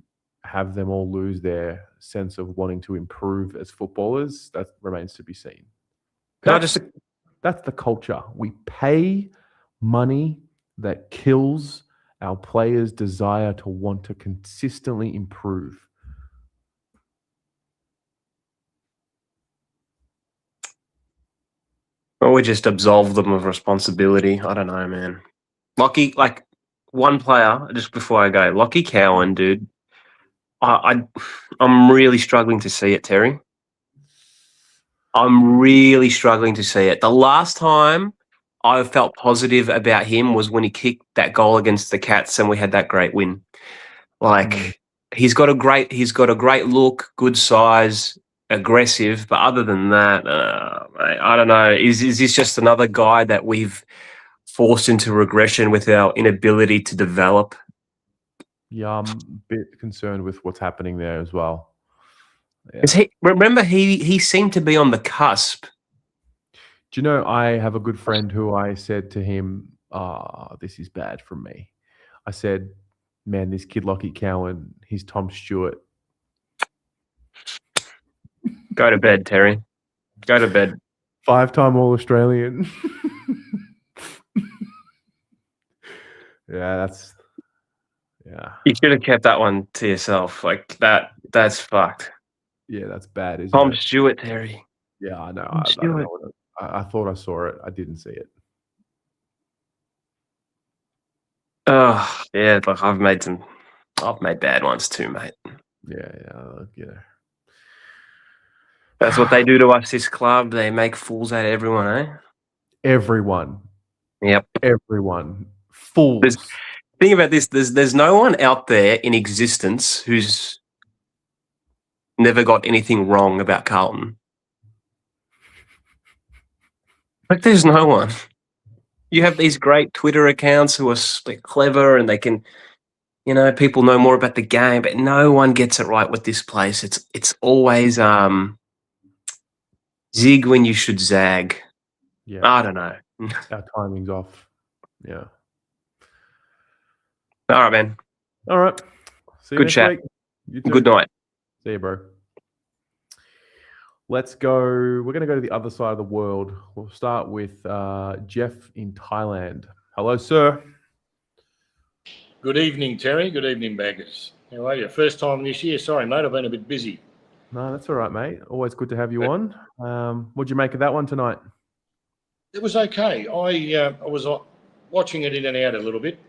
have them all lose their sense of wanting to improve as footballers, that remains to be seen. That's the culture. We pay money that kills our players' desire to want to consistently improve. Or we just absolve them of responsibility. I don't know, man. Lockie, like one player, just before I go, Lockie Cowan, dude. I'm really struggling to see it, Terry. I'm really struggling to see it. The last time I felt positive about him was when he kicked that goal against the Cats and we had that great win. Like he's got a great look, good size, aggressive, but other than that, mate, I don't know. Is this just another guy that we've forced into regression with our inability to develop? Yeah, I'm a bit concerned with what's happening there as well. Yeah. Remember, he seemed to be on the cusp. Do you know, I have a good friend who I said to him, this is bad from me. I said, man, this kid Lockie Cowan, he's Tom Stewart. Go to bed, Terry. Go to bed. 5-time All-Australian. Yeah. You should have kept that one to yourself. Like that's fucked. Yeah, that's bad, isn't Tom it? Stewart, Terry. Yeah, I know. Tom I don't Stewart. know. I thought I saw it. I didn't see it. Oh, yeah, like I've made bad ones too, mate. Yeah. That's what they do to us, this club. They make fools out of everyone, eh? Everyone. Yep. Everyone. Fools. Think about this. There's no one out there in existence who's never got anything wrong about Carlton. Like, there's no one. You have these great Twitter accounts who are clever and they can, people know more about the game, but no one gets it right with this place. It's always zig when you should zag. Yeah. I don't know. Our timing's off. Yeah. All right, man. All right. See you Good next chat. week. You too. Good night. See you, bro. Let's go. We're going to go to the other side of the world. We'll start with Jeff in Thailand. Hello, sir. Good evening, Terry. Good evening, Baggers. How are you? First time this year. Sorry, mate. I've been a bit busy. No, that's all right, mate. Always good to have you on. What'd you make of that one tonight? It was okay. I was watching it in and out a little bit.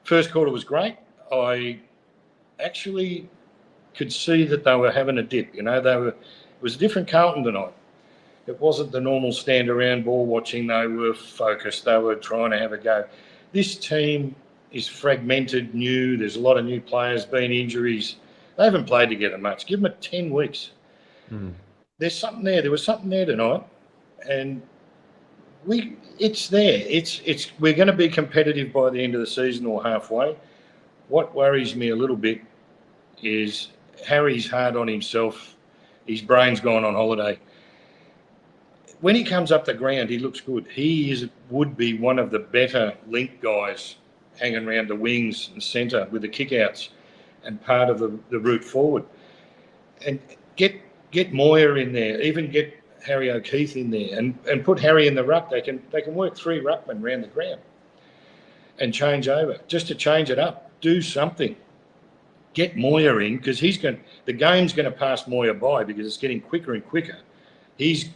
First quarter was great. I actually could see that they were having a dip. It was a different Carlton tonight. It wasn't the normal stand around ball watching. They were focused. They were trying to have a go. This team is fragmented, new. There's a lot of new players, been injuries. They haven't played together much. Give them 10 weeks. There's something there. There was something there tonight, and it's there. We're going to be competitive by the end of the season or halfway. What worries me a little bit is Harry's hard on himself. His brain's gone on holiday. When he comes up the ground, he looks good. He would be one of the better link guys hanging around the wings and centre with the kickouts and part of the route forward. And get Moyer in there, even get Harry O'Keefe in there and put Harry in the ruck. They can work 3 ruckmen around the ground and change over, just to change it up. Do something. Get Moyer in, because the game's going to pass Moyer by because it's getting quicker and quicker. He's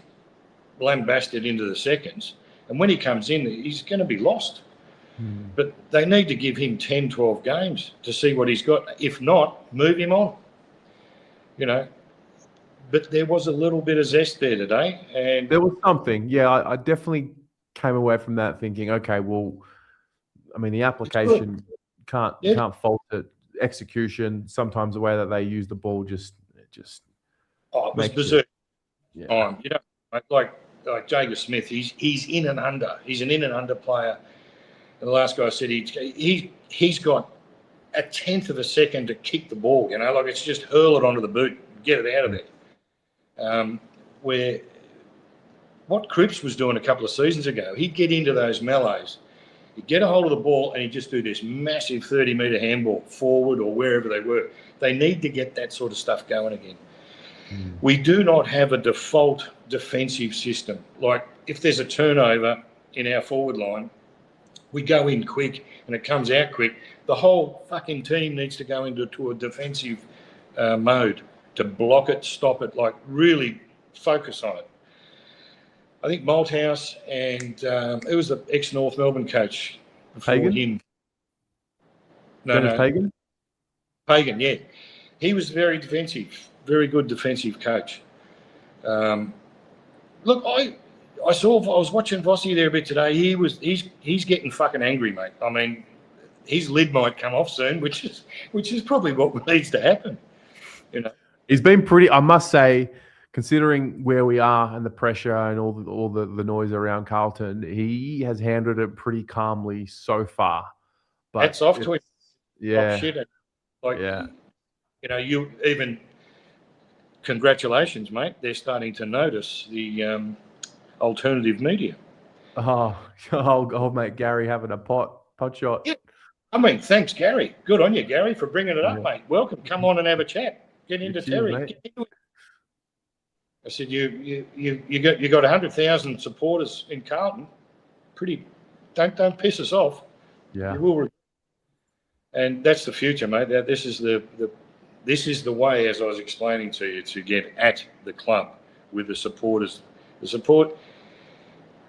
lambasted into the seconds, and when he comes in, he's going to be lost. But they need to give him 10, 12 games to see what he's got. If not, move him on. But there was a little bit of zest there today, and there was something. Yeah, I definitely came away from that thinking, okay, well, I mean, the application can't fault it. Execution, sometimes the way that they use the ball just it was berserk. Like Jager Smith, he's in and under. He's an in and under player. And the last guy said he's got a 1/10 of a second to kick the ball. Like it's just hurl it onto the boot, get it out of there. Where what Cripps was doing a couple of seasons ago, he'd get into those mellows. He'd get a hold of the ball and he'd just do this massive 30-metre handball forward or wherever they were. They need to get that sort of stuff going again. We do not have a default defensive system. Like if there's a turnover in our forward line, we go in quick and it comes out quick. The whole fucking team needs to go into a defensive mode to block it, stop it, like really focus on it. I think Malthouse and it was the ex-North Melbourne coach before Pagan? him. Dennis Pagan? Pagan, yeah. He was very defensive, very good defensive coach. Look, I was watching Vossi there a bit today. He's getting fucking angry, mate. I mean, his lid might come off soon, which is probably what needs to happen. He's been pretty. I must say, considering where we are and the pressure and all the noise around Carlton, he has handled it pretty calmly so far. But hats off to him. Yeah. Shit. You even congratulations, mate. They're starting to notice the alternative media. Oh, old mate Gary having a pot shot. Yeah. I mean, thanks, Gary. Good on you, Gary, for bringing it up, mate. Welcome. Come on and have a chat. Get into Terry. I said, you got 100,000 supporters in Carlton. Don't piss us off. Yeah. You will. And that's the future, mate. This is the this is the way, as I was explaining to you, to get at the club with the supporters. The support,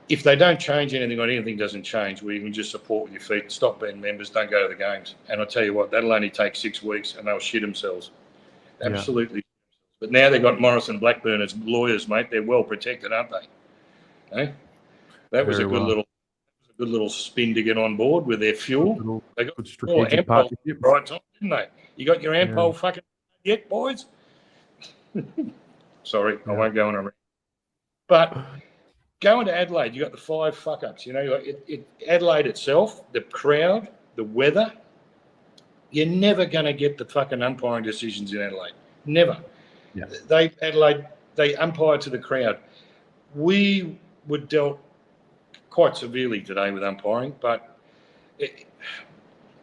if they don't change anything or anything doesn't change, we can just support with your feet, stop being members, don't go to the games. And I'll tell you what, that'll only take 6 weeks and they'll shit themselves. Absolutely. But now they've got Morris and Blackburn as lawyers, mate. They're well protected, aren't they? Hey? That was a good little spin to get on board with their fuel. They got strategic partnership, right time, didn't they? You got your Ampol fucking yet, boys? Sorry, I won't go on a rant. But going to Adelaide, you got the 5 fuck ups. You know, Adelaide itself, the crowd, the weather. You're never going to get the fucking umpiring decisions in Adelaide. Never. Yeah. Adelaide, they umpire to the crowd. We were dealt quite severely today with umpiring, but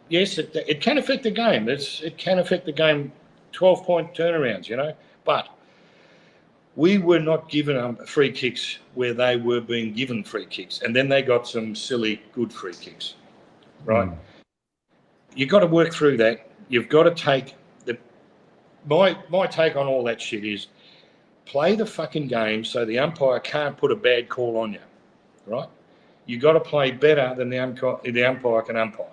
yes, it can affect the game. It can affect the game, 12-point turnarounds, you know. But we were not given free kicks where they were being given free kicks, and then they got some silly good free kicks, right? You've got to work through that. You've got to take my take on all that shit is play the fucking game so the umpire can't put a bad call on you, right? You've got to play better than the umpire can umpire.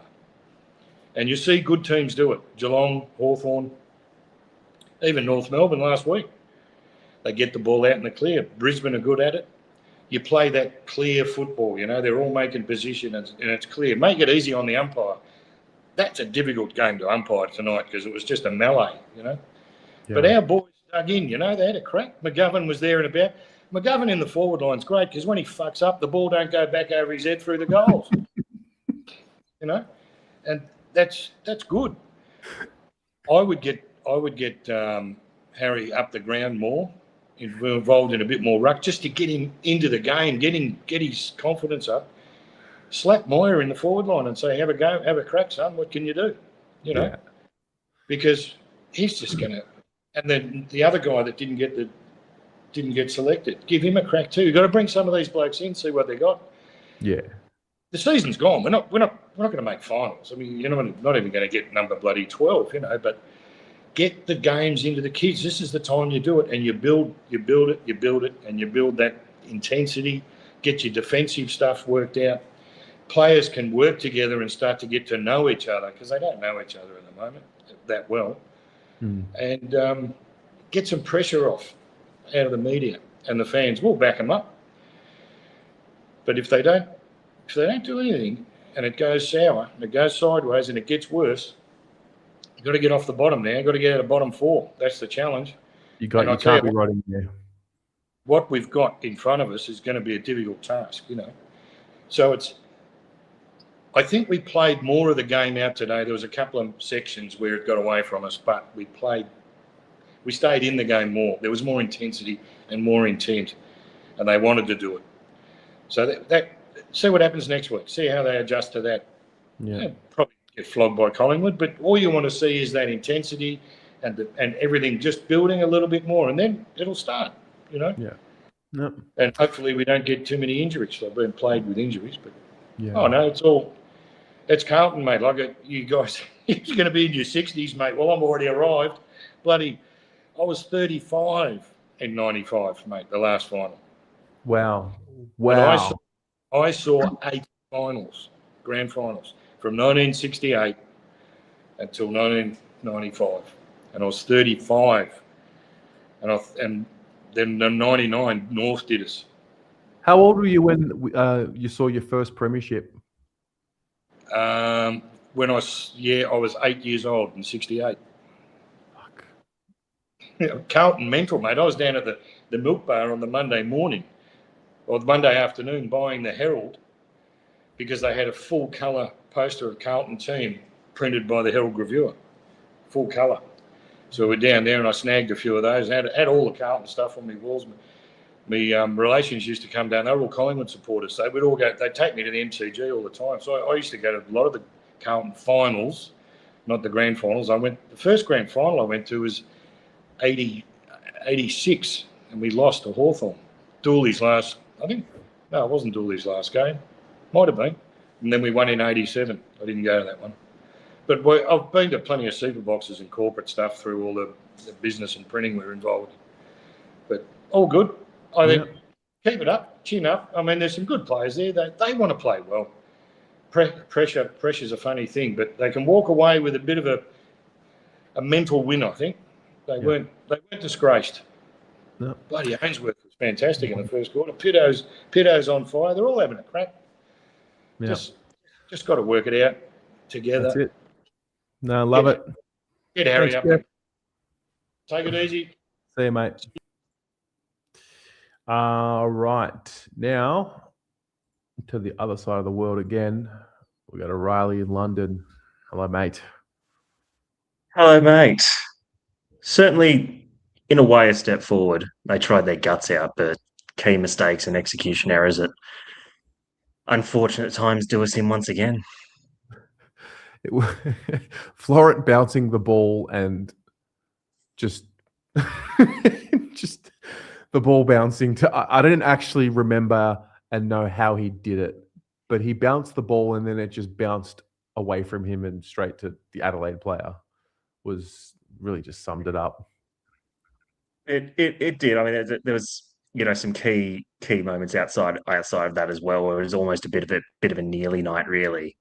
And you see good teams do it. Geelong, Hawthorn, even North Melbourne last week. They get the ball out in the clear. Brisbane are good at it. You play that clear football, you know. They're all making position and it's clear. Make it easy on the umpire. That's a difficult game to umpire tonight because it was just a melee, you know. Yeah. But our boys dug in, you know. They had a crack. McGovern was there and about. McGovern in the forward line's great because when he fucks up, the ball don't go back over his head through the goals, you know. And that's good. I would get Harry up the ground more, involved in a bit more ruck, just to get him into the game, get his confidence up. Slap Moyer in the forward line and say, have a go, have a crack, son. What can you do? You know, because he's just gonna. And then the other guy that didn't get selected, give him a crack too. You've got to bring some of these blokes in, see what they got. Yeah. The season's gone. We're not going to make finals. I mean, you're not even going to get number bloody 12, you know. But get the games into the kids. This is the time you do it, and you build it, and you build that intensity. Get your defensive stuff worked out. Players can work together and start to get to know each other because they don't know each other at the moment that well. And get some pressure off out of the media and the fans. Will back them up. But if they don't do anything and it goes sour and it goes sideways and it gets worse, you've got to get off the bottom now. You've got to get out of bottom 4. That's the challenge. You can't be right in there. What we've got in front of us is going to be a difficult task, you know. So I think we played more of the game out today. There was a couple of sections where it got away from us, but we stayed in the game more. There was more intensity and more intent, and they wanted to do it. So that see what happens next week. See how they adjust to that. Yeah, probably get flogged by Collingwood, but all you want to see is that intensity and everything just building a little bit more, and then it'll start. You know. Yeah. No. And hopefully we don't get too many injuries. I've been plagued with injuries, but it's Carlton, mate. Like you guys, you're going to be in your 60s, mate. Well, I'm already arrived. Bloody, I was 35 in 95, mate, the last final. Wow. I saw 8 finals, grand finals, from 1968 until 1995. And I was 35. And then the 99, North did us. How old were you when you saw your first premiership? When I was 8 years old in 68. Fuck. Carlton mental, mate. I was down at the milk bar on the Monday morning or the Monday afternoon buying the Herald because they had a full colour poster of Carlton team printed by the Herald Reviewer. Full colour. So we're down there and I snagged a few of those. I had all the Carlton stuff on my walls. My relations used to come down. They were all Collingwood supporters. So we'd all go. They'd take me to the MCG all the time. So I used to go to a lot of the Carlton finals, not the grand finals. The first grand final I went to was 86, and we lost to Hawthorn. Dooley's last, it wasn't Dooley's last game. Might have been. And then we won in 87. I didn't go to that one. But I've been to plenty of super boxes and corporate stuff through all the business and printing we're involved in. But all good. I think keep it up, chin up. I mean, there's some good players there. They want to play well. Pressure's a funny thing, but they can walk away with a bit of a mental win, I think. They weren't disgraced. No. Bloody Ainsworth was fantastic in the first quarter. Pitto's on fire. They're all having a crack. Yeah. Just got to work it out together. That's it. No, love it. Get Harry Thanks, up. Jeff. Take it easy. See you, mate. Right. Now, to the other side of the world again. We got a Riley in London. Hello, mate. Hello, mate. Certainly, in a way, a step forward. They tried their guts out, but key mistakes and execution errors at unfortunate times do us in once again. Florent bouncing the ball and just just the ball bouncing to. I didn't actually remember and know how he did it, but he bounced the ball and then it just bounced away from him and straight to the Adelaide player. Was really just summed it up. It did. I mean, there was some key moments outside of that as well, where it was almost a bit of a nearly night, really.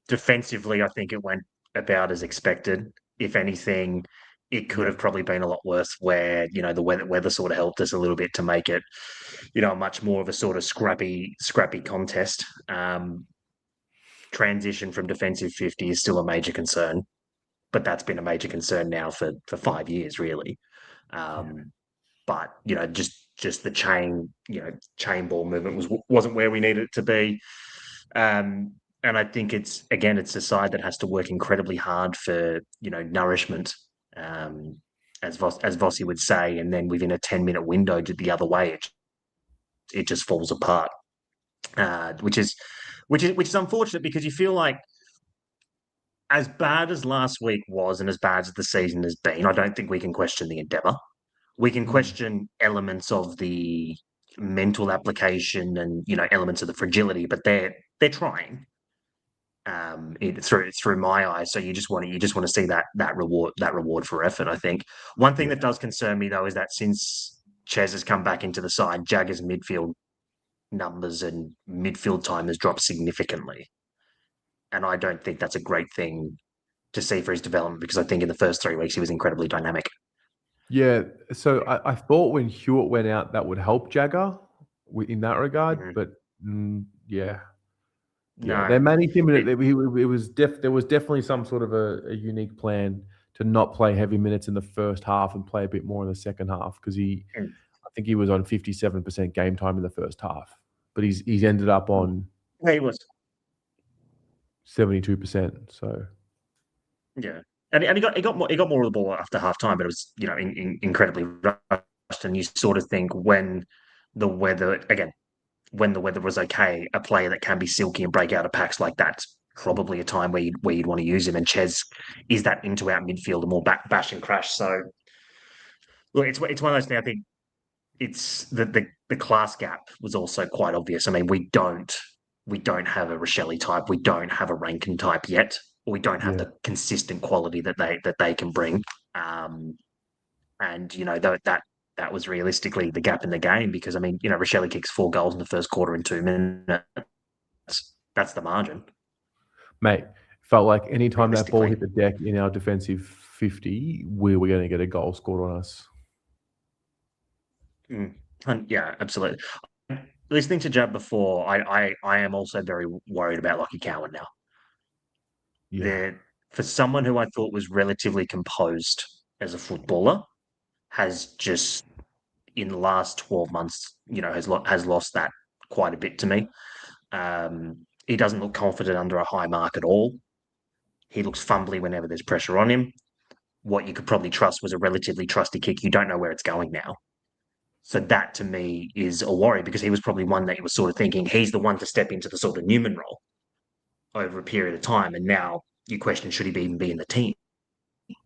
Defensively, I think it went about as expected. If anything, it could have probably been a lot worse. Where the weather sort of helped us a little bit to make it, much more of a sort of scrappy contest. Transition from defensive 50 is still a major concern, but that's been a major concern now for 5 years, really. But just the chain ball movement wasn't where we needed it to be. And I think it's a side that has to work incredibly hard for nourishment, as Vossi would say, and then within a 10-minute window to the other way, it just falls apart, which is unfortunate, because you feel like, as bad as last week was and as bad as the season has been, I don't think we can question the endeavour. We can question elements of the mental application and elements of the fragility, but they're trying. Through my eyes, so you just want to see that reward for effort. I think one thing that does concern me, though, is that since Ches has come back into the side, Jagger's midfield numbers and midfield time has dropped significantly, and I don't think that's a great thing to see for his development, because I think in the first 3 weeks he was incredibly dynamic. Yeah, so I thought when Hewitt went out that would help Jagger in that regard, but yeah. Yeah, No. they managed him. There was definitely some sort of a unique plan to not play heavy minutes in the first half and play a bit more in the second half, because I think he was on 57% game time in the first half, but he's ended up on He was 72%. So yeah, and he got more of the ball after half time, but it was incredibly rushed, and you sort of think when the weather was okay, a player that can be silky and break out of packs like that's probably a time where you'd want to use him. And Ches is that into our midfield, a more bash and crash. So look, it's one of those things. I think it's the class gap was also quite obvious. I mean, we don't have a Rochelle type, we don't have a Rankin type yet, or we don't have the consistent quality that they can bring. And that was realistically the gap in the game, because I mean, Rochelle kicks 4 goals in the first quarter in 2 minutes. That's the margin. Mate, felt like anytime that ball hit the deck in our defensive 50, we were going to get a goal scored on us. Yeah, absolutely. Listening to Jab before, I am also very worried about Lockie Cowan now. Yeah. For someone who I thought was relatively composed as a footballer, has just in the last 12 months, has lost that quite a bit to me. He doesn't look confident under a high mark at all. He looks fumbly whenever there's pressure on him. What you could probably trust was a relatively trusty kick. You don't know where it's going now. So that, to me, is a worry, because he was probably one that you were sort of thinking he's the one to step into the sort of Newman role over a period of time. And now you question, should he even be in the team?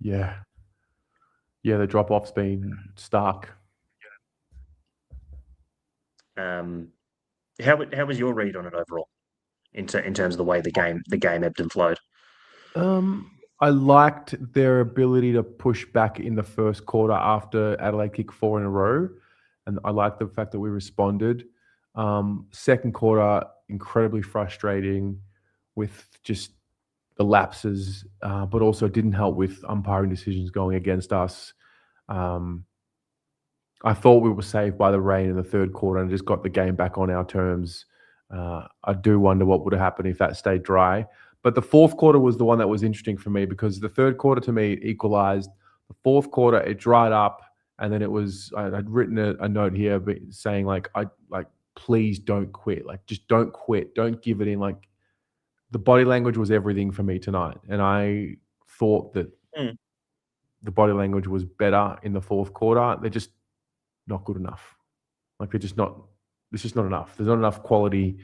Yeah. Yeah, the drop-off's been stark. How was your read on it overall in terms of the way the game ebbed and flowed. I liked their ability to push back in the first quarter after Adelaide kicked 4 in a row, and I liked the fact that we responded. Second quarter, incredibly frustrating with just the lapses, but also didn't help with umpiring decisions going against us. I thought we were saved by the rain in the third quarter and just got the game back on our terms. I do wonder what would have happened if that stayed dry. But the fourth quarter was the one that was interesting for me because the third quarter to me equalized. The fourth quarter, it dried up. And then it was, I'd written a note here saying please don't quit. Like, just don't quit. Don't give it in. Like, the body language was everything for me tonight. And I thought that the body language was better in the fourth quarter. They're just not good enough. Like, it's just not enough. There's not enough quality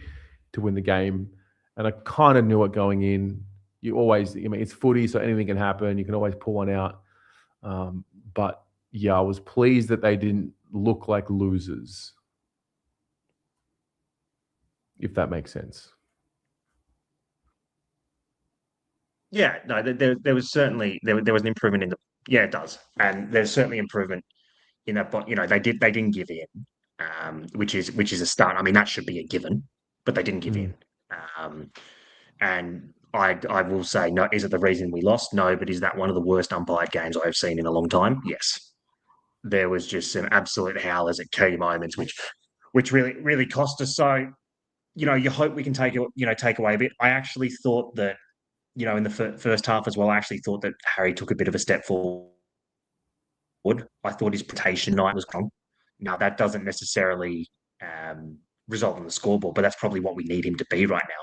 to win the game. And I kind of knew it going in. It's footy, so anything can happen. You can always pull one out. But yeah, I was pleased that they didn't look like losers, if that makes sense. Yeah, no, there was certainly there was an improvement in the. Yeah, it does, and there's certainly improvement in that. But they didn't give in, which is a start. I mean, that should be a given, but they didn't give in. And I will say, no, is it the reason we lost? No, but is that one of the worst umpired games I've seen in a long time? Yes. There was just some absolute howlers at key moments, which really cost us. So, you hope we can take away a bit. I actually thought that, in the first half as well, I actually thought that Harry took a bit of a step forward. I thought his presentation night was wrong. Now, that doesn't necessarily result in the scoreboard, but that's probably what we need him to be right now.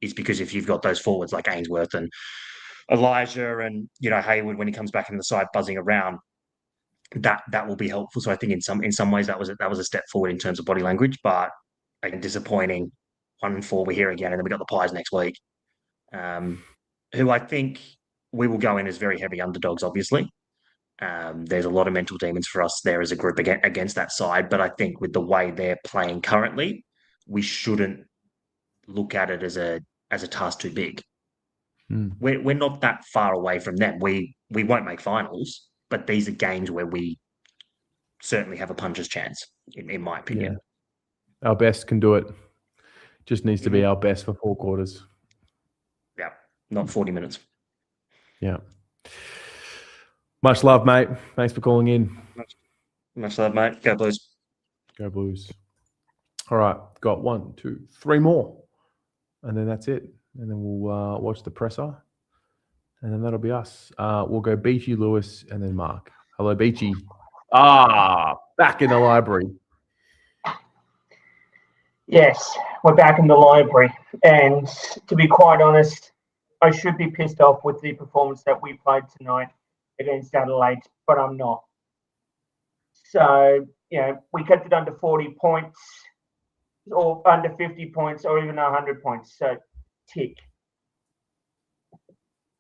Is because if you've got those forwards like Ainsworth and Elijah and Hayward when he comes back in the side buzzing around, that will be helpful. So I think in some ways that was a step forward in terms of body language, but again, disappointing. 1-4, we're here again, and then we got the Pies next week, who I think we will go in as very heavy underdogs. Obviously, there's a lot of mental demons for us there as a group against that side, but I think with the way they're playing currently, we shouldn't look at it as a task too big. We're not that far away from them. We won't make finals, but these are games where we certainly have a puncher's chance, in my opinion. Yeah. Our best can do it. Just needs to be our best for 4 quarters. Yeah, not 40 minutes. Yeah. Much love, mate. Thanks for calling in. Much love, mate. Go Blues. Go Blues. All right. Got 1, 2, 3 more. And then that's it. And then we'll watch the presser. And then that'll be us. We'll go Beachy, Lewis, and then Mark. Hello, Beachy. Back in the library. Yes, we're back in the library. And to be quite honest, I should be pissed off with the performance that we played tonight against Adelaide, but I'm not. So, we kept it under 40 points or under 50 points or even 100 points. So, tick.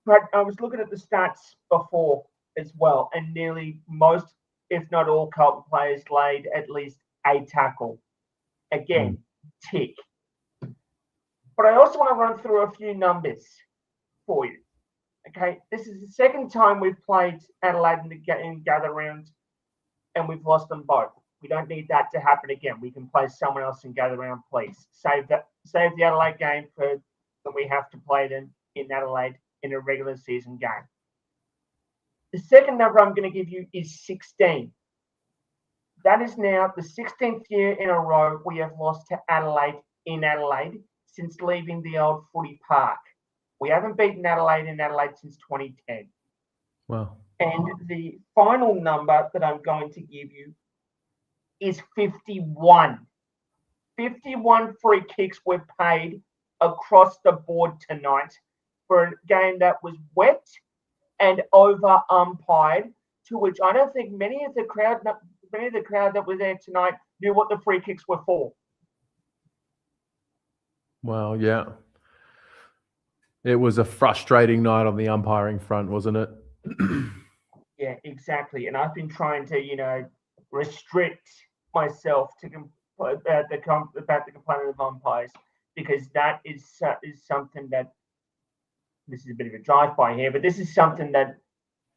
But I was looking at the stats before as well, and nearly most, if not all, Carlton players laid at least a tackle. Again, tick. But I also want to run through a few numbers for you. Okay, this is the second time we've played Adelaide in gather round, and we've lost them both. We don't need that to happen again. We can play someone else in gather round, please. Save the Adelaide game for that we have to play them in Adelaide in a regular season game. The second number I'm going to give you is 16. That is now the 16th year in a row we have lost to Adelaide in Adelaide since leaving the old footy park. We haven't beaten Adelaide in Adelaide since 2010. Wow. And the final number that I'm going to give you is 51. 51 free kicks were paid across the board tonight for a game that was wet and over umpired, to which I don't think many of the crowd that was there tonight knew what the free kicks were for. Well, yeah. It was a frustrating night on the umpiring front, wasn't it? Yeah, exactly. And I've been trying to, restrict myself to about the complaint of umpires because that is something that, this is a bit of a drive-by here, but this is something that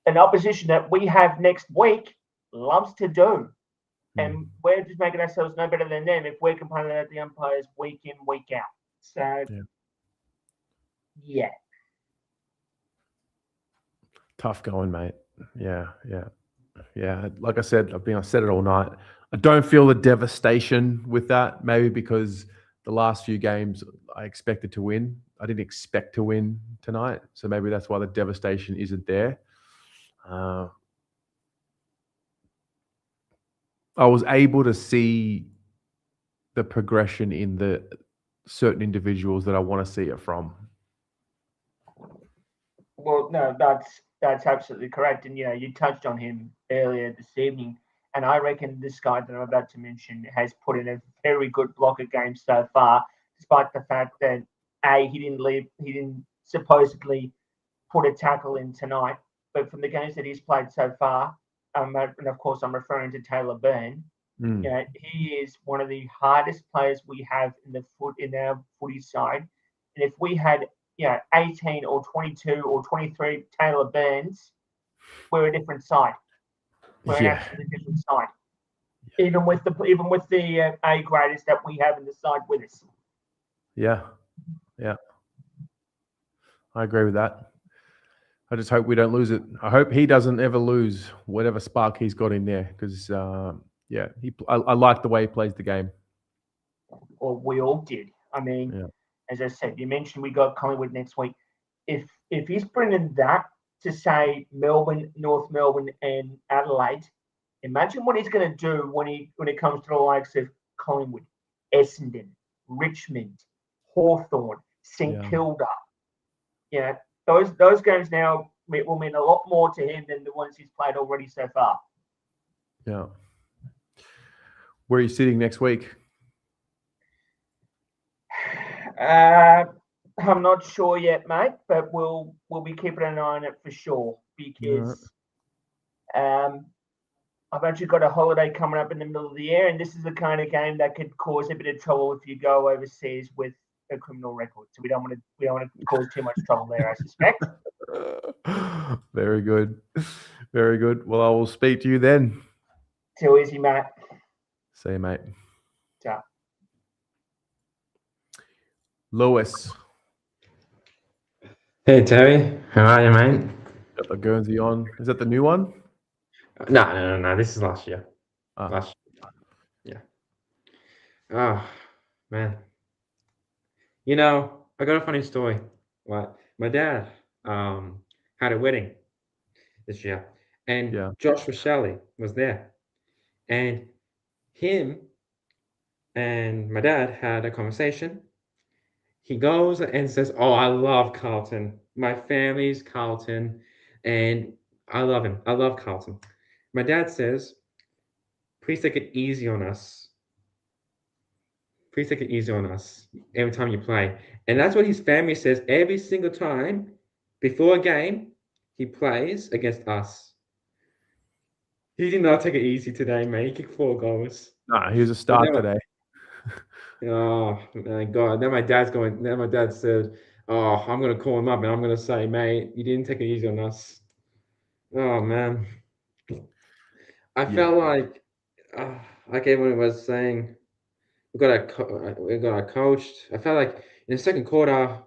an opposition that we have next week loves to do. And we're just making ourselves no better than them if we're complaining about the umpires week in, week out. So, yeah. Tough going, mate. Yeah. Like I said, I said it all night. I don't feel the devastation with that, maybe because the last few games I expected to win. I didn't expect to win tonight, so maybe that's why the devastation isn't there. I was able to see the progression in the certain individuals that I want to see it from. Well, no, that's absolutely correct. And you touched on him earlier this evening, and I reckon this guy that I'm about to mention has put in a very good block of games so far, despite the fact that he didn't supposedly put a tackle in tonight. But from the games that he's played so far, and of course I'm referring to Taylor Byrne, he is one of the hardest players we have in our footy side. And if we had 18 or 22 or 23 Taylor Burns, we're a different side. We're an absolutely different side. Even with the A graders that we have in the side with us. Yeah. I agree with that. I just hope we don't lose it. I hope he doesn't ever lose whatever spark he's got in there, because I like the way he plays the game. Well, we all did. I mean, as I said, you mentioned we got Collingwood next week. If he's bringing that to, say, Melbourne, North Melbourne, and Adelaide, imagine what he's going to do when it comes to the likes of Collingwood, Essendon, Richmond, Hawthorn, St Kilda. Those games now will mean a lot more to him than the ones he's played already so far. Yeah. Where are you sitting next week? I'm not sure yet, mate, but we'll be keeping an eye on it for sure, because I've actually got a holiday coming up in the middle of the year, and this is the kind of game that could cause a bit of trouble if you go overseas with a criminal record. So we don't want to cause too much trouble there, I suspect. Very good. Very good. Well, I will speak to you then. Too easy, Matt. See you, mate. Ciao. Lewis. Hey, Terry. How are you, mate? Got the Guernsey on. Is that the new one? No. This is last year. Last year. Yeah. Oh, man. I got a funny story. My dad had a wedding this year, and Josh Rochelle was there. And him and my dad had a conversation. He goes and says, "Oh, I love Carlton. My family's Carlton, and I love him. I love Carlton." My dad says, "Please take it easy on us. Please take it easy on us every time you play." And that's what his family says every single time before a game he plays against us. He did not take it easy today, mate. He kicked 4 goals. No, he was a star today. Oh my God! Then my dad said, "Oh, I'm gonna call him up and I'm gonna say, mate, you didn't take it easy on us." Oh man, I felt like everyone was saying, we got our coached. I felt like in the second quarter,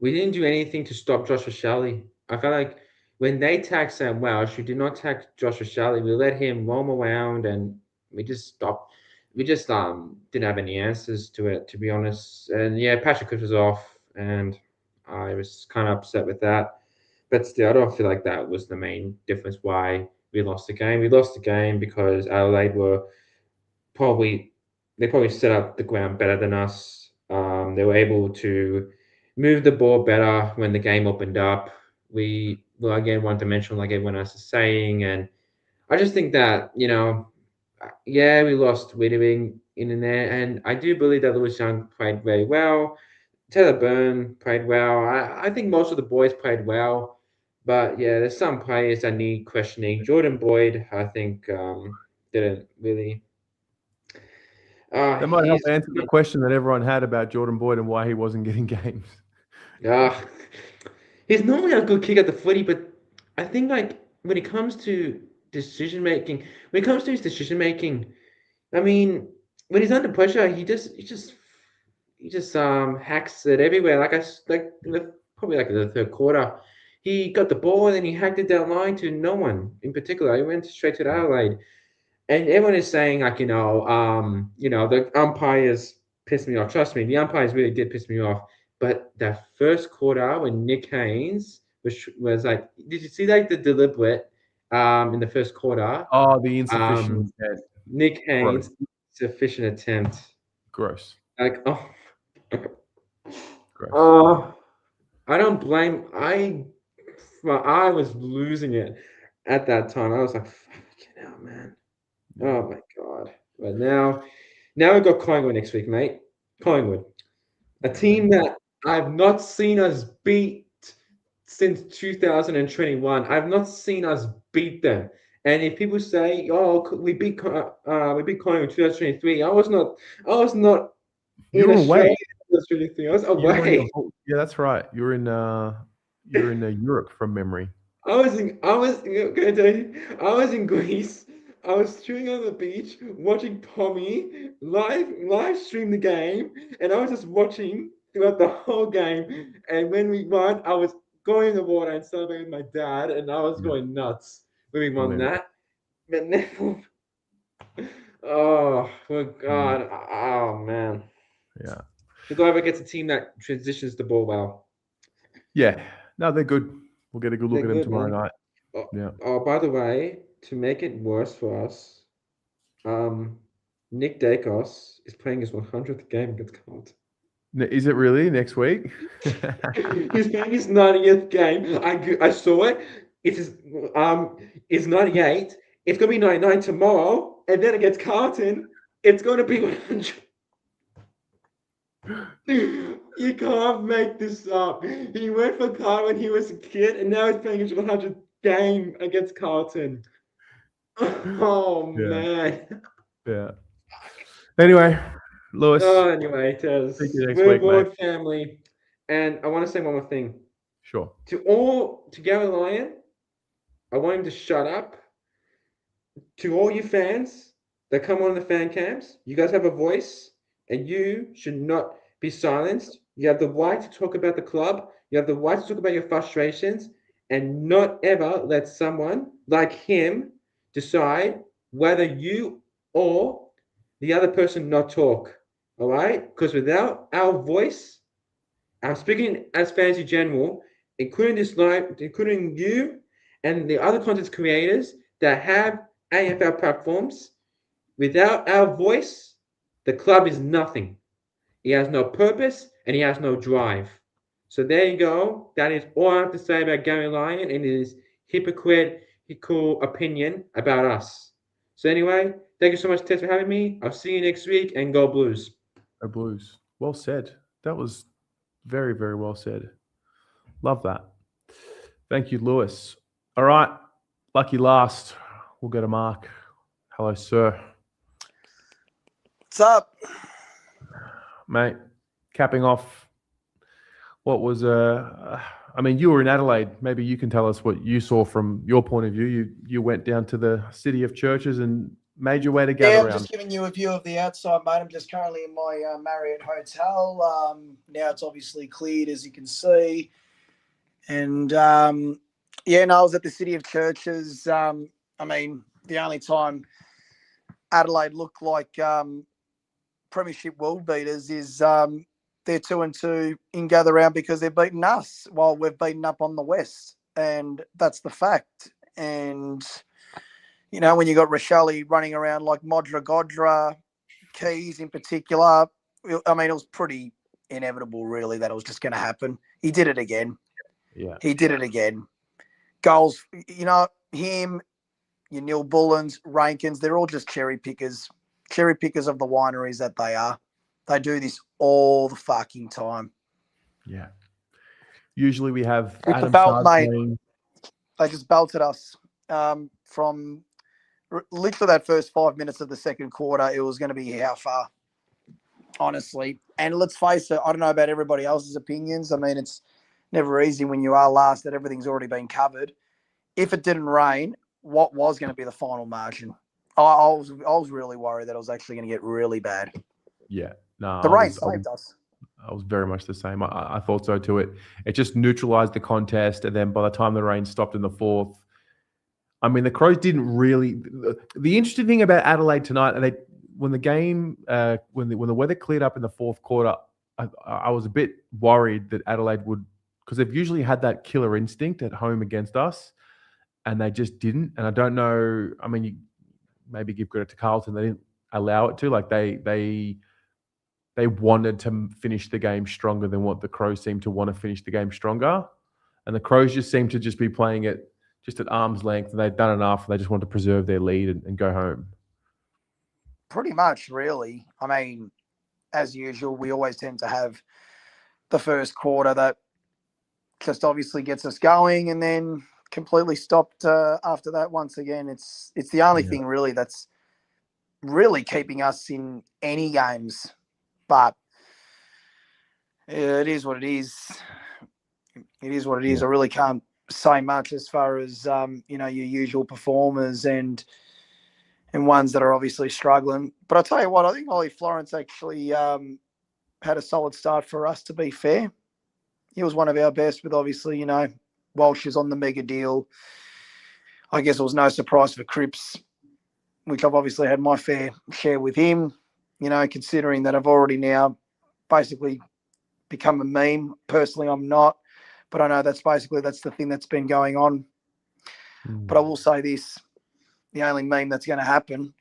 we didn't do anything to stop Josh Rochelle. I felt like when they tagged Sam Welsh, we did not tag Josh Rochelle. We let him roam around and we just stopped. We just didn't have any answers to it, to be honest. And Patrick Cripps was off, and I was kind of upset with that. But still, I don't feel like that was the main difference why we lost the game. We lost the game because Adelaide probably set up the ground better than us. They were able to move the ball better when the game opened up. We were again one-dimensional, like everyone else is saying, and I just think that we lost Wittering in there, and I do believe that Lewis Young played very well. Taylor Byrne played well. I think most of the boys played well, but there's some players that need questioning. Jordan Boyd, I think, didn't really That might help answer the question that everyone had about Jordan Boyd and why he wasn't getting games. He's normally a good kick at the footy, but I think like when it comes to decision making, I mean, when he's under pressure, he just hacks it everywhere. Probably like the third quarter, he got the ball and then he hacked it down line to no one in particular. He went straight to Adelaide, and everyone is saying like the umpires pissed me off. Trust me, the umpires really did piss me off. But that first quarter when Nick Haynes was like, did you see like the deliberate in the first quarter? Oh, the insufficient attempt. Nick Haynes, insufficient attempt. Gross. Like, Gross. I don't blame. I was losing it at that time. I was like, fucking hell, man. Oh my god. But now we've got Collingwood next week, mate. Collingwood. A team that I've not seen us beat since 2021. I've not seen us beat them. And if people say, "Oh, we beat Collingwood in 2023," I was not in Australia in 2023. I was away. Yeah, that's right. You're in Europe from memory. I was in Greece. I was chilling on the beach, watching Tommy live stream the game, and I was just watching throughout the whole game. And when we won, I was going in the water and celebrating with my dad, and I was going nuts when we won that. But now, oh God, oh man, yeah. The guy ever gets a team that transitions the ball well. Yeah, no, they're good. We'll get a good look at them tomorrow night. Yeah. Oh, by the way, to make it worse for us, Nick Dacos is playing his 100th game against Carlton. Is it really next week? He's playing his 90th game. I saw it. It's 98. It's gonna be 99 tomorrow, and then against Carlton, it's gonna be 100. You can't make this up. He went for Carlton when he was a kid, and now he's playing his 100th game against Carlton. Oh man. Yeah. Anyway, Lewis. Anyway, Tez. We're Ward family, and I want to say one more thing. Sure. To Gary Lyon, I want him to shut up. To all you fans that come on the fan camps, you guys have a voice, and you should not be silenced. You have the right to talk about the club. You have the right to talk about your frustrations, and not ever let someone like him decide whether you or the other person not talk. All right? Because without our voice, I'm speaking as fans in general, including this live, including you and the other content creators that have AFL platforms, without our voice, the club is nothing. He has no purpose and he has no drive. So there you go. That is all I have to say about Gary Lyon and his hypocritical opinion about us. So anyway, thank you so much, Tess, for having me. I'll see you next week, and go Blues. Go Blues. Well said. That was very, very well said. Love that. Thank you, Lewis. All right. Lucky last. We'll go to Mark. Hello, sir. What's up? Mate, capping off, what was I mean, you were in Adelaide. Maybe you can tell us what you saw from your point of view. You went down to the city of churches and made your way to gather I'm around. just giving you a view of the outside, mate. I'm just currently in my Marriott hotel. Now it's obviously cleared, as you can see. And, I was at the city of churches. I mean, the only time Adelaide looked like premiership world beaters is they're 2-2 in gather round because they've beaten us while we've beaten up on the West. And that's the fact. And, when you got Rochelle running around like Modra Godra, Keys in particular, I mean, it was pretty inevitable, really, that it was just going to happen. He did it again. Yeah. He did it again. Goals, him, your Neil Bullens, Rankins, they're all just cherry pickers of the wineries that they are. They do this all the fucking time. Yeah. Usually we have With Adam the belt, mate. playing. They just belted us from literally that first 5 minutes of the second quarter. It was going to be how far. honestly. And let's face it, I don't know about everybody else's opinions. I mean, it's never easy when you are last that everything's already been covered. If it didn't rain, what was going to be the final margin? I was really worried that it was actually going to get really bad. Yeah, no, The rain saved us. I was very much the same. I thought so too. It just neutralized the contest, and then by the time the rain stopped in the fourth, I mean, the Crows didn't really. The interesting thing about Adelaide tonight, and when the game, when the weather cleared up in the fourth quarter, I was a bit worried that Adelaide would, because they've usually had that killer instinct at home against us, and they just didn't. And I don't know. I mean, you maybe give credit to Carlton; they didn't allow it to. Like they wanted to finish the game stronger than what the Crows seemed to want to finish the game stronger, and the Crows just seemed to just be playing it just at arm's length, and they'd done enough, and they just wanted to preserve their lead and go home. Pretty much, really. I mean, as usual, we always tend to have the first quarter that just obviously gets us going, and then completely stopped after that. Once again, it's the only thing really that's really keeping us in any games. But it is what it is. It is what it is. I really can't say much as far as your usual performers and ones that are obviously struggling. But I'll tell you what, I think Ollie Florence actually had a solid start for us, to be fair. He was one of our best with obviously, Walsh is on the mega deal. I guess it was no surprise for Cripps, which I've obviously had my fair share with him, considering that I've already now basically become a meme. Personally, I'm not. But I know that's the thing that's been going on. But I will say this, the only meme that's going to happen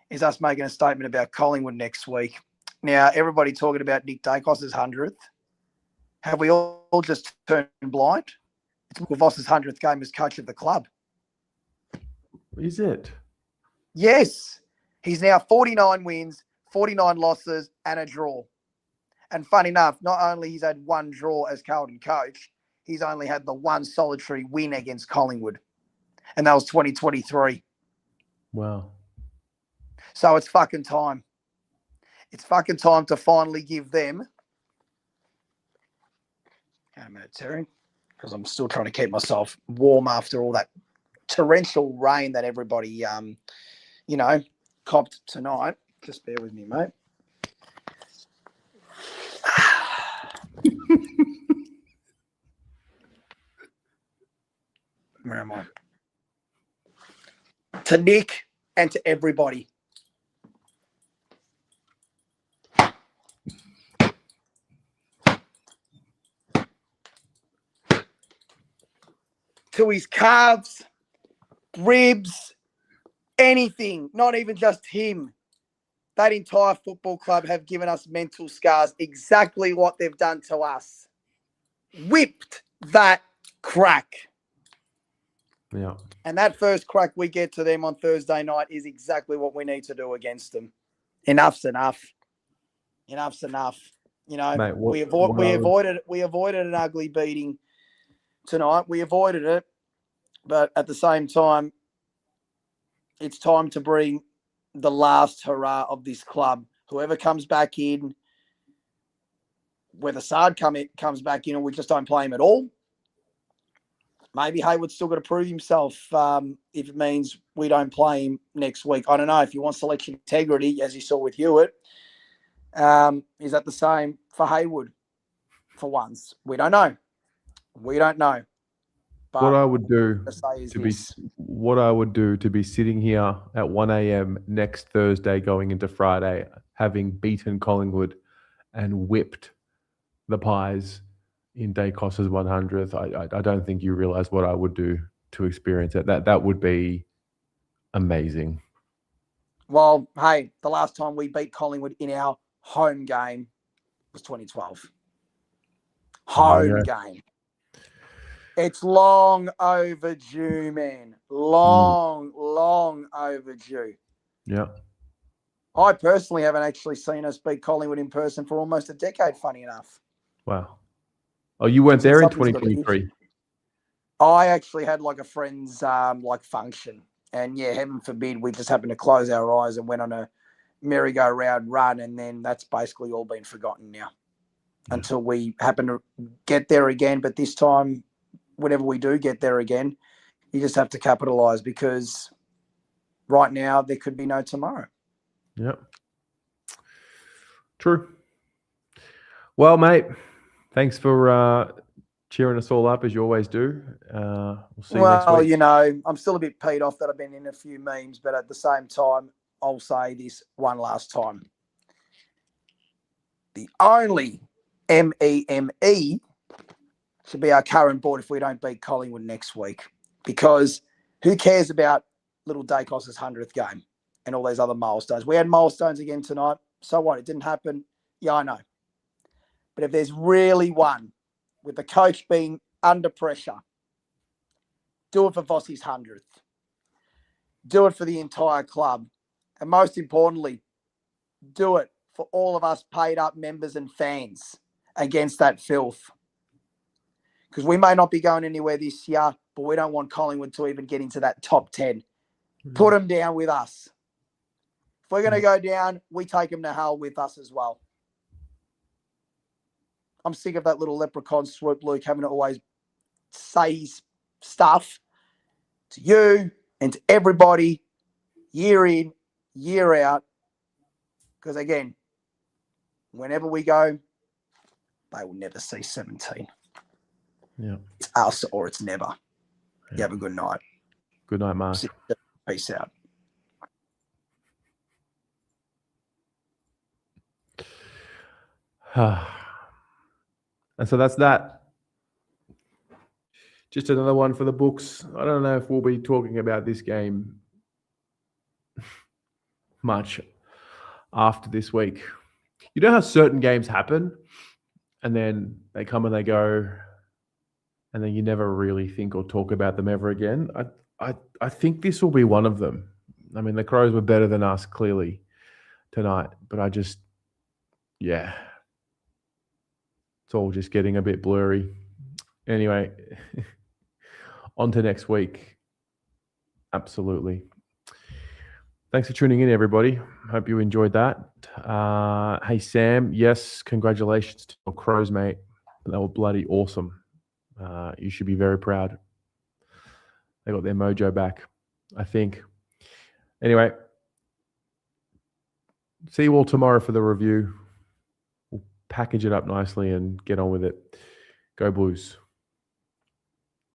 is us making a statement about Collingwood next week. Now, everybody talking about Nick Dacos's 100th. Have we all just turned blind? It's Voss's 100th game as coach of the club. Is it? Yes. He's now 49 wins, 49 losses, and a draw. And fun enough, not only he's had one draw as Carlton coach, he's only had the one solitary win against Collingwood. And that was 2023. Wow. So it's fucking time. It's fucking time to finally give them. Hang on a minute, Terry, because I'm still trying to keep myself warm after all that torrential rain that everybody, copped tonight. Just bear with me, mate. Where am I? To Nick and to everybody. To his calves, ribs, anything, not even just him. That entire football club have given us mental scars, exactly what they've done to us. Whipped that crack. Yeah. And that first crack we get to them on Thursday night is exactly what we need to do against them. Enough's enough. Enough's enough. Mate, we avoided an ugly beating tonight. We avoided it. But at the same time, it's time to bring the last hurrah of this club. Whoever comes back in, whether Sard comes back in or we just don't play him at all, maybe Hayward's still got to prove himself if it means we don't play him next week. I don't know. If you want selection integrity, as you saw with Hewitt, is that the same for Hayward for once? We don't know. We don't know. But what I would do to be sitting here at 1 a.m. next Thursday going into Friday, having beaten Collingwood and whipped the Pies in Dacos's 100th, I don't think you realize what I would do to experience it. That would be amazing. Well, hey, the last time we beat Collingwood in our home game was 2012. Home game. It's long overdue, man. Long overdue. Yeah. I personally haven't actually seen us beat Collingwood in person for almost a decade, funny enough. Wow. Oh, you weren't there in 2023? I actually had like a friend's function. And yeah, heaven forbid, we just happened to close our eyes and went on a merry-go-round run, and then that's basically all been forgotten now until we happen to get there again. But this time, whenever we do get there again, you just have to capitalise, because right now there could be no tomorrow. Yep. True. Well, mate, thanks for cheering us all up as you always do. We'll see you next week. You know, I'm still a bit peed off that I've been in a few memes, but at the same time, I'll say this one last time. The only MEME should be our current board if we don't beat Collingwood next week, because who cares about little Dacos' 100th game and all these other milestones? We had milestones again tonight. So what? It didn't happen. Yeah, I know. But if there's really one, with the coach being under pressure, do it for Vossi's 100th. Do it for the entire club. And most importantly, do it for all of us paid up members and fans against that filth. Because we may not be going anywhere this year, but we don't want Collingwood to even get into that top 10. Put them down with us. If we're going to go down, we take them to hell with us as well. I'm sick of that little leprechaun swoop, Luke, having to always say stuff to you and to everybody year in, year out. Because again, whenever we go, they will never see 17. Yeah. It's us or it's never. You have a good night. Good night, Mark. Peace out. And so that's that. Just another one for the books. I don't know if we'll be talking about this game much after this week. You know how certain games happen and then they come and they go, and then you never really think or talk about them ever again? I think this will be one of them. I mean, the Crows were better than us clearly tonight, but it's all just getting a bit blurry. Anyway, on to next week. Absolutely. Thanks for tuning in, everybody. Hope you enjoyed that. Hey, Sam, yes, congratulations to your Crows, mate. They were bloody awesome. You should be very proud. They got their mojo back, I think. Anyway, see you all tomorrow for the review. We'll package it up nicely and get on with it. Go Blues.